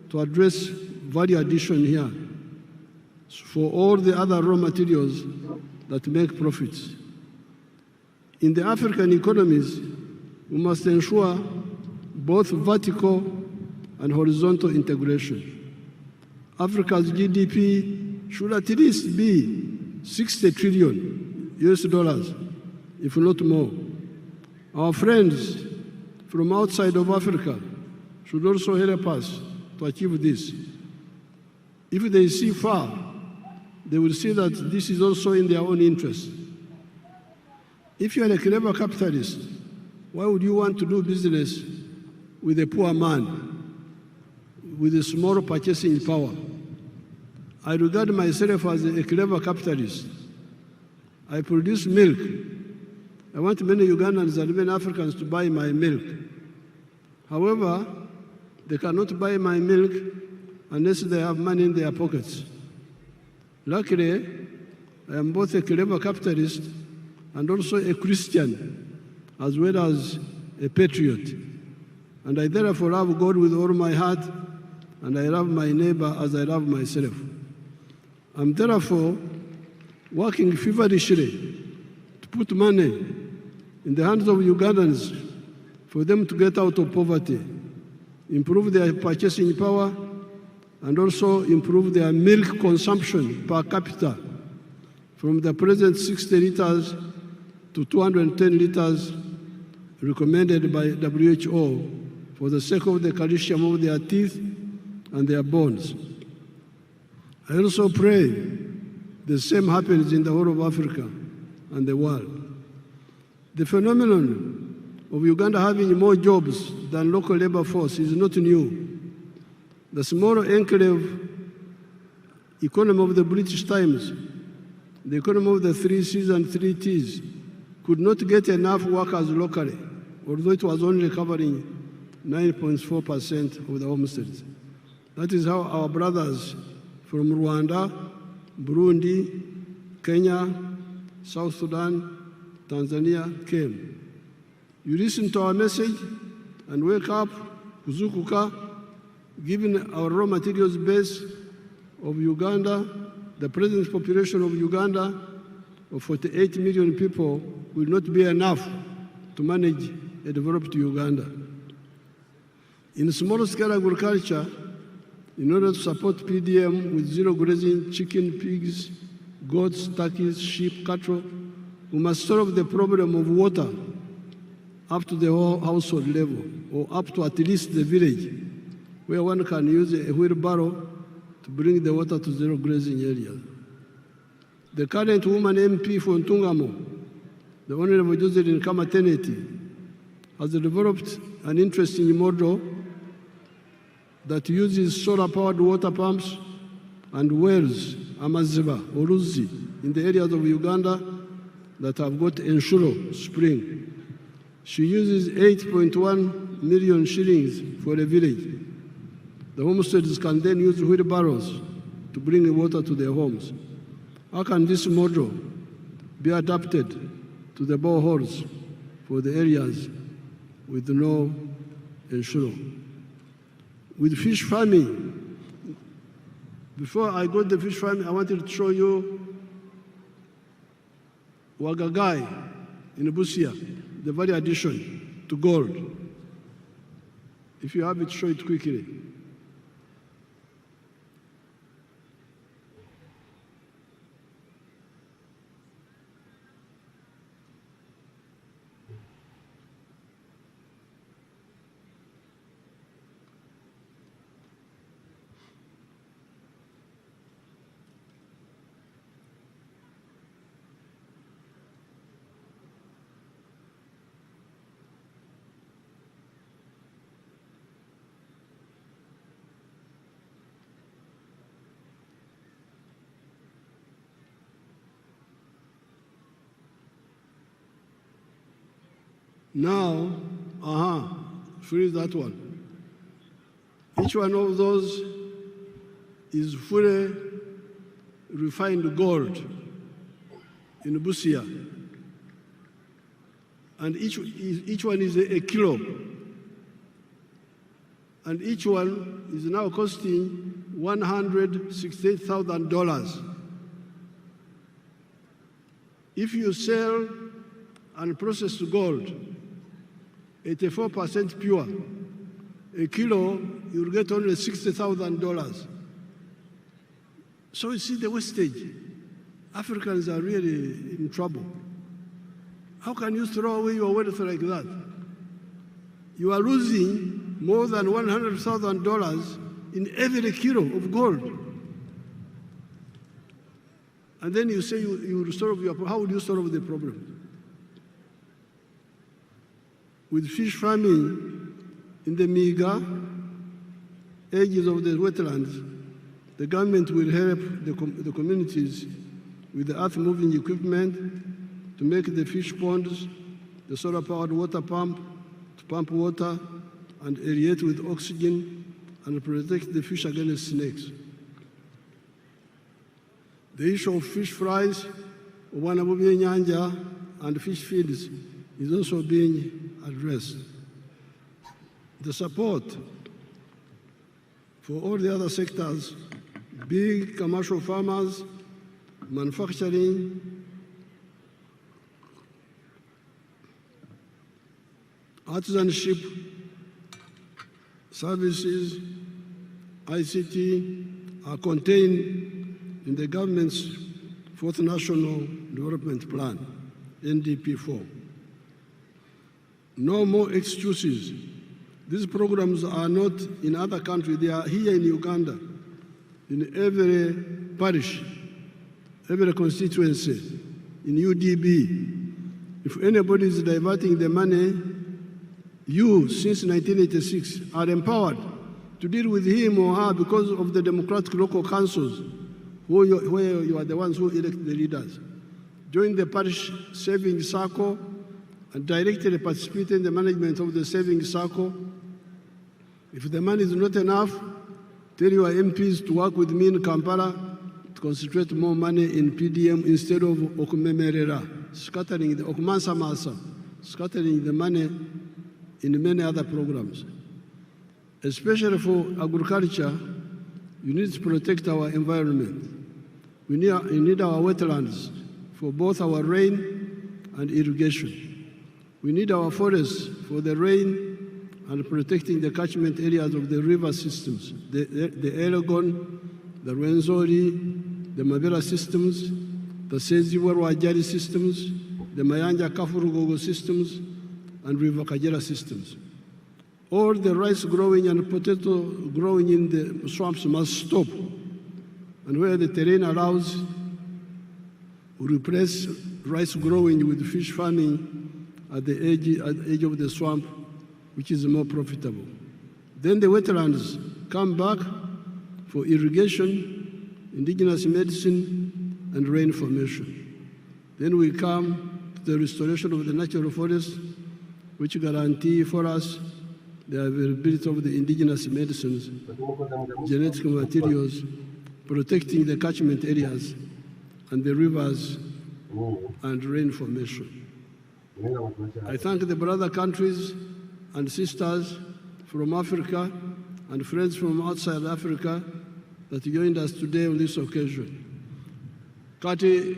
to address value addition here for all the other raw materials that make profits. In the African economies, we must ensure both vertical and horizontal integration. Africa's GDP should at least be 60 trillion US dollars, if not more. Our friends from outside of Africa should also help us to achieve this. If they see far, they will see that this is also in their own interest. If you are a clever capitalist, why would you want to do business with a poor man with a small purchasing power? I regard myself as a clever capitalist. I produce milk. I want many Ugandans and many Africans to buy my milk. However, they cannot buy my milk unless they have money in their pockets. Luckily, I am both a clever capitalist and also a Christian, as well as a patriot. And I therefore love God with all my heart, and I love my neighbor as I love myself. I'm therefore working feverishly to put money in the hands of Ugandans for them to get out of poverty, improve their purchasing power, and also improve their milk consumption per capita from the present 60 liters to 210 liters recommended by WHO for the sake of the calcium of their teeth and their bones. I also pray the same happens in the whole of Africa and the world. The phenomenon of Uganda having more jobs than local labor force is not new. The small enclave economy of the British Times, the economy of the 3 C's and 3 T's, could not get enough workers locally, although it was only covering 9.4% of the homesteads. That is how our brothers from Rwanda, Burundi, Kenya, South Sudan, Tanzania came. You listen to our message and wake up, kuzukuka, given our raw materials base of Uganda, the present population of Uganda of 48 million people will not be enough to manage a developed Uganda. In small-scale agriculture, in order to support PDM with zero grazing chicken, pigs, goats, turkeys, sheep, cattle, we must solve the problem of water up to the whole household level, or up to at least the village, where one can use a wheelbarrow to bring the water to zero grazing areas. The current woman MP for Ntungamo, the Honorable Josephine Kamateneti, has developed an interesting model that uses solar-powered water pumps and wells, amaziba, or uzi, in the areas of Uganda that have got Enshuro spring. She uses 8.1 million shillings for a village. The homesteads can then use wheelbarrows to bring water to their homes. How can this model be adapted to the boreholes for the areas with no Enshuro? With fish farming, before I got the fish farming, I wanted to show you Wagagai in Busia, the value addition to gold. If you have it, show it quickly. Now, freeze that one. Each one of those is fully refined gold in Busia. And each one is a kilo. And each one is now costing $168,000. If you sell and process gold, 84% pure, a kilo, you'll get only $60,000. So you see the wastage. Africans are really in trouble. How can you throw away your wealth like that? You are losing more than $100,000 in every kilo of gold. And then you say you will solve your problem. How will you solve the problem? With fish farming in the Miga, edges of the wetlands, the government will help the communities with the earth-moving equipment to make the fish ponds, the solar-powered water pump, to pump water and aerate with oxygen and protect the fish against snakes. The issue of fish fries, nyanja, and fish feeds is also being addressed. The support for all the other sectors, big commercial farmers, manufacturing, artisanship, services, ICT are contained in the government's Fourth National Development Plan, NDP4. No more excuses. These programs are not in other countries. They are here in Uganda, in every parish, every constituency, in UDB. If anybody is diverting the money, you, since 1986, are empowered to deal with him or her because of the democratic local councils where you are the ones who elect the leaders. join the parish savings circle, and directly participate in the management of the savings circle. If the money is not enough, tell your MPs to work with me in Kampala to concentrate more money in PDM instead of okumemerera, scattering the money in many other programs. Especially for agriculture, you need to protect our environment. We need our wetlands for both our rain and irrigation. We need our forests for the rain and protecting the catchment areas of the river systems, the Elgon, the Rwenzori, the Mabera systems, the Seziwa-Rwajari systems, the Mayanja Kafurugogo systems, and River Kajera systems. All the rice growing and potato growing in the swamps must stop. And where the terrain allows, we replace rice growing with fish farming at the edge of the swamp, which is more profitable. Then the wetlands come back for irrigation, indigenous medicine, and rain formation. Then we come to the restoration of the natural forests, which guarantee for us the availability of the indigenous medicines, genetic materials, protecting the catchment areas and the rivers and rain formation. I thank the brother countries and sisters from Africa and friends from outside Africa that joined us today on this occasion. Kati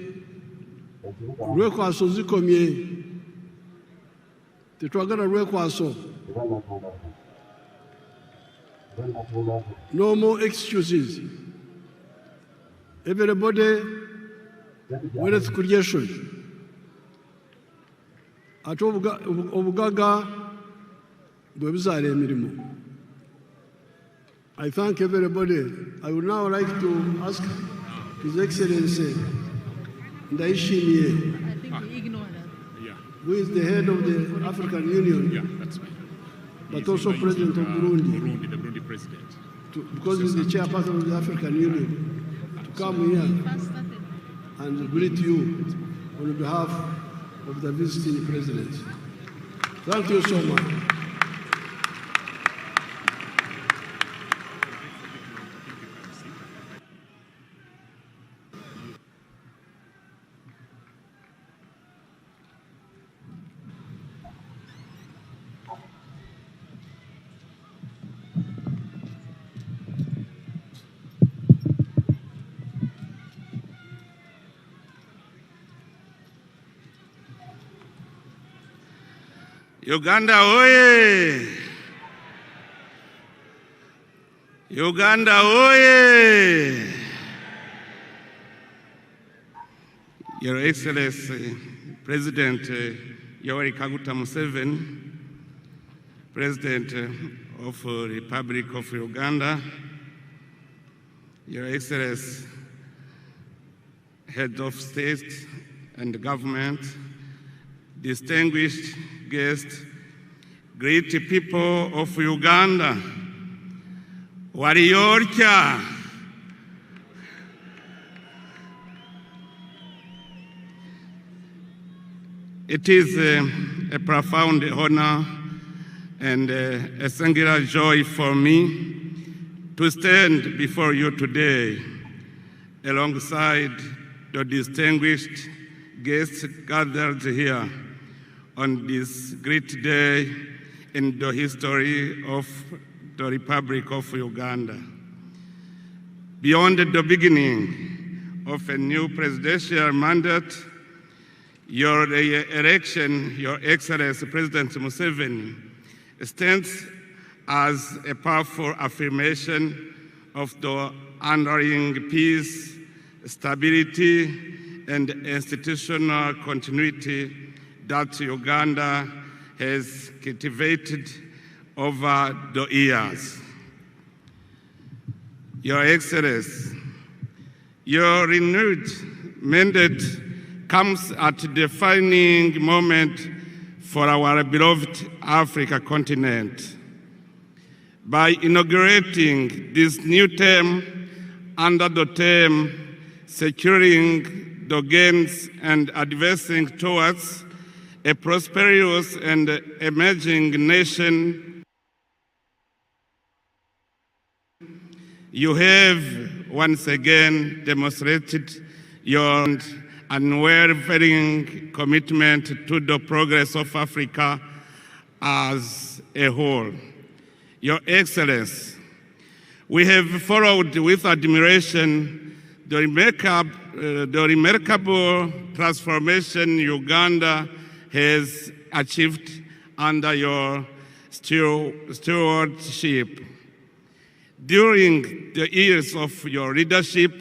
lwekwaso zikomye, tetwagala lwekwaso. No more excuses. Everybody, wealth creation. Ate obugaga bwe buzaala emirimu. I thank everybody. I would now like to ask His Excellency Ndayishimiye, who is the head of the African Union, That's right. but also President of Burundi, the Burundi president. because he's the chairperson of the African Union, to come here and greet you on behalf of the visiting president. Thank you so much. Uganda oye! Uganda oye! Your Excellency, President Yoweri Kaguta Museveni, President of the Republic of Uganda, Your Excellency, Head of State and Government, distinguished guests, great people of Uganda, Wariyorcha. It is a profound honor and a singular joy for me to stand before you today alongside the distinguished guests gathered here on this great day in the history of the Republic of Uganda. Beyond the beginning of a new presidential mandate, your election, Your Excellency President Museveni, stands as a powerful affirmation of the enduring peace, stability, and institutional continuity that Uganda has cultivated over the years. Your Excellency, your renewed mandate comes at a defining moment for our beloved Africa continent. By inaugurating this new term under the term Securing the gains and advancing towards a prosperous and emerging nation. You have once again demonstrated your unwavering commitment to the progress of Africa as a whole. Your Excellency, we have followed with admiration the remarkable transformation Uganda has achieved under your stewardship. During the years of your leadership,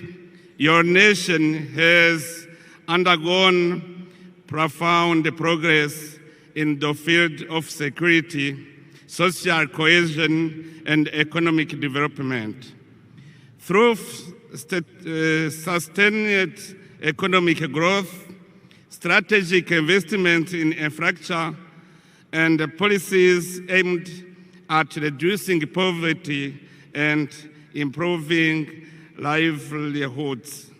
your nation has undergone profound progress in the field of security, social cohesion, and economic development. Through sustained economic growth, strategic investment in infrastructure, and policies aimed at reducing poverty and improving livelihoods,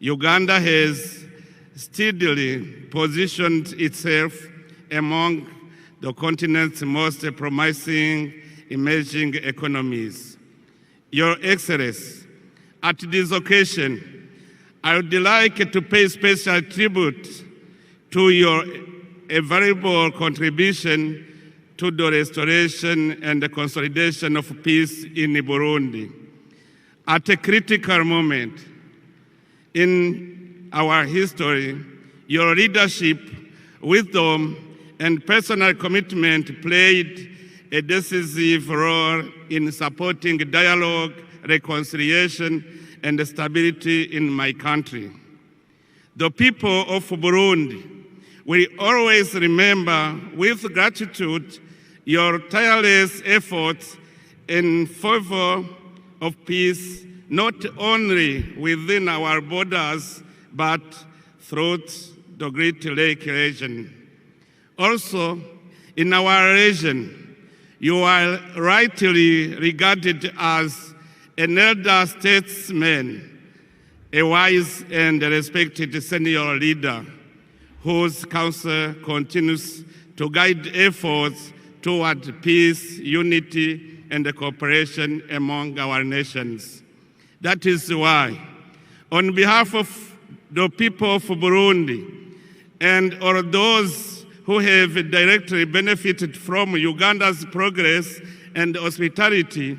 Uganda has steadily positioned itself among the continent's most promising emerging economies. Your Excellency, at this occasion, I would like to pay special tribute to your invaluable contribution to the restoration and the consolidation of peace in Burundi. At a critical moment in our history, your leadership, wisdom, and personal commitment played a decisive role in supporting dialogue, reconciliation, and stability in my country. The people of Burundi will always remember with gratitude your tireless efforts in favor of peace, not only within our borders, but throughout the Great Lake region. Also, in our region, you are rightly regarded as an elder statesman, a wise and respected senior leader whose counsel continues to guide efforts toward peace, unity, and cooperation among our nations. That is why, on behalf of the people of Burundi and all those who have directly benefited from Uganda's progress and hospitality,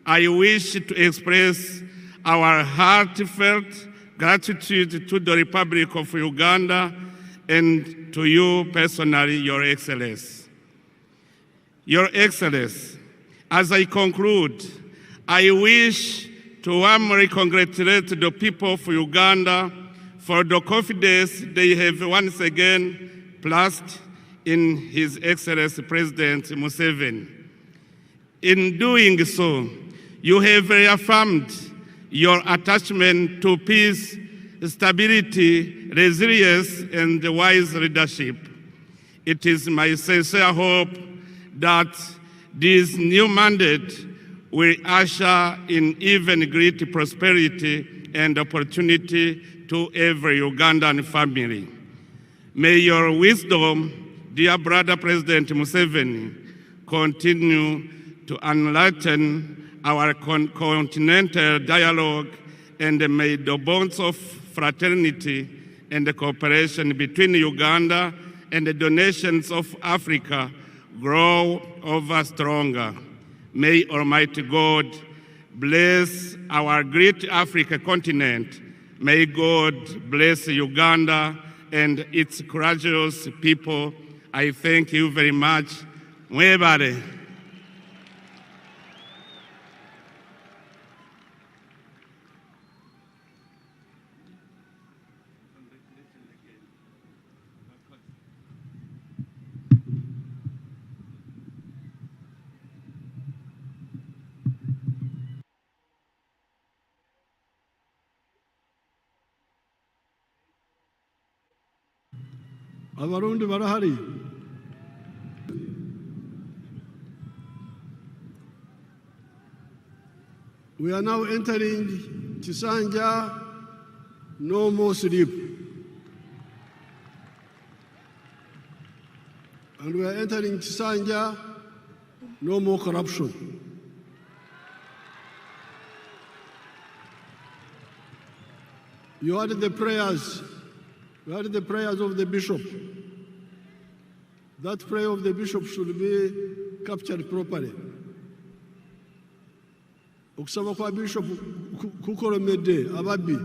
I wish to express our heartfelt gratitude to the Republic of Uganda and to you personally, Your Excellency. Your Excellency, as I conclude, I wish to warmly congratulate the people of Uganda for the confidence they have once again placed in His Excellency President Museveni. In doing so, you have reaffirmed your attachment to peace, stability, resilience, and wise leadership. It is my sincere hope that this new mandate will usher in even greater prosperity and opportunity to every Ugandan family. May your wisdom, dear brother President Museveni, continue to enlighten our continental dialogue, and may the bonds of fraternity and cooperation between Uganda and the nations of Africa grow ever stronger. May Almighty God bless our great Africa continent. May God bless Uganda and its courageous people. I thank you very much. Mwebale. Abarundi barahari. We are now entering Chisanja, no more sleep. And we are entering Chisanja, no more corruption. You heard the prayers. You heard the prayers of the bishop. That prayer of the bishop should be captured properly. Okusaba kwa bishop kukolemedde ababbi.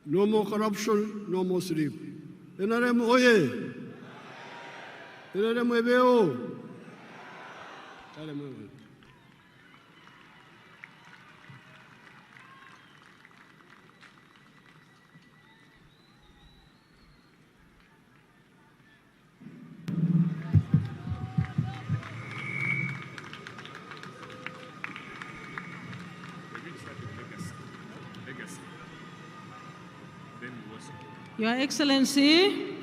No more corruption, no more sleep. NRM oye. NRM ebeo. Your Excellency,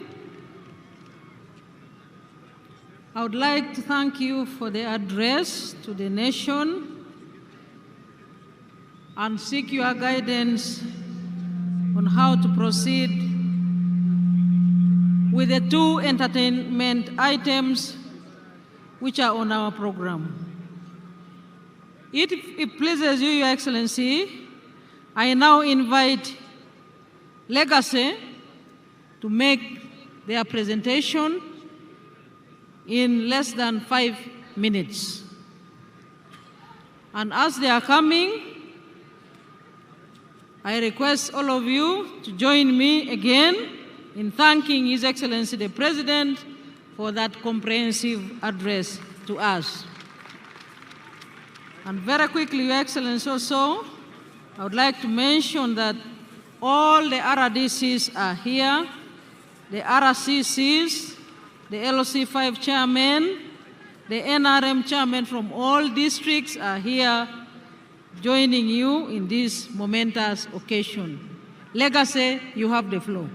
I would like to thank you for the address to the nation and seek your guidance on how to proceed with the two entertainment items which are on our program. If it pleases you, Your Excellency, I now invite Legacy to make their presentation in less than 5 minutes. And as they are coming, I request all of you to join me again in thanking His Excellency the President for that comprehensive address to us. And very quickly, Your Excellency, also, I would like to mention that all the RDCs are here, the RCCs, the LOC5 chairmen, the NRM chairmen from all districts are here joining you in this momentous occasion. Legacy, you have the floor.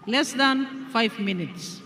Less than 5 minutes.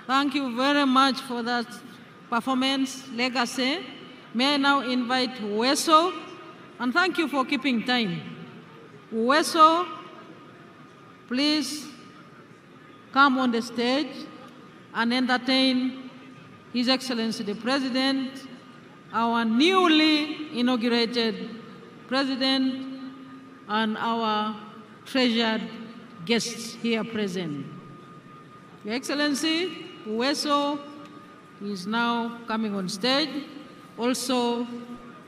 Thank you very much for that performance, Legacy. May I now invite Weso, and thank you for keeping time. Weso, please come on the stage and entertain His Excellency the President, our newly inaugurated President, and our treasured guests here present. Your Excellency, Uweso is now coming on stage, also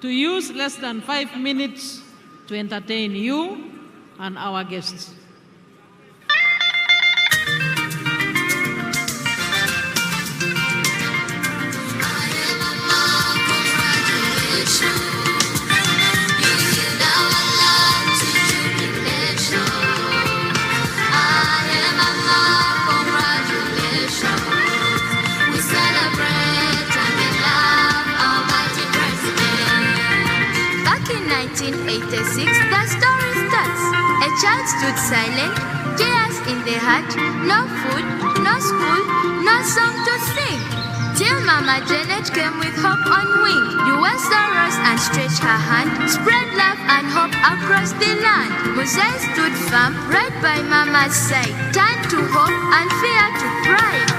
to use less than 5 minutes to entertain you and our guests. The story starts. A child stood silent, tears in the heart, no food, no school, no song to sing. Till Mama Janet came with hope on wing. Uweso rose and stretched her hand, spread love and hope across the land. Musai stood firm, right by Mama's side, turned to hope and fear to pride.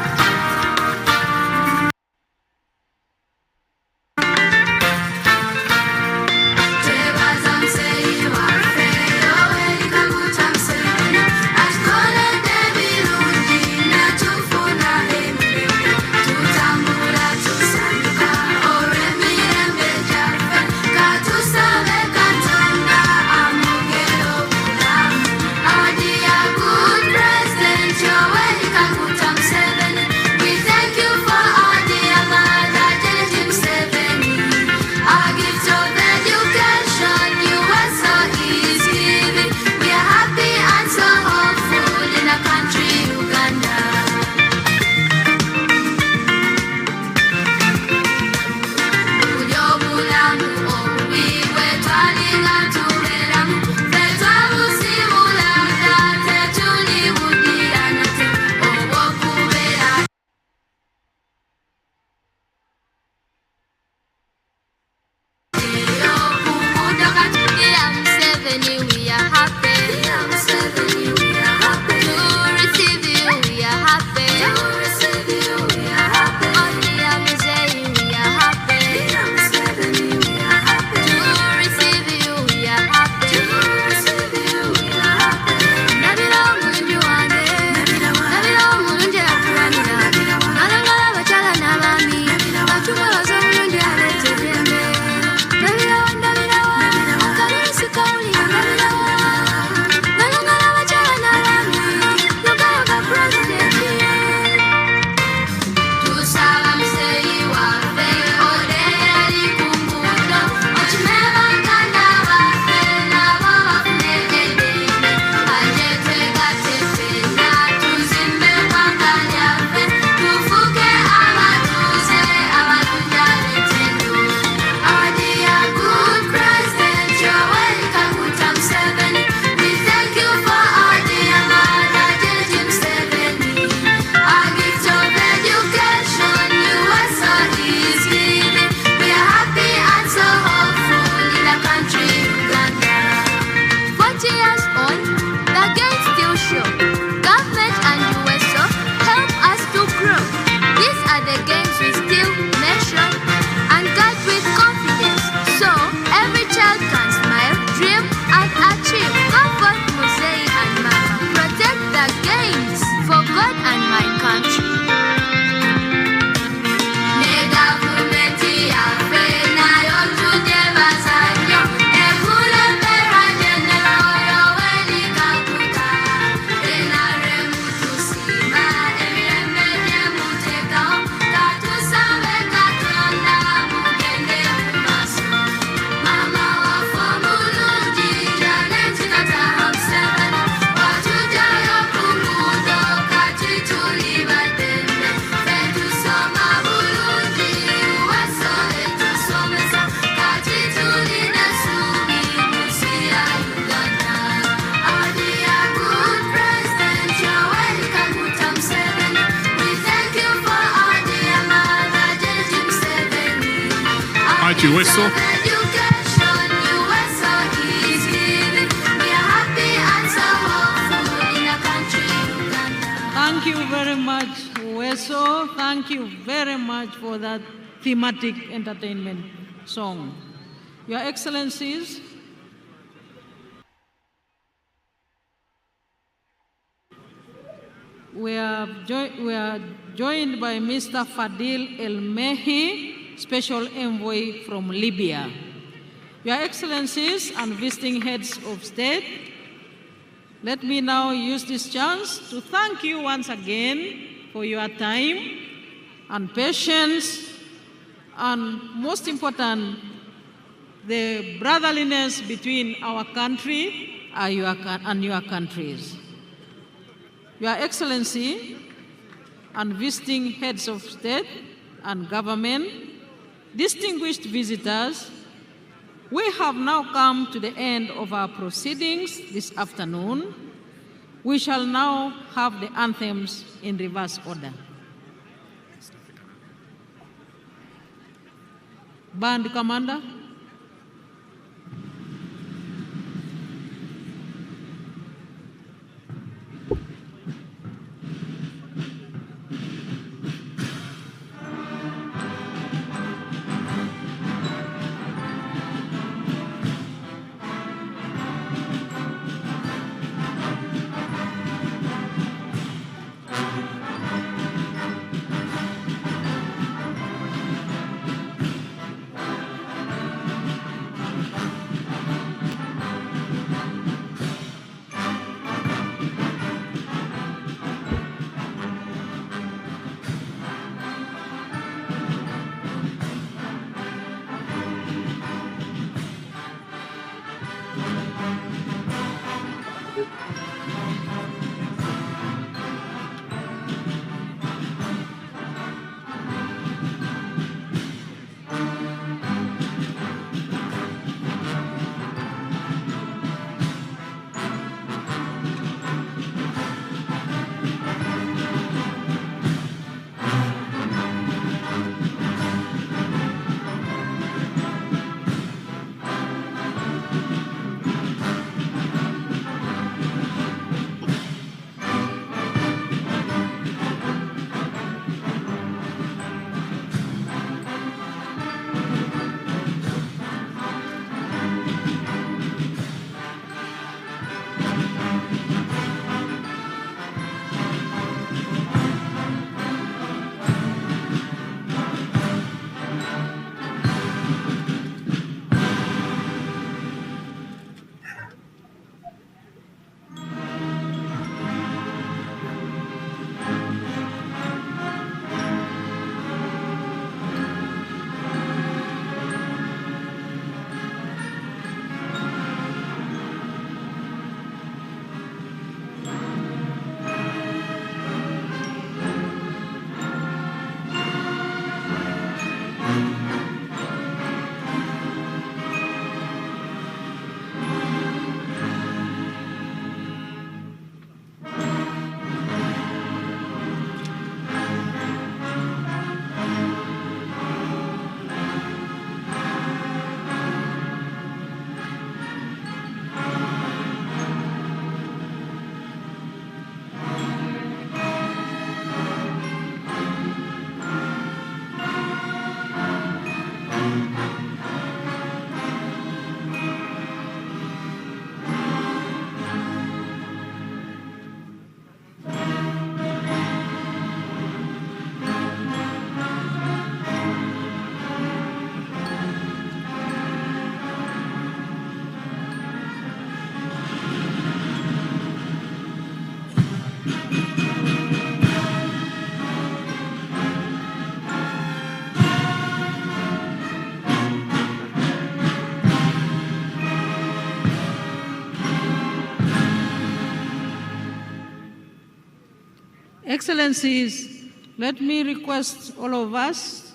Uweso. Thank you very much, Weso. Thank you very much for that thematic entertainment song. Your Excellencies, we are joined by Mr. Fadil El Mehi, Special Envoy from Libya. Your Excellencies and visiting heads of state, let me now use this chance to thank you once again for your time and patience, and most important, the brotherliness between our country and your countries. Your Excellency and visiting heads of state and government, distinguished visitors, we have now come to the end of our proceedings this afternoon. We shall now have the anthems in reverse order. Band Commander. Excellencies, let me request all of us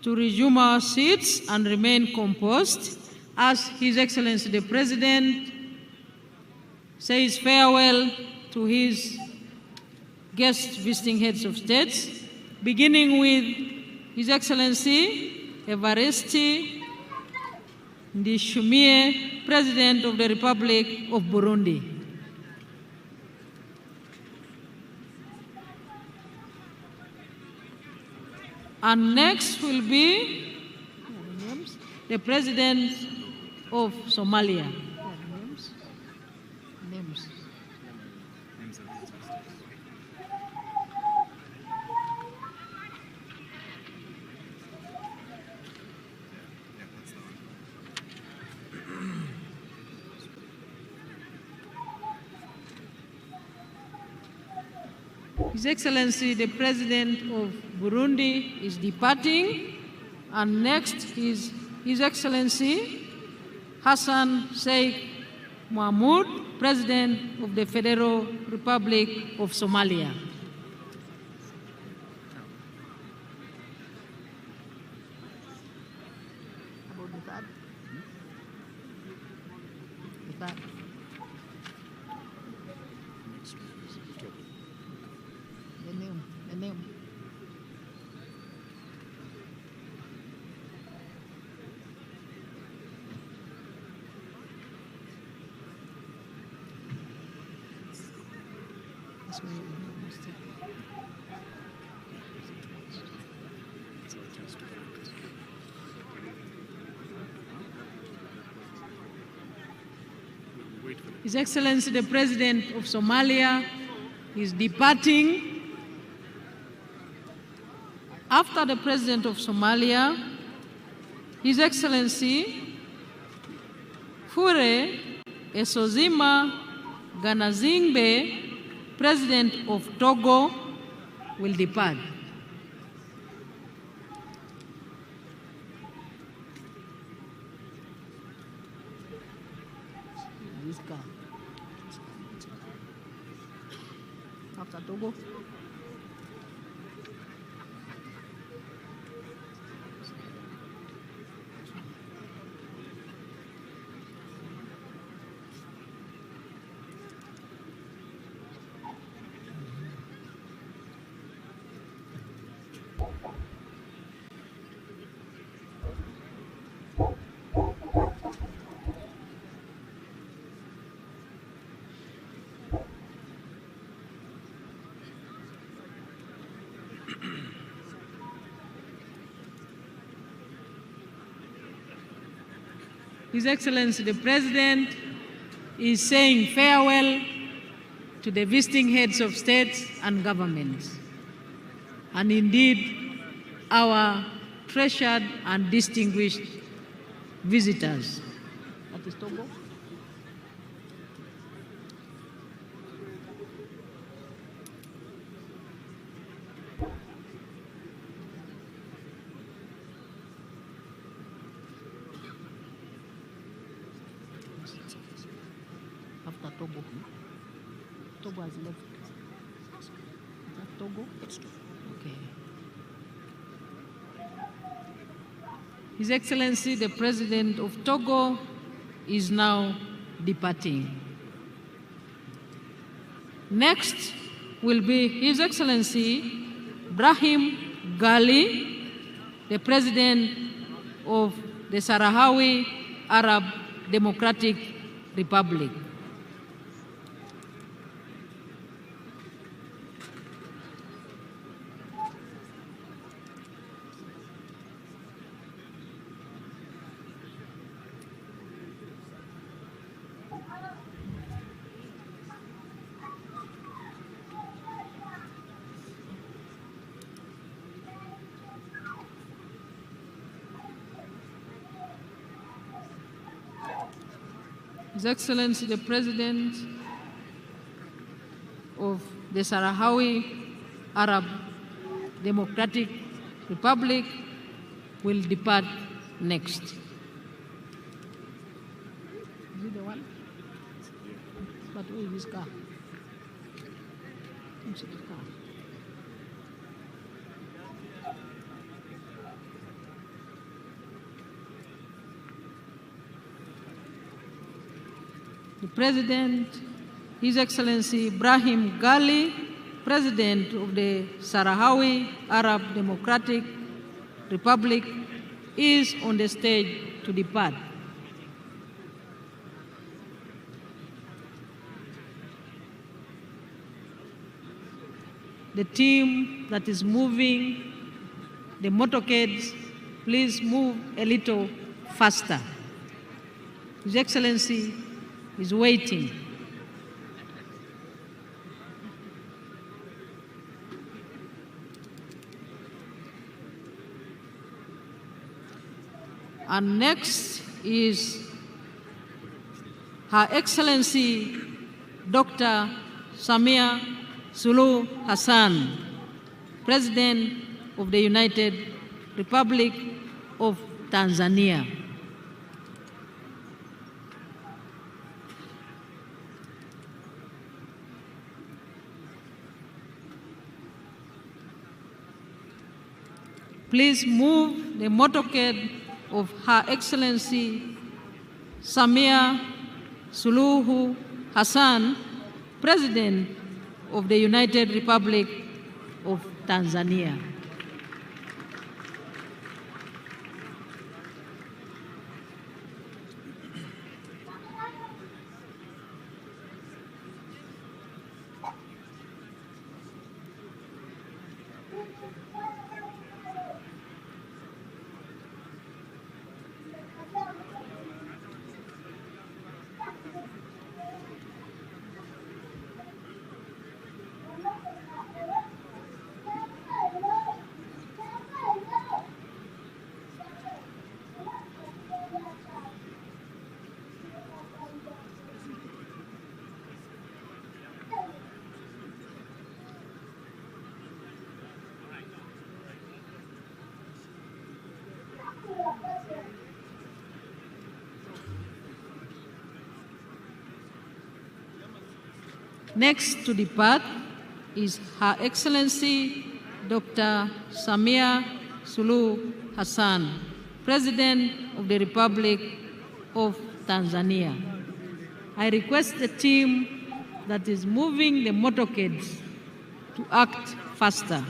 to resume our seats and remain composed as His Excellency the President says farewell to his guest visiting heads of states, beginning with His Excellency Evariste Ndayishimiye, President of the Republic of Burundi. And next will be the President of Somalia. His Excellency, the President of Burundi is departing, and next is His Excellency Hassan Sheikh Mohamud, President of the Federal Republic of Somalia. His Excellency, the President of Somalia is departing. After the President of Somalia, His Excellency Fure Esozima Ganazingbe, President of Togo, will depart. After Togo. His Excellency, the President is saying farewell to the visiting heads of states and governments, and indeed our treasured and distinguished visitors. That is Togo. After Togo. Togo has left. Is that Togo? That's Togo. Okay. His Excellency, the President of Togo, is now departing. Next will be His Excellency Brahim Gali, the President of the Sahrawi Arab Democratic Republic. His Excellency, the President of the Sahrawi Arab Democratic Republic, will depart next. Is it the one? But where is his car? His car. The President, His Excellency Brahim Gali, President of the Sahrawi Arab Democratic Republic, is on the stage to depart. The team that is moving the motorcades please move a little faster. His Excellency is waiting. And next is Her Excellency Dr. Samia Suluhu Hassan, President of the United Republic of Tanzania. Please move the motorcade of Her Excellency Samia Suluhu Hassan, President of the United Republic of Tanzania. Next to depart is Her Excellency Dr. Samia Suluhu Hassan, President of the Republic of Tanzania. I request the team that is moving the motorcades to act faster.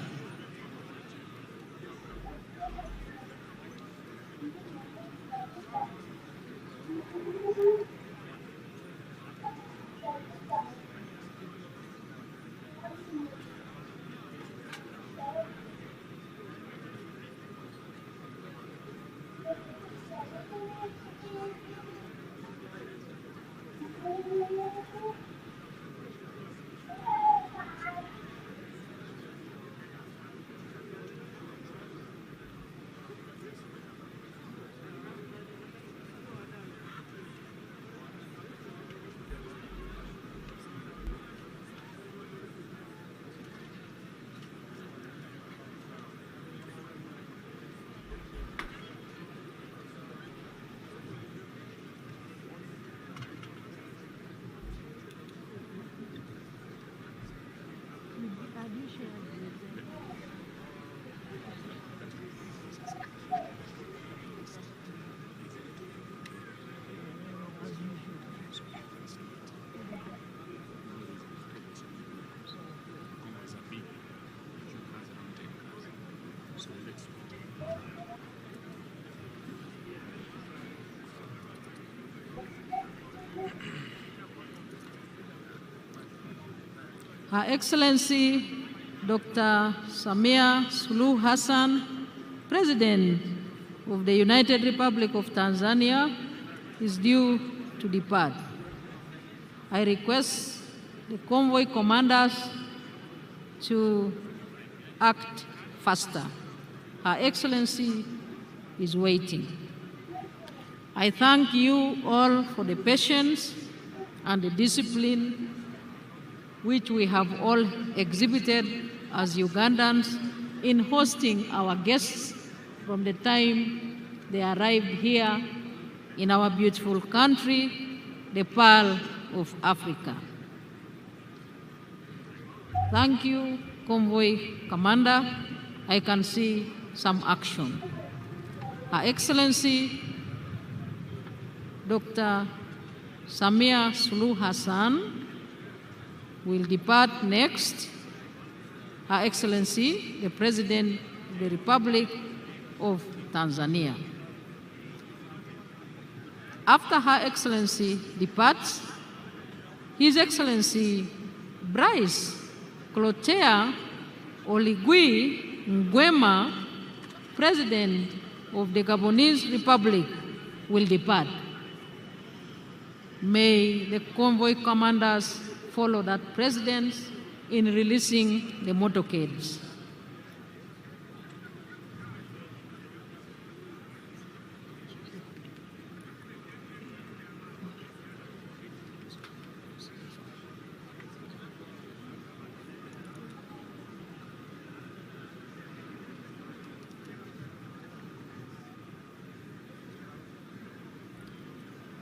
Her Excellency Dr. Samia Suluhu Hassan, President of the United Republic of Tanzania, is due to depart. I request the convoy commanders to act faster. Her Excellency is waiting. I thank you all for the patience and the discipline which we have all exhibited as Ugandans in hosting our guests from the time they arrived here in our beautiful country, the Pearl of Africa. Thank you, Convoy Commander. I can see some action. Her Excellency Dr. Samia Suluhu Hassan will depart next. Her Excellency, the President of the Republic of Tanzania. After Her Excellency departs, His Excellency Bryce Clotaire Oligui Nguema, President of the Gabonese Republic will depart. May the convoy commanders follow that president in releasing the motorcades.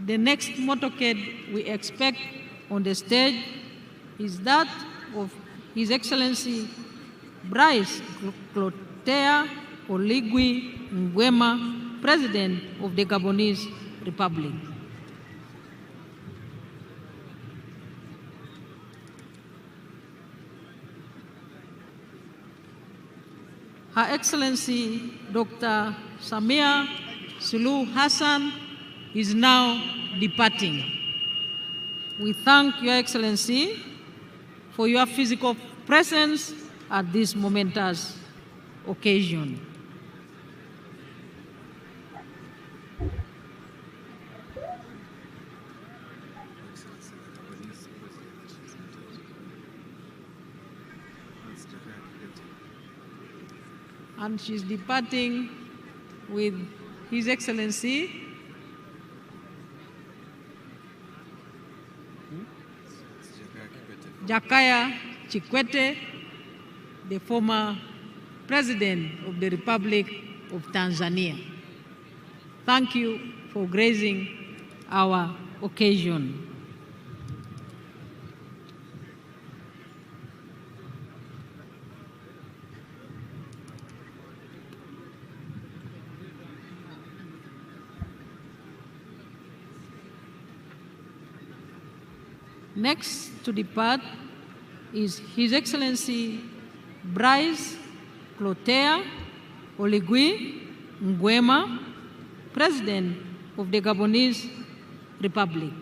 The next motorcade we expect on the stage is that of His Excellency Brice Clotaire Oligui Nguema, President of the Gabonese Republic. Her Excellency Dr. Samia Suluhu Hassan is now departing. We thank Your Excellency for your physical presence at this momentous occasion. And she's departing with His Excellency Jakaya Kikwete, the former President of the Republic of Tanzania. Thank you for gracing our occasion. Next to depart is His Excellency Brice Clotaire Oligui Nguema, President of the Gabonese Republic.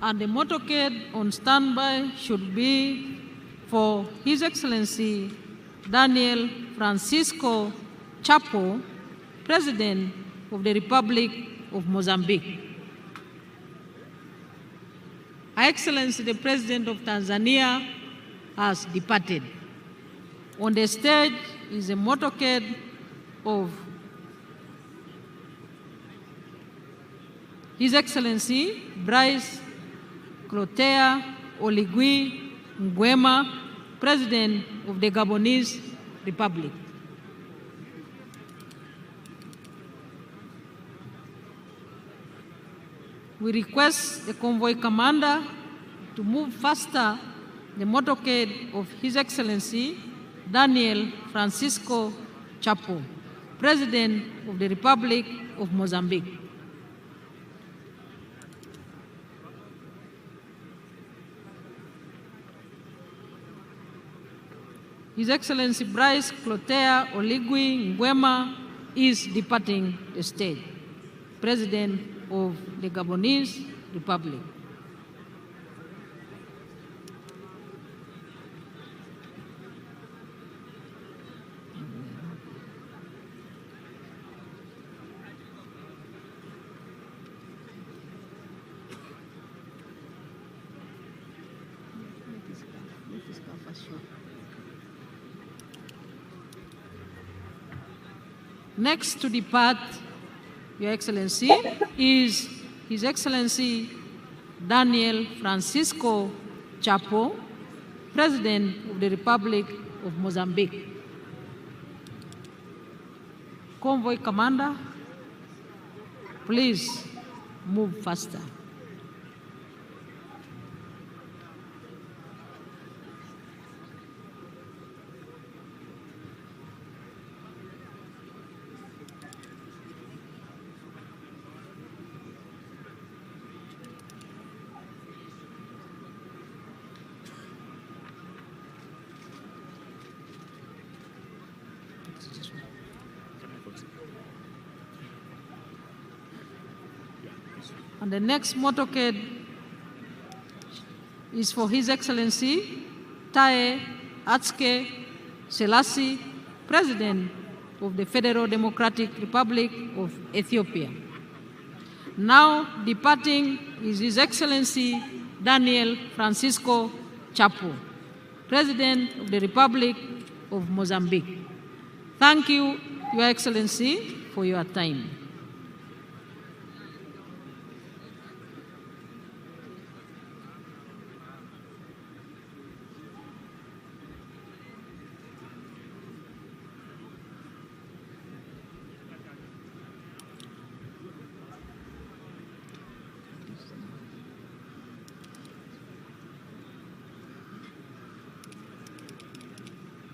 And the motorcade on standby should be for His Excellency Daniel Francisco Chapo, President of the Republic of Mozambique. Her Excellency the President of Tanzania has departed. On the stage is a motorcade of His Excellency Brice Clotaire Oligui Nguema, President of the Gabonese Republic. We request the convoy commander to move faster the motorcade of His Excellency Daniel Francisco Chapo, President of the Republic of Mozambique. His Excellency Brice Clotaire Oligui Nguema is departing the state, President of the Gabonese Republic. Next to depart, Your Excellency, is His Excellency Daniel Francisco Chapo, President of the Republic of Mozambique. Convoy Commander, please move faster. And the next motorcade is for His Excellency Taye Atske Selassie, President of the Federal Democratic Republic of Ethiopia. Now departing is His Excellency Daniel Francisco Chapo, President of the Republic of Mozambique. Thank you, Your Excellency, for your time.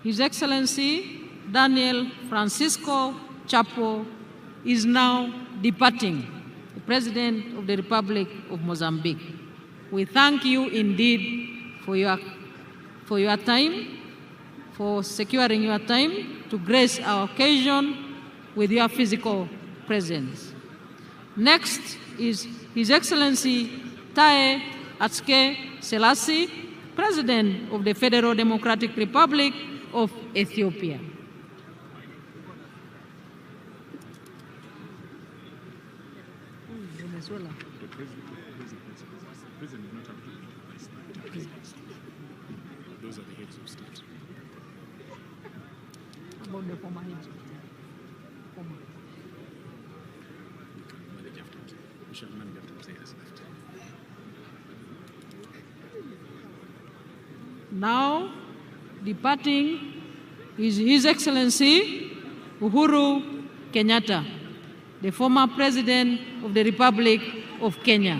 His Excellency Daniel Francisco Chapo is now departing, the President of the Republic of Mozambique. We thank you indeed for your time, for securing your time to grace our occasion with your physical presence. Next is His Excellency Taye Atske Selassie, President of the Federal Democratic Republic of Ethiopia. Venezuela. The president not have to be those are the heads of state. About the former heads of state. We shall manage after players left. Now, departing is His Excellency Uhuru Kenyatta, the former President of the Republic of Kenya.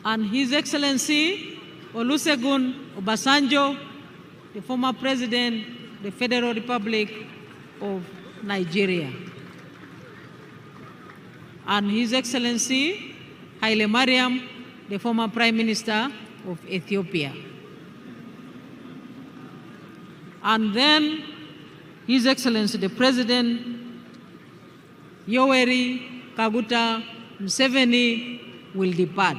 And His Excellency Olusegun Obasanjo, the former President of the Federal Republic of Nigeria. And His Excellency Haile Mariam, the former Prime Minister of Ethiopia. And then His Excellency the President Yoweri Kaguta Museveni will depart.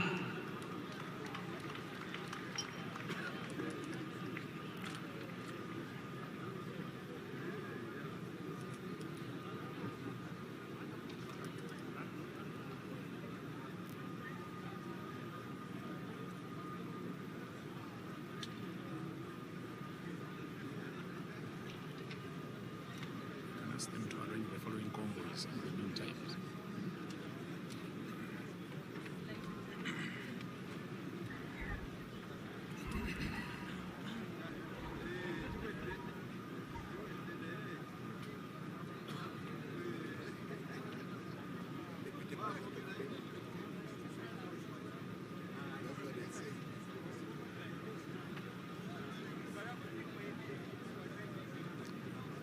Ask them to arrange the following convoys in the meantime.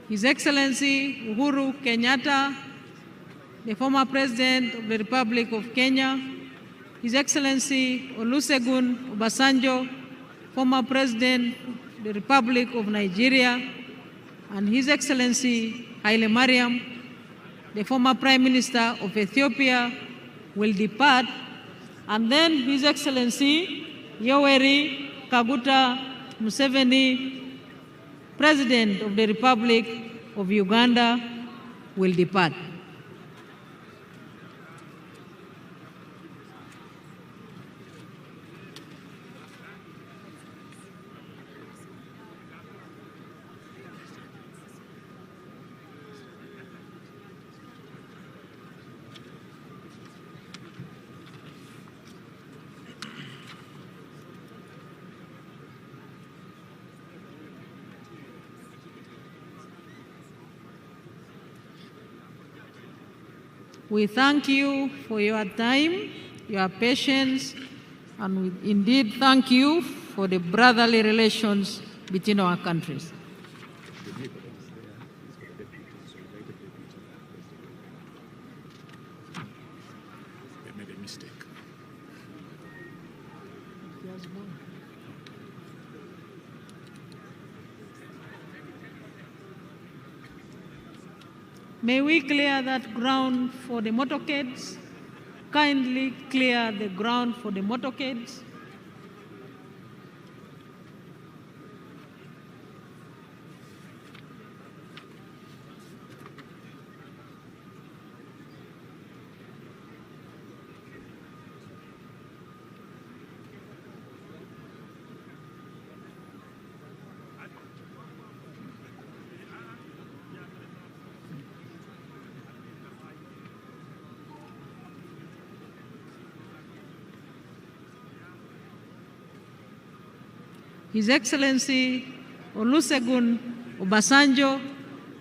His Excellency Uhuru Kenyatta, the former President of the Republic of Kenya, His Excellency Olusegun Obasanjo, former President of the Republic of Nigeria, and His Excellency Haile Mariam, the former Prime Minister of Ethiopia, will depart, and then His Excellency Yoweri Kaguta Museveni, President of the Republic of Uganda, will depart. We thank you for your time, your patience, and we indeed thank you for the brotherly relations between our countries. They made a mistake. May we clear that ground for the motorcades? Kindly clear the ground for the motorcades. His Excellency Olusegun Obasanjo,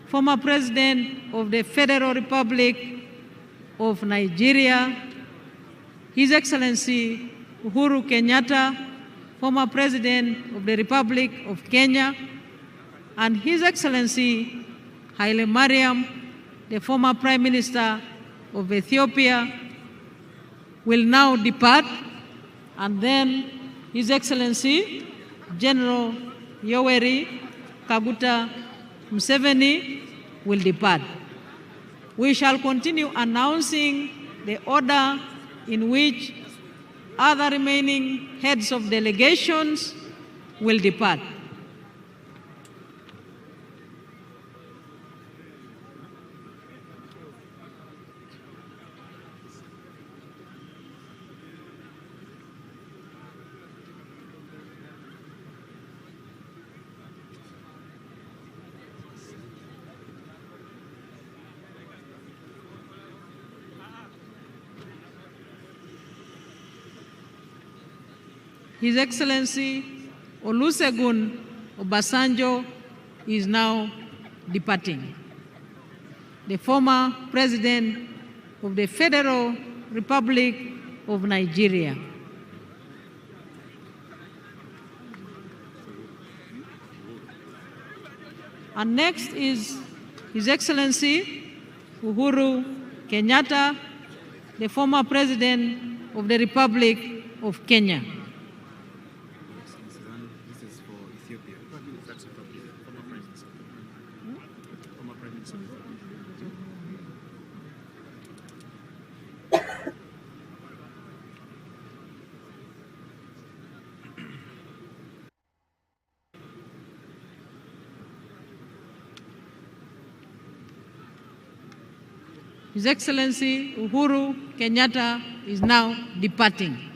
former President of the Federal Republic of Nigeria, His Excellency Uhuru Kenyatta, former President of the Republic of Kenya, and His Excellency Haile Mariam, the former Prime Minister of Ethiopia, will now depart, and then His Excellency General Yoweri Kaguta Museveni will depart. We shall continue announcing the order in which other remaining heads of delegations will depart. His Excellency Olusegun Obasanjo is now departing. The former President of the Federal Republic of Nigeria. And next is His Excellency Uhuru Kenyatta, the former President of the Republic of Kenya. This is for Ethiopia. That's appropriate. Former Prime Minister. Former Prime Minister. His Excellency Uhuru Kenyatta is now departing.